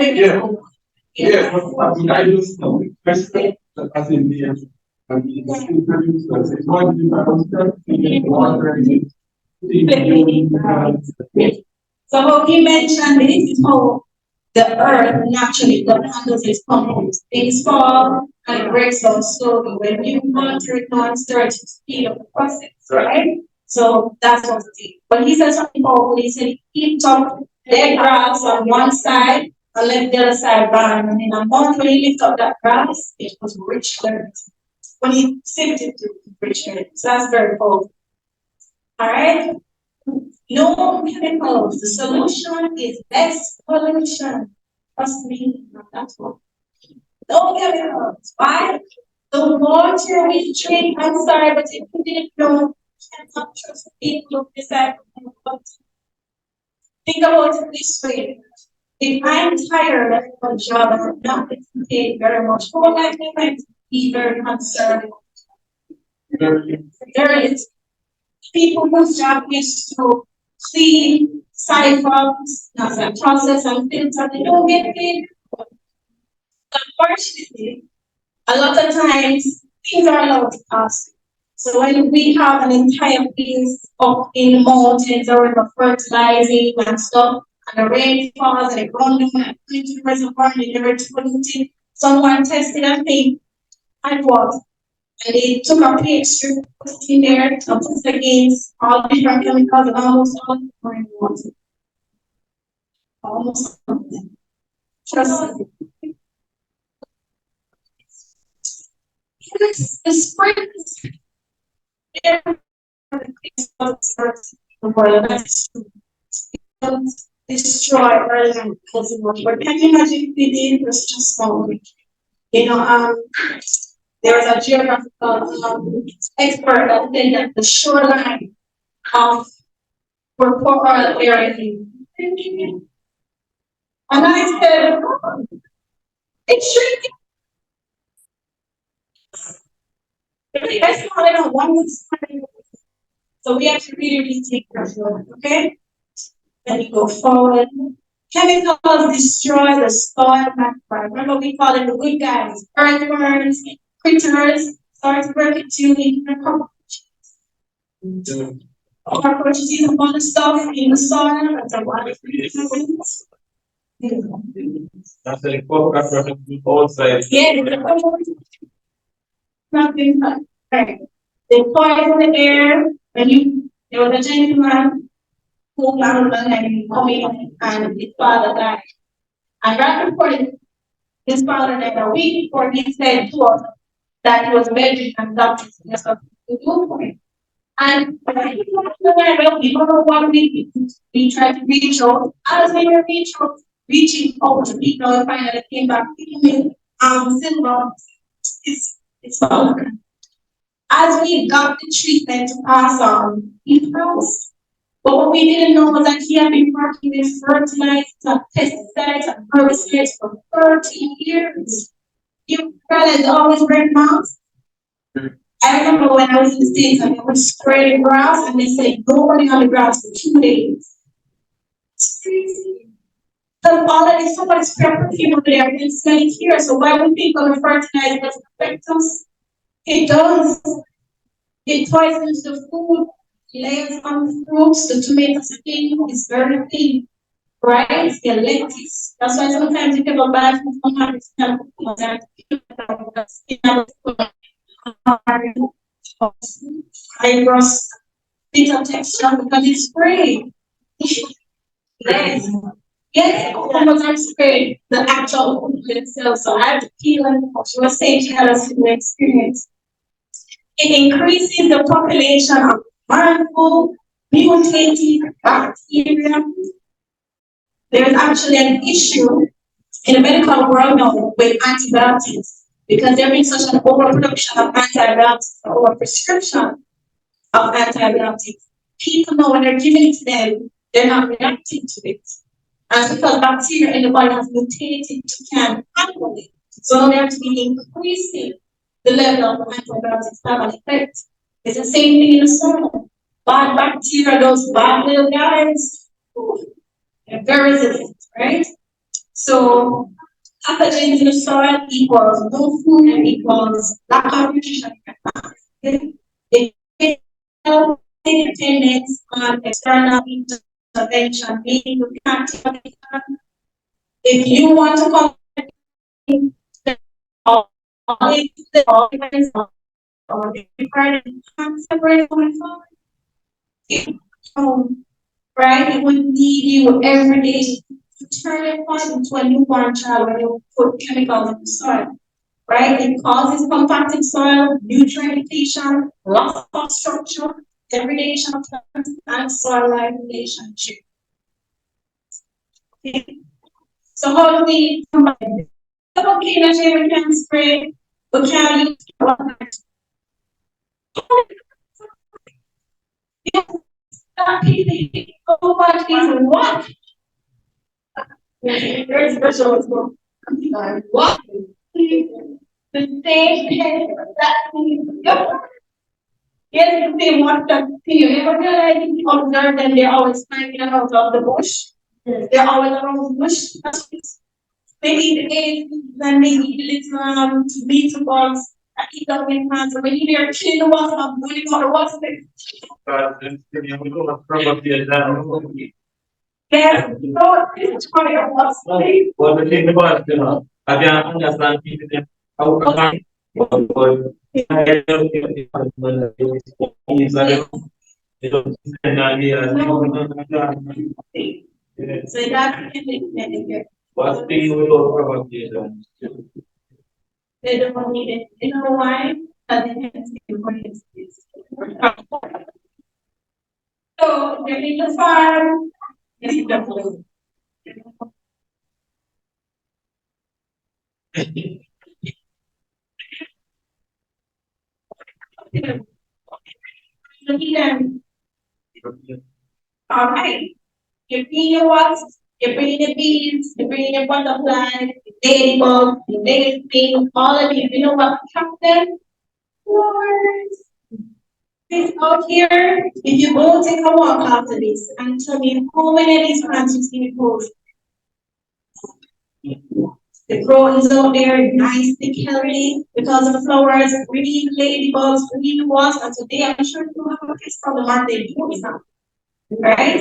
Yeah, yeah, but I just know respect as in the and it's introduced as it's one of the construct So how he mentioned this is how the earth naturally handles its compost. Things fall and it breaks down slowly. When you monitor it on start to speed up the process, right? So that's what it is. But he said something powerful. He said keep up their grass on one side and let the other side burn. And in a month when he lift up that grass, it was rich dirt. When he sipped it through rich dirt. So that's very powerful. All right. No chemicals. The solution is less pollution. Trust me, that's what. No chemicals. Why? The water we drink, I'm sorry, but if you didn't know, cannot trust people who decide what. Think about it this way. If I'm tired of my job and I'm not getting paid very much, how am I going to be very concerned? There is people whose job is to clean sidewalks, as a process and filter, they don't get paid. Unfortunately, a lot of times things are allowed to pass. So when we have an entire place up in the mountains or we're fertilizing and stuff, and the rain falls and it runs down and into the reservoir and they're polluted, someone tested a thing and what? And they took a picture, put it in there, and put it against all the different chemicals and almost all the foreign water. Almost all of them. Trust me. The springs, destroy rather than causing much. But can you imagine if we did was just small? You know, there was a geographical expert that said that the shoreline of where poor oil area is. And I said, oh, it's shrinking. That's not in a one side. So we have to really take care of it, okay? Then we go forward. Chemicals destroy the soil microbiome. Remember, we call them the good guys, earthworms, critters, start to work it too in the cockroaches eat a bunch of stuff in the soil. That's a lot of That's the outside. yeah, nothing but right. They poison the air when there was a gentleman who found and coming and his father died. And right before his father died, a week before he said to us that he was begging and doctors and stuff to do for him. And we don't know what we tried to reach out. As we were reaching out to people, and finally came back with silver. It's over. As we got the treatment to pass on, he froze. But what we didn't know was that he had been working with fertilizers and pesticides and herbicides for 30 years. You realize always wear masks. I remember when I was in the States and they were spraying grass and they said nobody on the grass for 2 days. It's crazy. So already somebody sprayed perfume over there, we didn't smell it here. So why would people with fertilizer doesn't affect us? It does. It poisons the food, layers on the fruits, the tomato skin is very thin, right? The lettuce. That's why sometimes you have a bad fibrous bitter texture because it's sprayed. Yes. Yes, because I'm sprayed the actual food itself. So I have to peel and she was saying she had a similar experience. It increases the population of harmful, mutated bacteria. There is actually an issue in the medical world now with antibiotics because there is such an overproduction of antibiotics, or overprescription of antibiotics. People know when they're giving it to them, they're not reacting to it. And because bacteria in the body has mutated to can handle it. So they have to be increasing the level of antibiotics have an effect. It's the same thing in the soil. Bad bacteria, those bad little guys, they're very resilient, right? So pathogens in the soil equals no food and equals lack of nutrition. It dependence on external intervention, meaning you can't take it. If you want to come right? It would need you every day to turn it into a newborn child when you put chemicals in the soil, right? It causes compacted soil, nutrient depletion, loss of structure, degradation of plants, and soil-life relationship. Okay. So how do we combine this? Okay, let's say we can spray, we can use That people so much is what? Very special as well. What? The same head that yep. Yes, the same what that thing. You never realize if you observe them, they're always hanging out of the bush. They're always around the bush. Maybe the eggs and maybe the little little bugs that eat up in plants. When you hear clean the water up, when you got the water, yes, no, it's part of what's safe. Well, the thing about, I can understand people that how can So that's the what's the role of application? they don't need it. You know why? Because they can't see what it is. So they need to farm. They need to blue. Look at them. All right. You bring your wasps, you bring the bees, you bring your butterflies, the ladybug, the ladybug, all of these. You know what attracts them? Flowers. This out here, if you go take a walk after this and tell me how many of these plants you see grow. The growing is out there, nice, thick, healthy, because the flowers, breed ladybugs, breed wasps, and today I'm sure you have a kiss from the market. Right?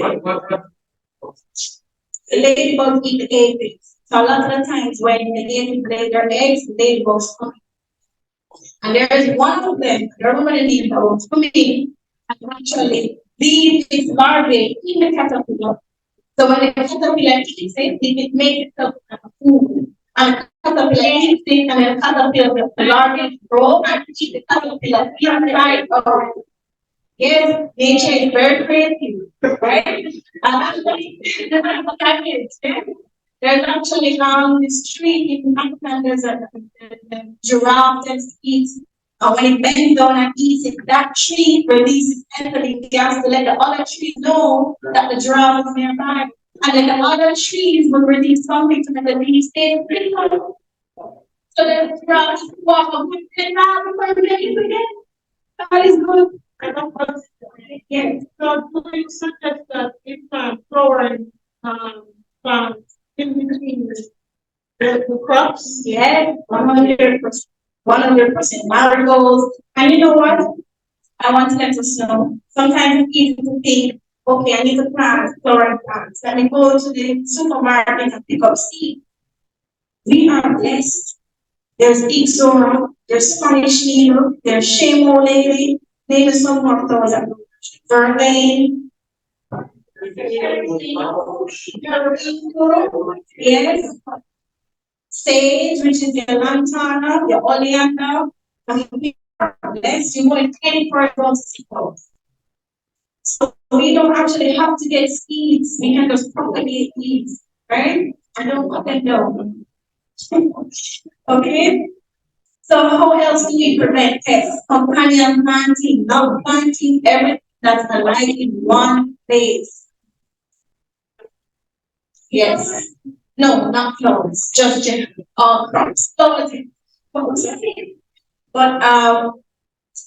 The ladybugs eat the eggs. So a lot of the times when the ladies lay their eggs, the ladybugs come. And there is one of them, I don't remember the name, that was coming and actually leave its larvae in the caterpillar. So when the caterpillar eats it, it makes itself like a food. And the caterpillar eats it, and the caterpillar, the larvae grow and eat the caterpillar inside of. Yes, nature is very creative, right? And actually, there's actually this tree in Africa, there's a giraffe that eats, and when it bends down and eats it, that tree releases ethylene gas to let the other trees know that the giraffe is nearby. And then the other trees will release something to make the leaves stay pretty low. So the giraffe walk up with 10 miles before we get it again. That is good. Yes. So doing such as that, if flowering plants in between the crops. Yes, 100%. 100% marigolds. And you know what? I want to let us know. Sometimes it's easy to think, okay, I need to plant flowering plants. Let me go to the supermarket and pick up seed. We are blessed. There's Ixora, there's Spanish needle, there's Shamo lady, maybe some more those that vervain. Yes. Sage, which is your lantana, your oleander. And we are blessed. You want 24 people. So we don't actually have to get seeds. We can just propagate seeds, right? I don't cut them down. Okay? So how else do we prevent pests? Companion planting, not planting everything that's alive in one place. Yes. No, not flowers, just all crops. Flowers, but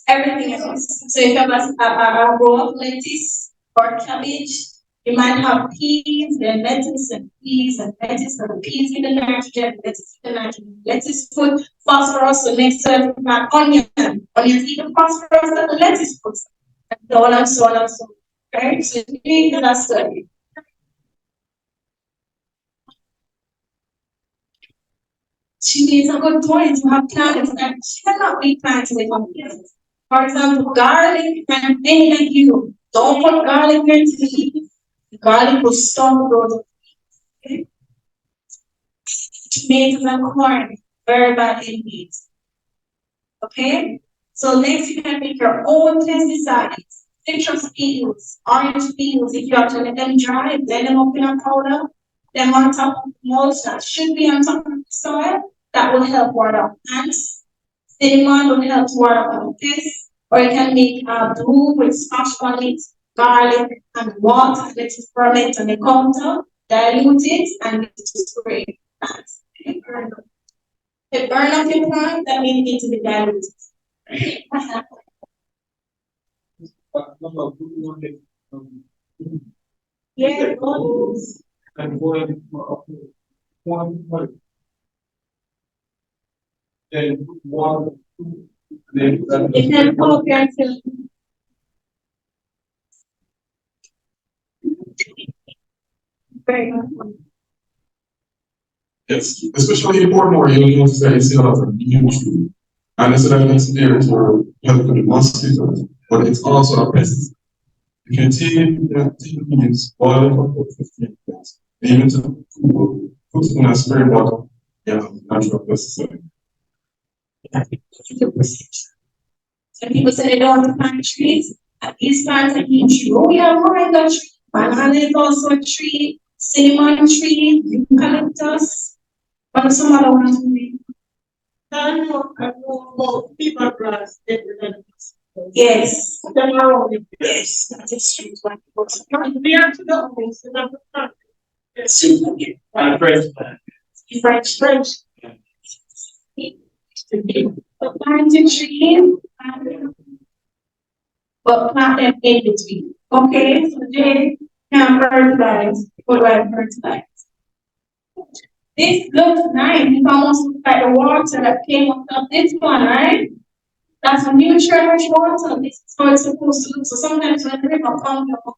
everything else. So if you have a row of lettuce or cabbage, you might have peas, then lettuce and peas and lettuce and peas in the nitrogen, lettuce in the nitrogen. Lettuce put phosphorus, so next to it, onion. Onions eat the phosphorus that the lettuce puts. And so on and so on and so on. Okay, so you need that study. She needs a good point to have plants that cannot be planted with plants. For example, garlic and any legume. Don't put garlic in tea. Garlic will stop growth. Okay? Tomatoes and corn, very bad in heat. Okay? So next you can make your own pesticides, citrus peels, orange peels, if you have to let them dry, blend them up in a powder, then on top of mulch that should be on top of the soil, that will help ward off ants. Cinnamon will help ward off pests, or you can make glue with scotch on it, garlic, and water, let it ferment on the counter, dilute it, and let it spray plants. It burn up your plant, that means it needs to be diluted. Yeah, And one, then one, then. it can come up here until very good. Yes, especially in Portmore, you'll notice that you see a lot of new tree. And it's not just there to help with the mosquitoes, but it's also a pest. You can take the leaves, boil it up for 15 minutes, leave it to cool, put it in a spray bottle, natural pesticide. So people say they don't want to plant trees. At these times, I need tree. Oh, we have moringa tree. Banana is also a tree. Cinnamon tree. Eucalyptus. But some other ones will be. I know about fever grass, different. Yes. Them are only. Yes. That is true. We are to the homes in the country. And French plant. French. But planting trees. But plant them in between. Okay, so they can fertilize. What do I fertilize? This looks nice. It almost looks like the water that came up of this one, right? That's a nutrient water. This is how it's supposed to look. So sometimes when the river comes up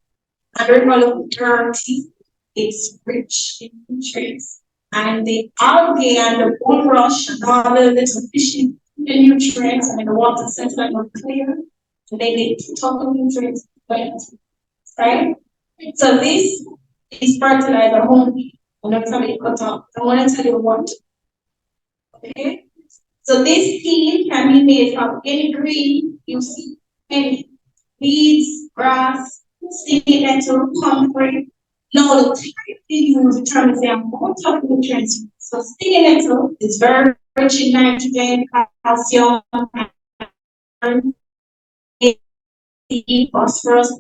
and the river looks dirty, it's rich in nutrients. And the algae and the bulrush and all the little fishy nutrients and the water settles are clear. And they need total nutrients, right? So this is fertilizer only. I'm not telling you cut off. I want to tell you what. Okay? So this seed can be made from any green you see. Any weeds, grass, stinging nettle, comfrey. Now the type you use determines the amount of nutrients. So stinging nettle is very rich in nitrogen, calcium, iron, phosphorus,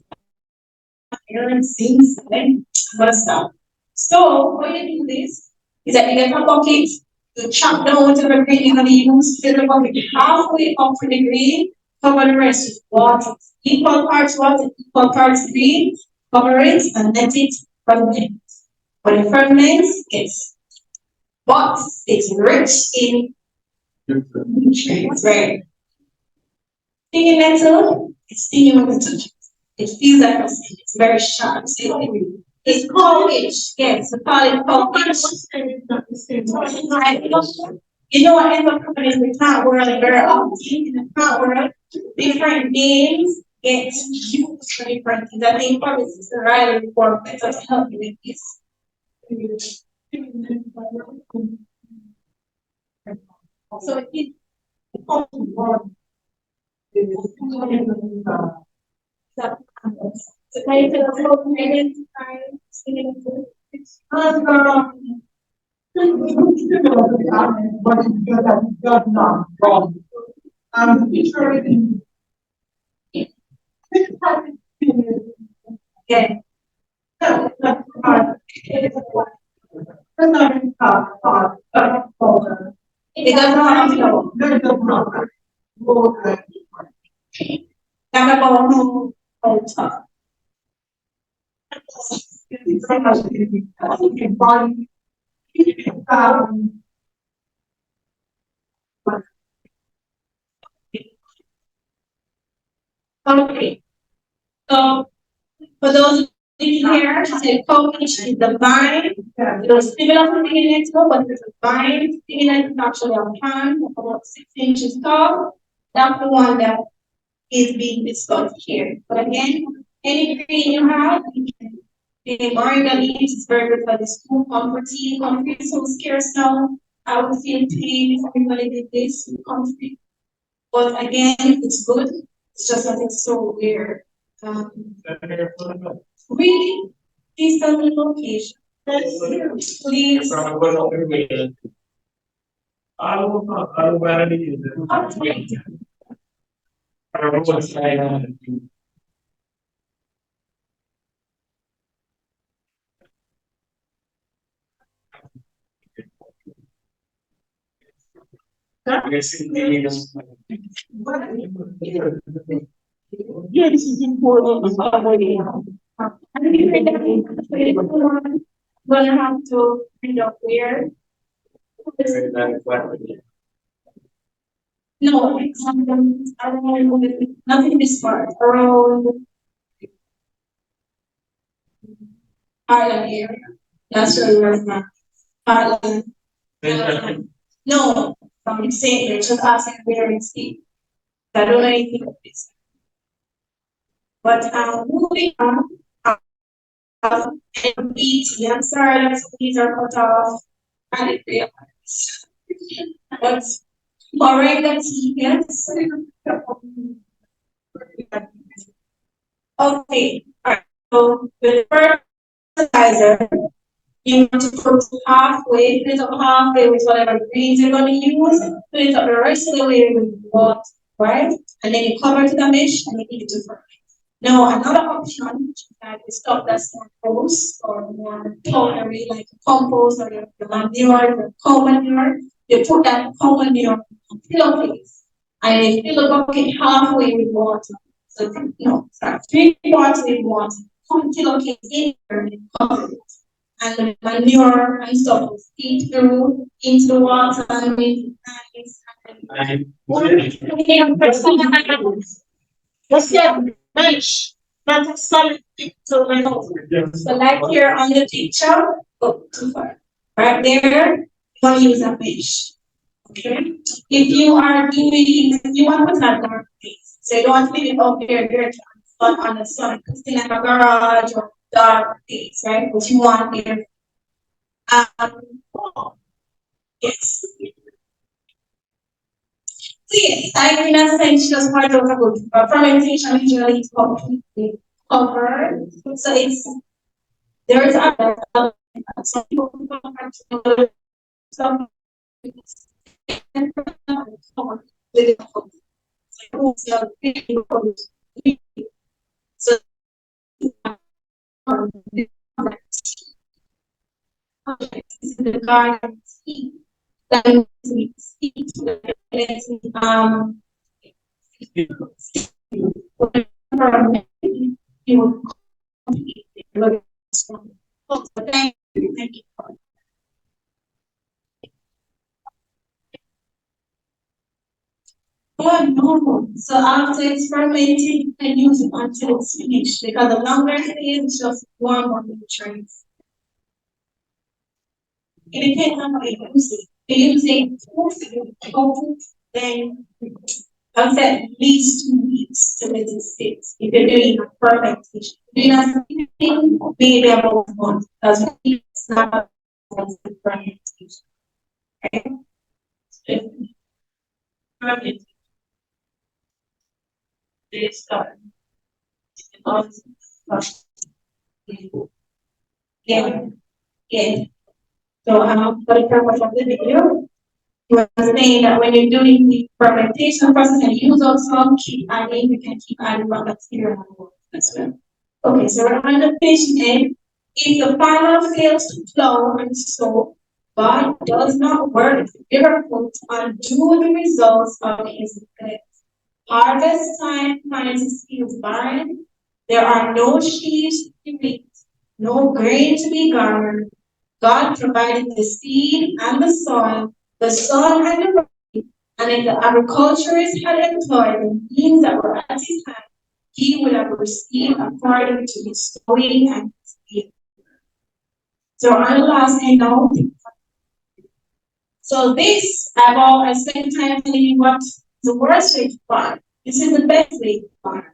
iron, zinc, and other stuff. So when you do this, is that you get a bucket, you chop down whatever green you're gonna use, fill the bucket halfway up for the green, cover the rest with water. Equal parts water, equal parts green, cover it and let it ferment. When it ferments, it's rich in nutrients, right? Stinging nettle, it's stinging with the touch. It feels like a snake. It's very sharp. It's called itch. Yes, we call it called itch. You know what ends up happening in the plant world very often in the plant world, different names get used for different things. I think probably Sister Riley will better to help you with this. So it so can you tell us how to identify stinging nettle? But it does not wrong. Sure it is. Yeah. It does not know. Come about who top. Okay. So for those of you here, the coach is the vine. It was similar to the nettle, but it's a vine. The nettle is actually a plant about 6 inches tall. That's the one that is being discussed here. But again, any green you have, the moringa leaves is very good for the school comfort. Comfort is so scarce now. I would feel pain if everybody did this with comfort. But again, it's good. It's just that it's so weird. Really, please tell me the location. Please. Yeah, this is important. It's already. Gonna have to kind of where. No, it's around, nothing this far, around Ireland area. That's where we're from. Ireland. No, from St. Louis, just asking where it's in. I don't know anything of this. But moving on, and BT, I'm sorry, these are cut off. I didn't realize. But Moringa tea, yes. Okay, alright, so the fertilizer, you want to put halfway, fill it up halfway with whatever greens you're going to use, fill it up the rest of the way with water, right? And then you cover it with a mesh and you leave it to ferment. Now, another option is stuff that's more gross or more powdery, like compost or your manure, your cow manure. You put that cow manure on pillowcase and you fill the bucket halfway with water. So, start 3 quarters with water, put the pillowcase in there and cover it. And the manure and stuff will feed through into the water and make it nice. Let's get bench, not a solid picture. So like here on the picture, too far. Right there, you want to use a bench. Okay. If you are doing, you want to put that dark place. So you don't want to leave it up there, but on the sun, it's in like a garage or dark place, right? But you want here. Yes. So yes, I in a sense just part of the book. Fermentation usually is completely covered. So it's there is other some people some so the garden then thank you. Oh no. So after it's fermented, you can use it until it's finished because the longer it is, just warm on the nutrients. It depends on how you use it. If you're using tofu, then I'll say at least 2 weeks to let it sit. If you're doing a fermentation, doing a thing, maybe about 1 month because it's not a fermentation. Okay? Fermentation. It's done. Yeah. Yeah. So for the purpose of the video, we're saying that when you're doing the fermentation process and you use up some, keep adding, you can keep adding raw material as well. Okay, so we're on the fish end. If the farmer fails to plow and sow, God does not work. Therefore, undo the results of his neglect. Harvest time finds his fields barren. There are no sheaves to be reaped, no grain to be garnered. God provided the seed and the soil, the sun and the rain, and if the agriculturist had employed the means that were at his hand, he would have received according to his sowing and his labor. So on the last handout, so this I've always spent time telling you what the worst way to farm. This is the best way to farm.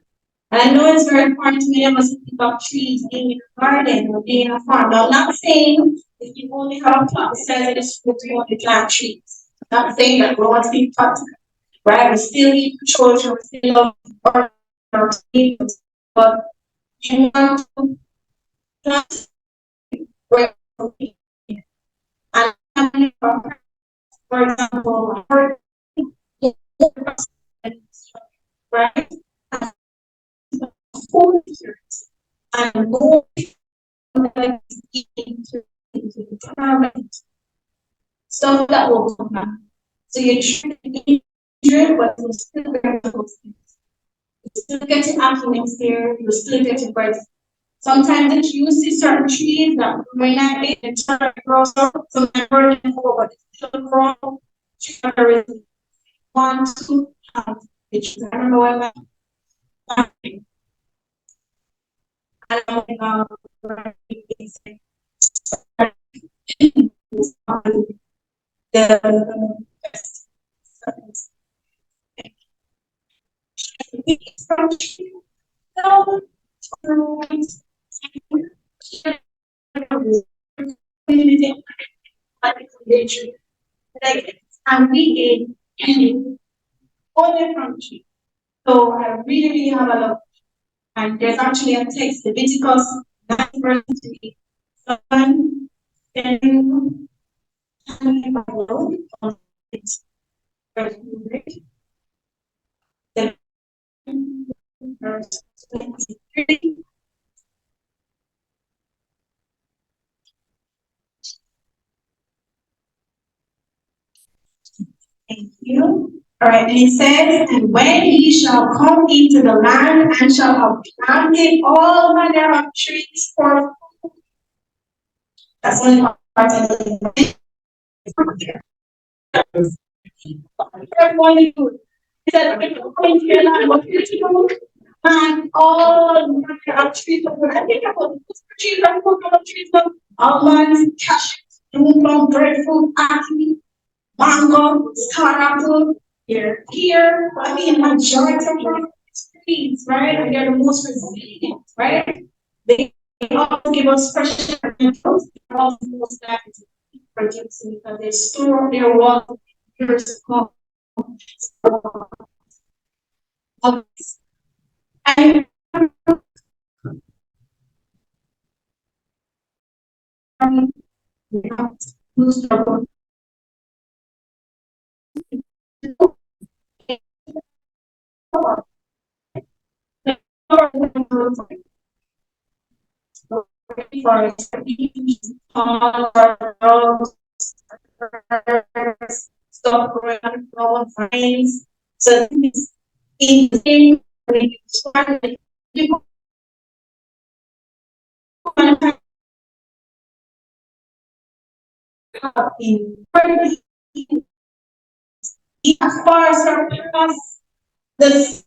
And I know it's very important to many of us to pick up trees, being in a garden or being in a farm. Now, I'm not saying if you only have a plot the size of this school, you only plant trees. I'm not saying that we want to be practical, right? We still need children, we still love our people, but you want to plant where and for example, right? And go into the environment. Stuff that will come back. So you try to injure, but you still get those things. You still get your acclimates there, you still get your birds. Sometimes if you see certain trees that may not be in turn grow up, sometimes burn them over, but it's still grow. There is one, two, which I don't know why I don't know the like I'm vegan and all the country. So I really, really have a lot. And there's actually a text, Leviticus 9 verse 3. Someone can verse 23. Thank you. All right, and it says, and when ye shall come into the land and shall have planted all manner of trees for food. That's only part of the everyone good. He said, when you come into your land, what you do, and all manner of trees of food. I think about trees of food, trees of almonds, cashews, plum, breadfruit, apple, mango, star apple, here, I mean, majority of them trees, right? And they're the most resilient, right? They also give us fresh metals, they're also the most likely to produce because they store their water years to come. And stop growing all vines. So it's in when you start you in as far as surpass the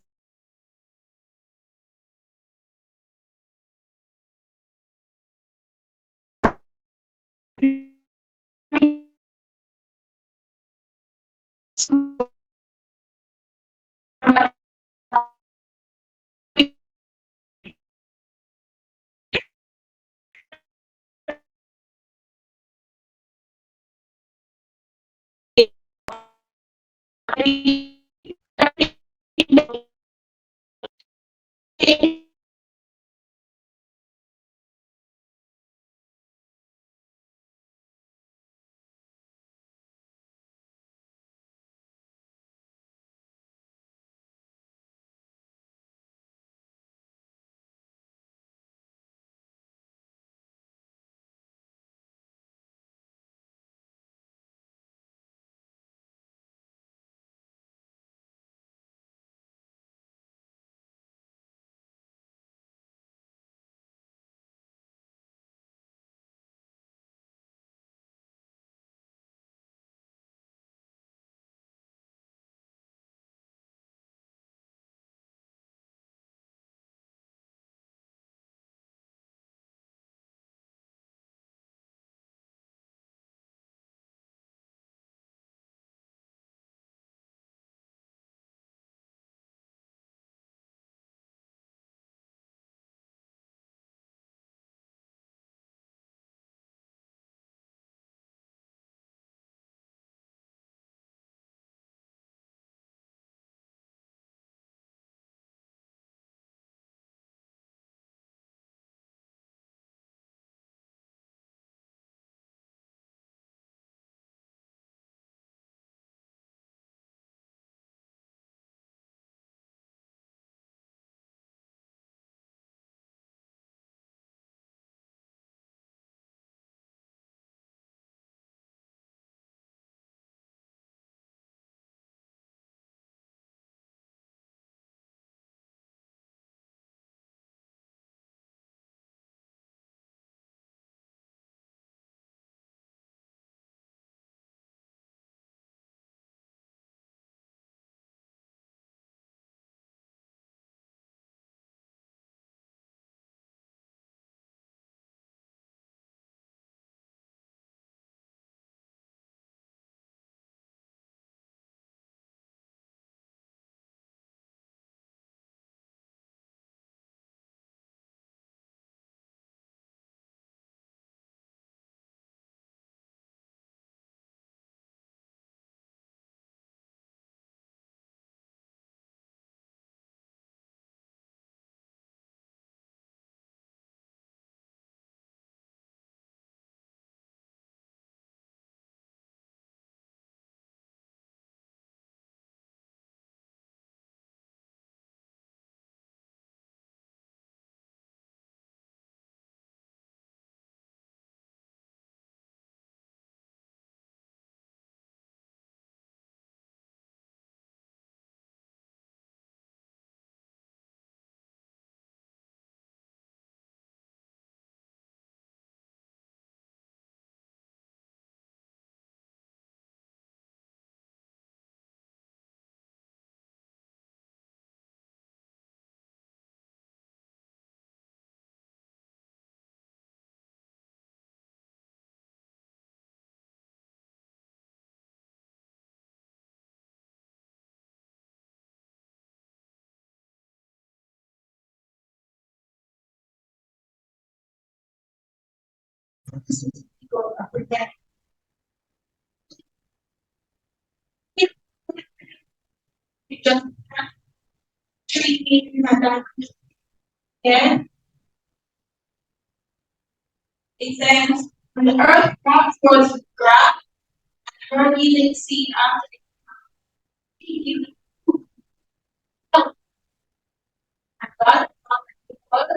We just treat me like that. Yeah. It says, when the earth brought forth grass, and her yielding seed after it, and God was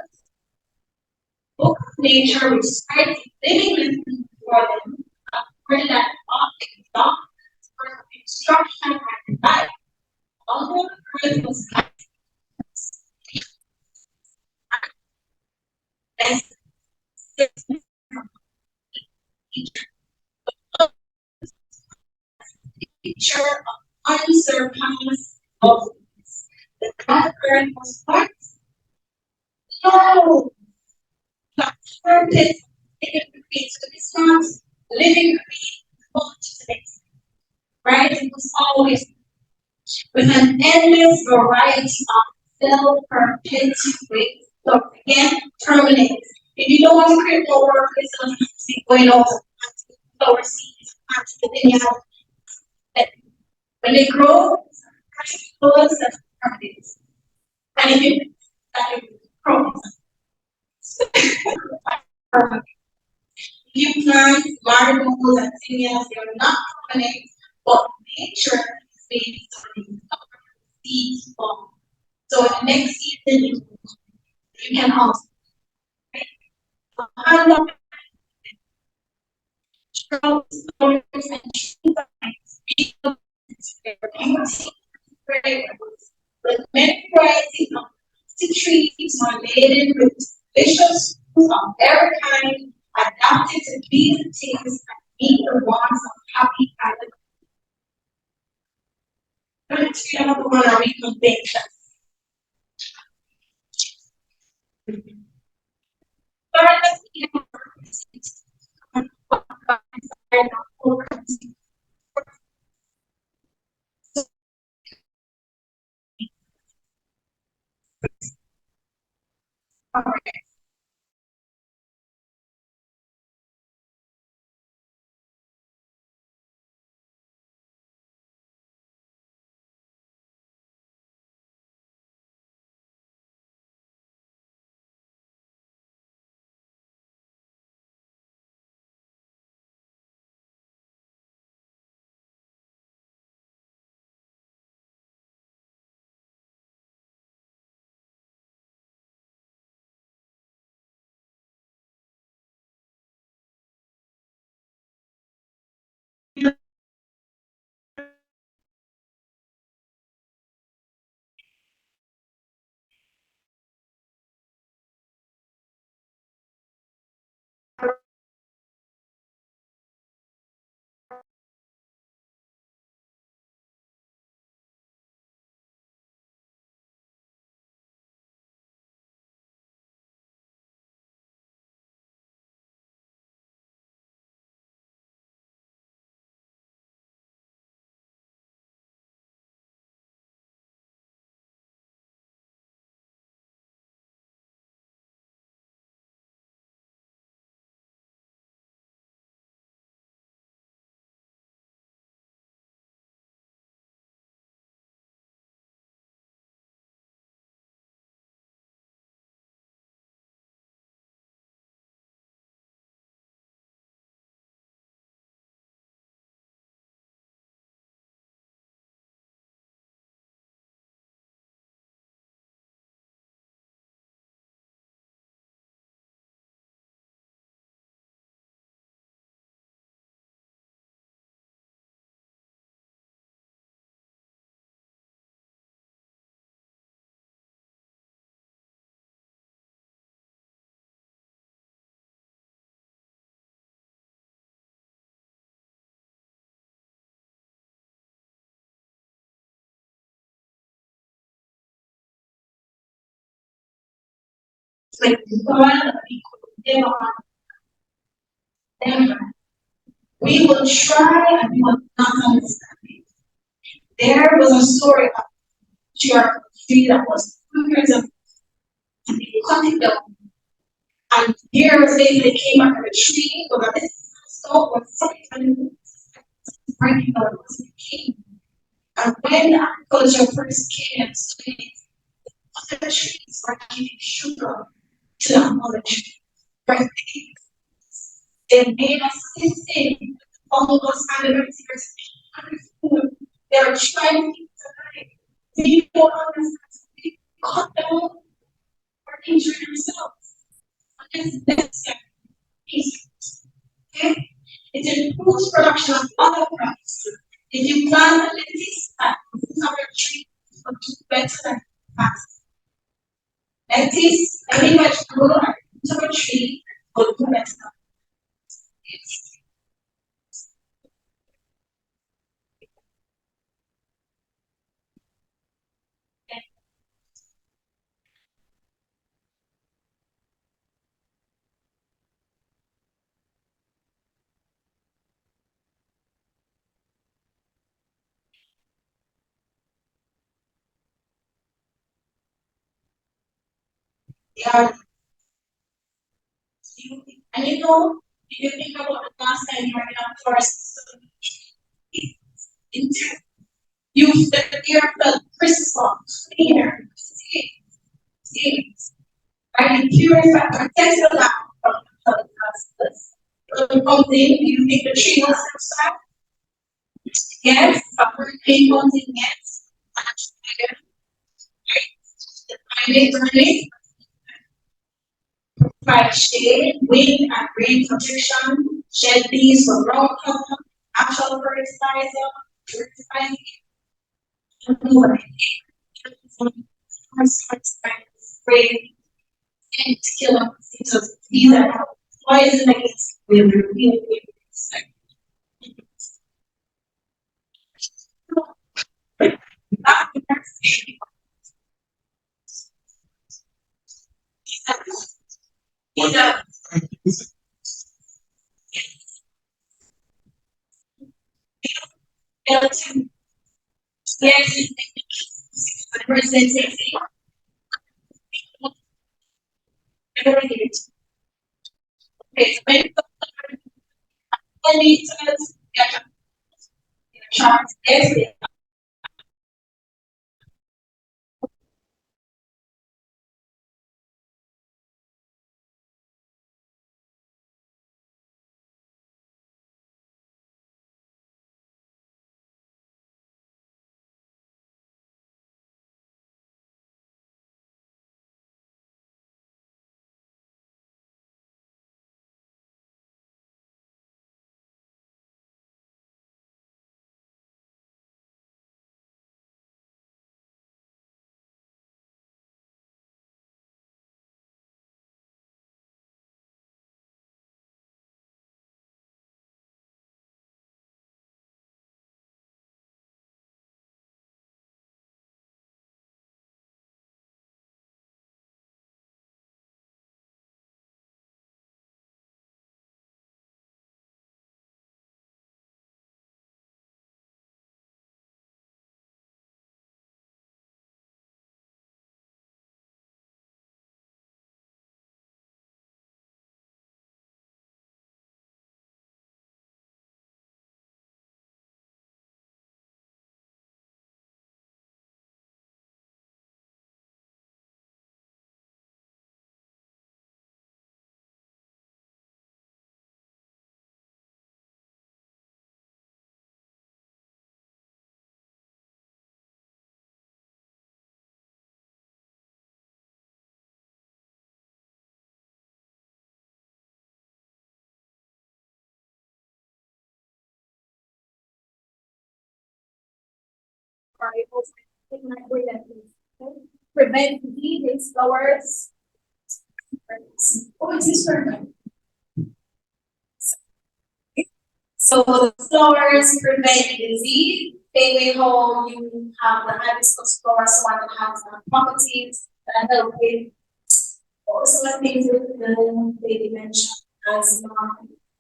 book of nature which spreads living within before them, according that object doctrines for instruction and life. Although the earth was as picture of unsurpassed loveliness. The God earth was what? No! The purpose living creates. So it's not living creates, right? It was always with an endless variety of self-perpetuate. So again, terminate. If you don't want to create more work, it's going to be going over overseas, then you have that when they grow, bullets that terminate. And if you that grow, you plant marigolds and zinnias, they're not permanent, but nature is based on seeds form. So in the next season, you can also hand up strokes, and with many varieties of trees are laden with delicious foods of every kind, adapted to please the taste and meet the wants of happy island. Let's read another one and we can think. Like God, we will try and we will not understand it. There was a story of a tree that was 2 years old, and they cut it down And here they came under a tree, but this stove was something breaking out was the king. And when agriculture first came and studied other trees were giving sugar to that mother tree. Right? They made us listen, all those kind of everything. They were trying to keep us alive. We don't understand. We cut them off or injure themselves. It's necessary. Okay? It improves production of other crops. If you plant a lettuce at cover tree, it will do better than fast. Lettuce, any vegetable at cover tree will do better. Yeah. And you know, if you think about the last time you were in a forest, you the air felt crisp, clear, see, right? The purified, protects the land from the particles. When it comes in, you think the tree was outside? Yes, but hurricane comes in, yes. Right? Provide shade, wind, and rain protection, shed leaves for ground cover, natural fertilizer, fertilizing, spray, and to kill off mosquitoes. These are poison against women. These are built-in. Yes, representation. Okay, so when it says, charts, yes, prevent disease, flowers. What is this for? So flowers prevent disease. They how you have the hibiscus flowers, one that has properties that help with also things with the they mentioned as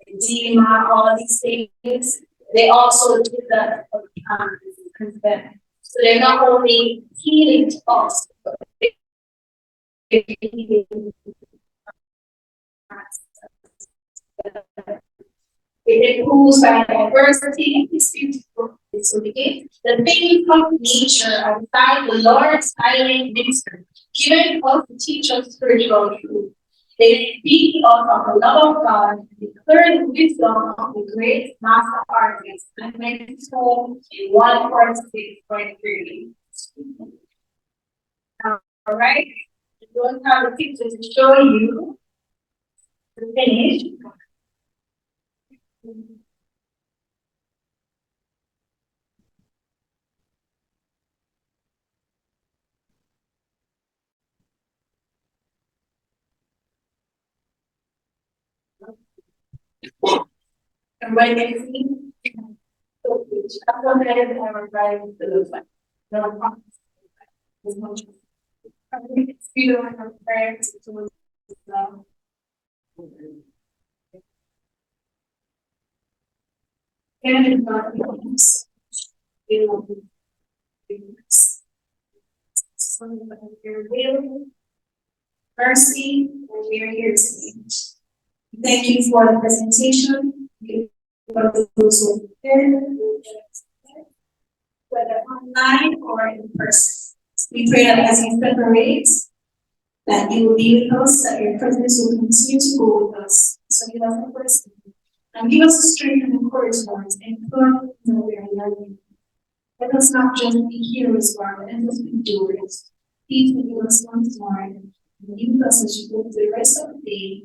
edema, all of these things. They also do the prevent. So they're not only healing to us, but It improves biodiversity, it's beautiful, it's okay. The things of nature outside the Lord's island minister, given us to teach us spiritual truth. They speak us of the love of God, declare the wisdom of the great master artist, and make it home in 146.3. All right, we don't have a picture to show you the finish. And when they see, so which I go ahead and write the look like. No problem. There's no choice. I think it's either one of prayers to and in God becomes it will be some of your will, mercy, and your ears. Thank you for the presentation. Thank you for those who are there, whether online or in person. We pray that as you separate, that you will be with us, that your presence will continue to go with us. So give us the person. And give us the strength and encouragement and firm that we are learning. Let us not just be hearers, but let us be doers. Please give us once more and give us as you go through the rest of the day.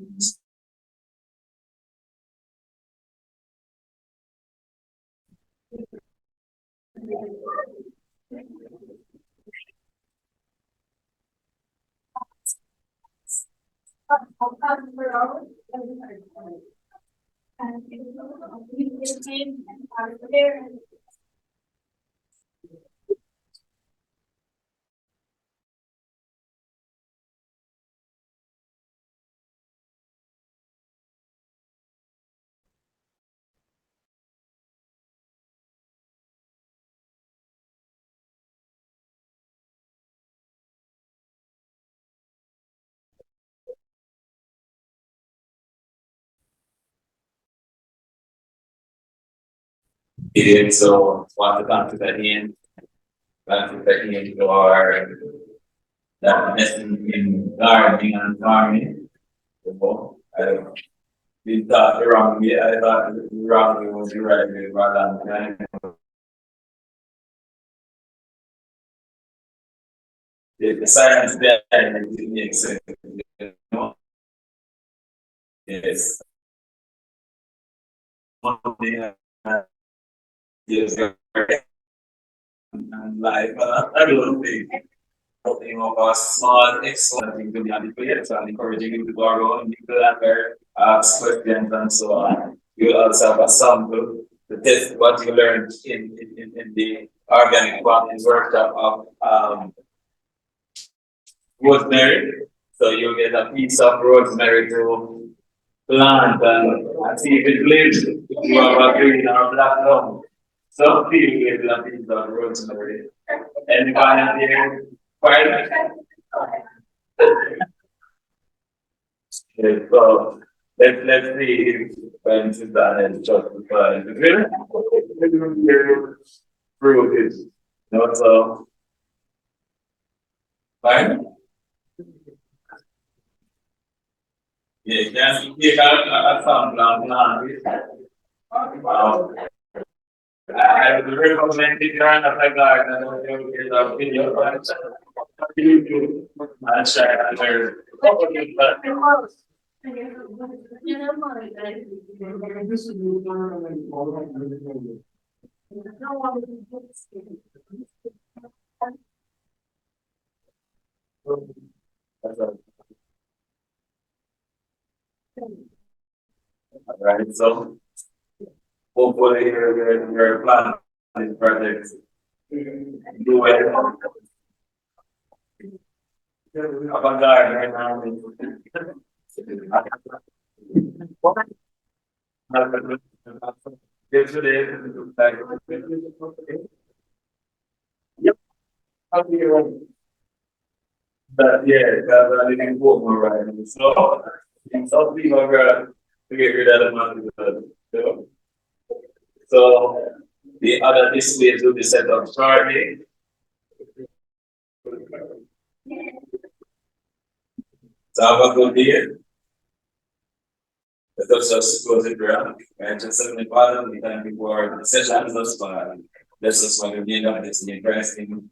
It is so want to come to that end, come to that end to our that lesson in gardening and farming. You know, I don't know. We thought the wrong way. I thought the wrong way was the right way rather than the science there and it makes sense. You know? Yes. One thing is and life, I don't think something of a small, excellent thing to be on the plate, so I'm encouraging you to go around, people and there, ask questions and so on. You also have a sample to test what you learned in the organic farming workshop of rosemary. So you get a piece of rosemary to plant and see if it lives, if you have a green or black thumb. So you get a piece of rosemary. And kind here, quite. Okay, so let's see if when Susan is justified. Prove it. No, so fine. Yeah, you can take a sample and wow. I would recommend it run a garden and you get a video and share other. Right, so hopefully your plan is project do well. Avant-garde right now. Yesterday, yep. How do you but yeah, that's a little bit more right. So Some people are gonna get rid of the money. So the other displays will be set up shortly. So have a good day. Let us just close it around. And just send the bottom the time before the session is us for this is what we end up this new pricing.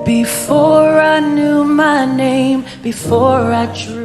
Before I knew my name, before I drew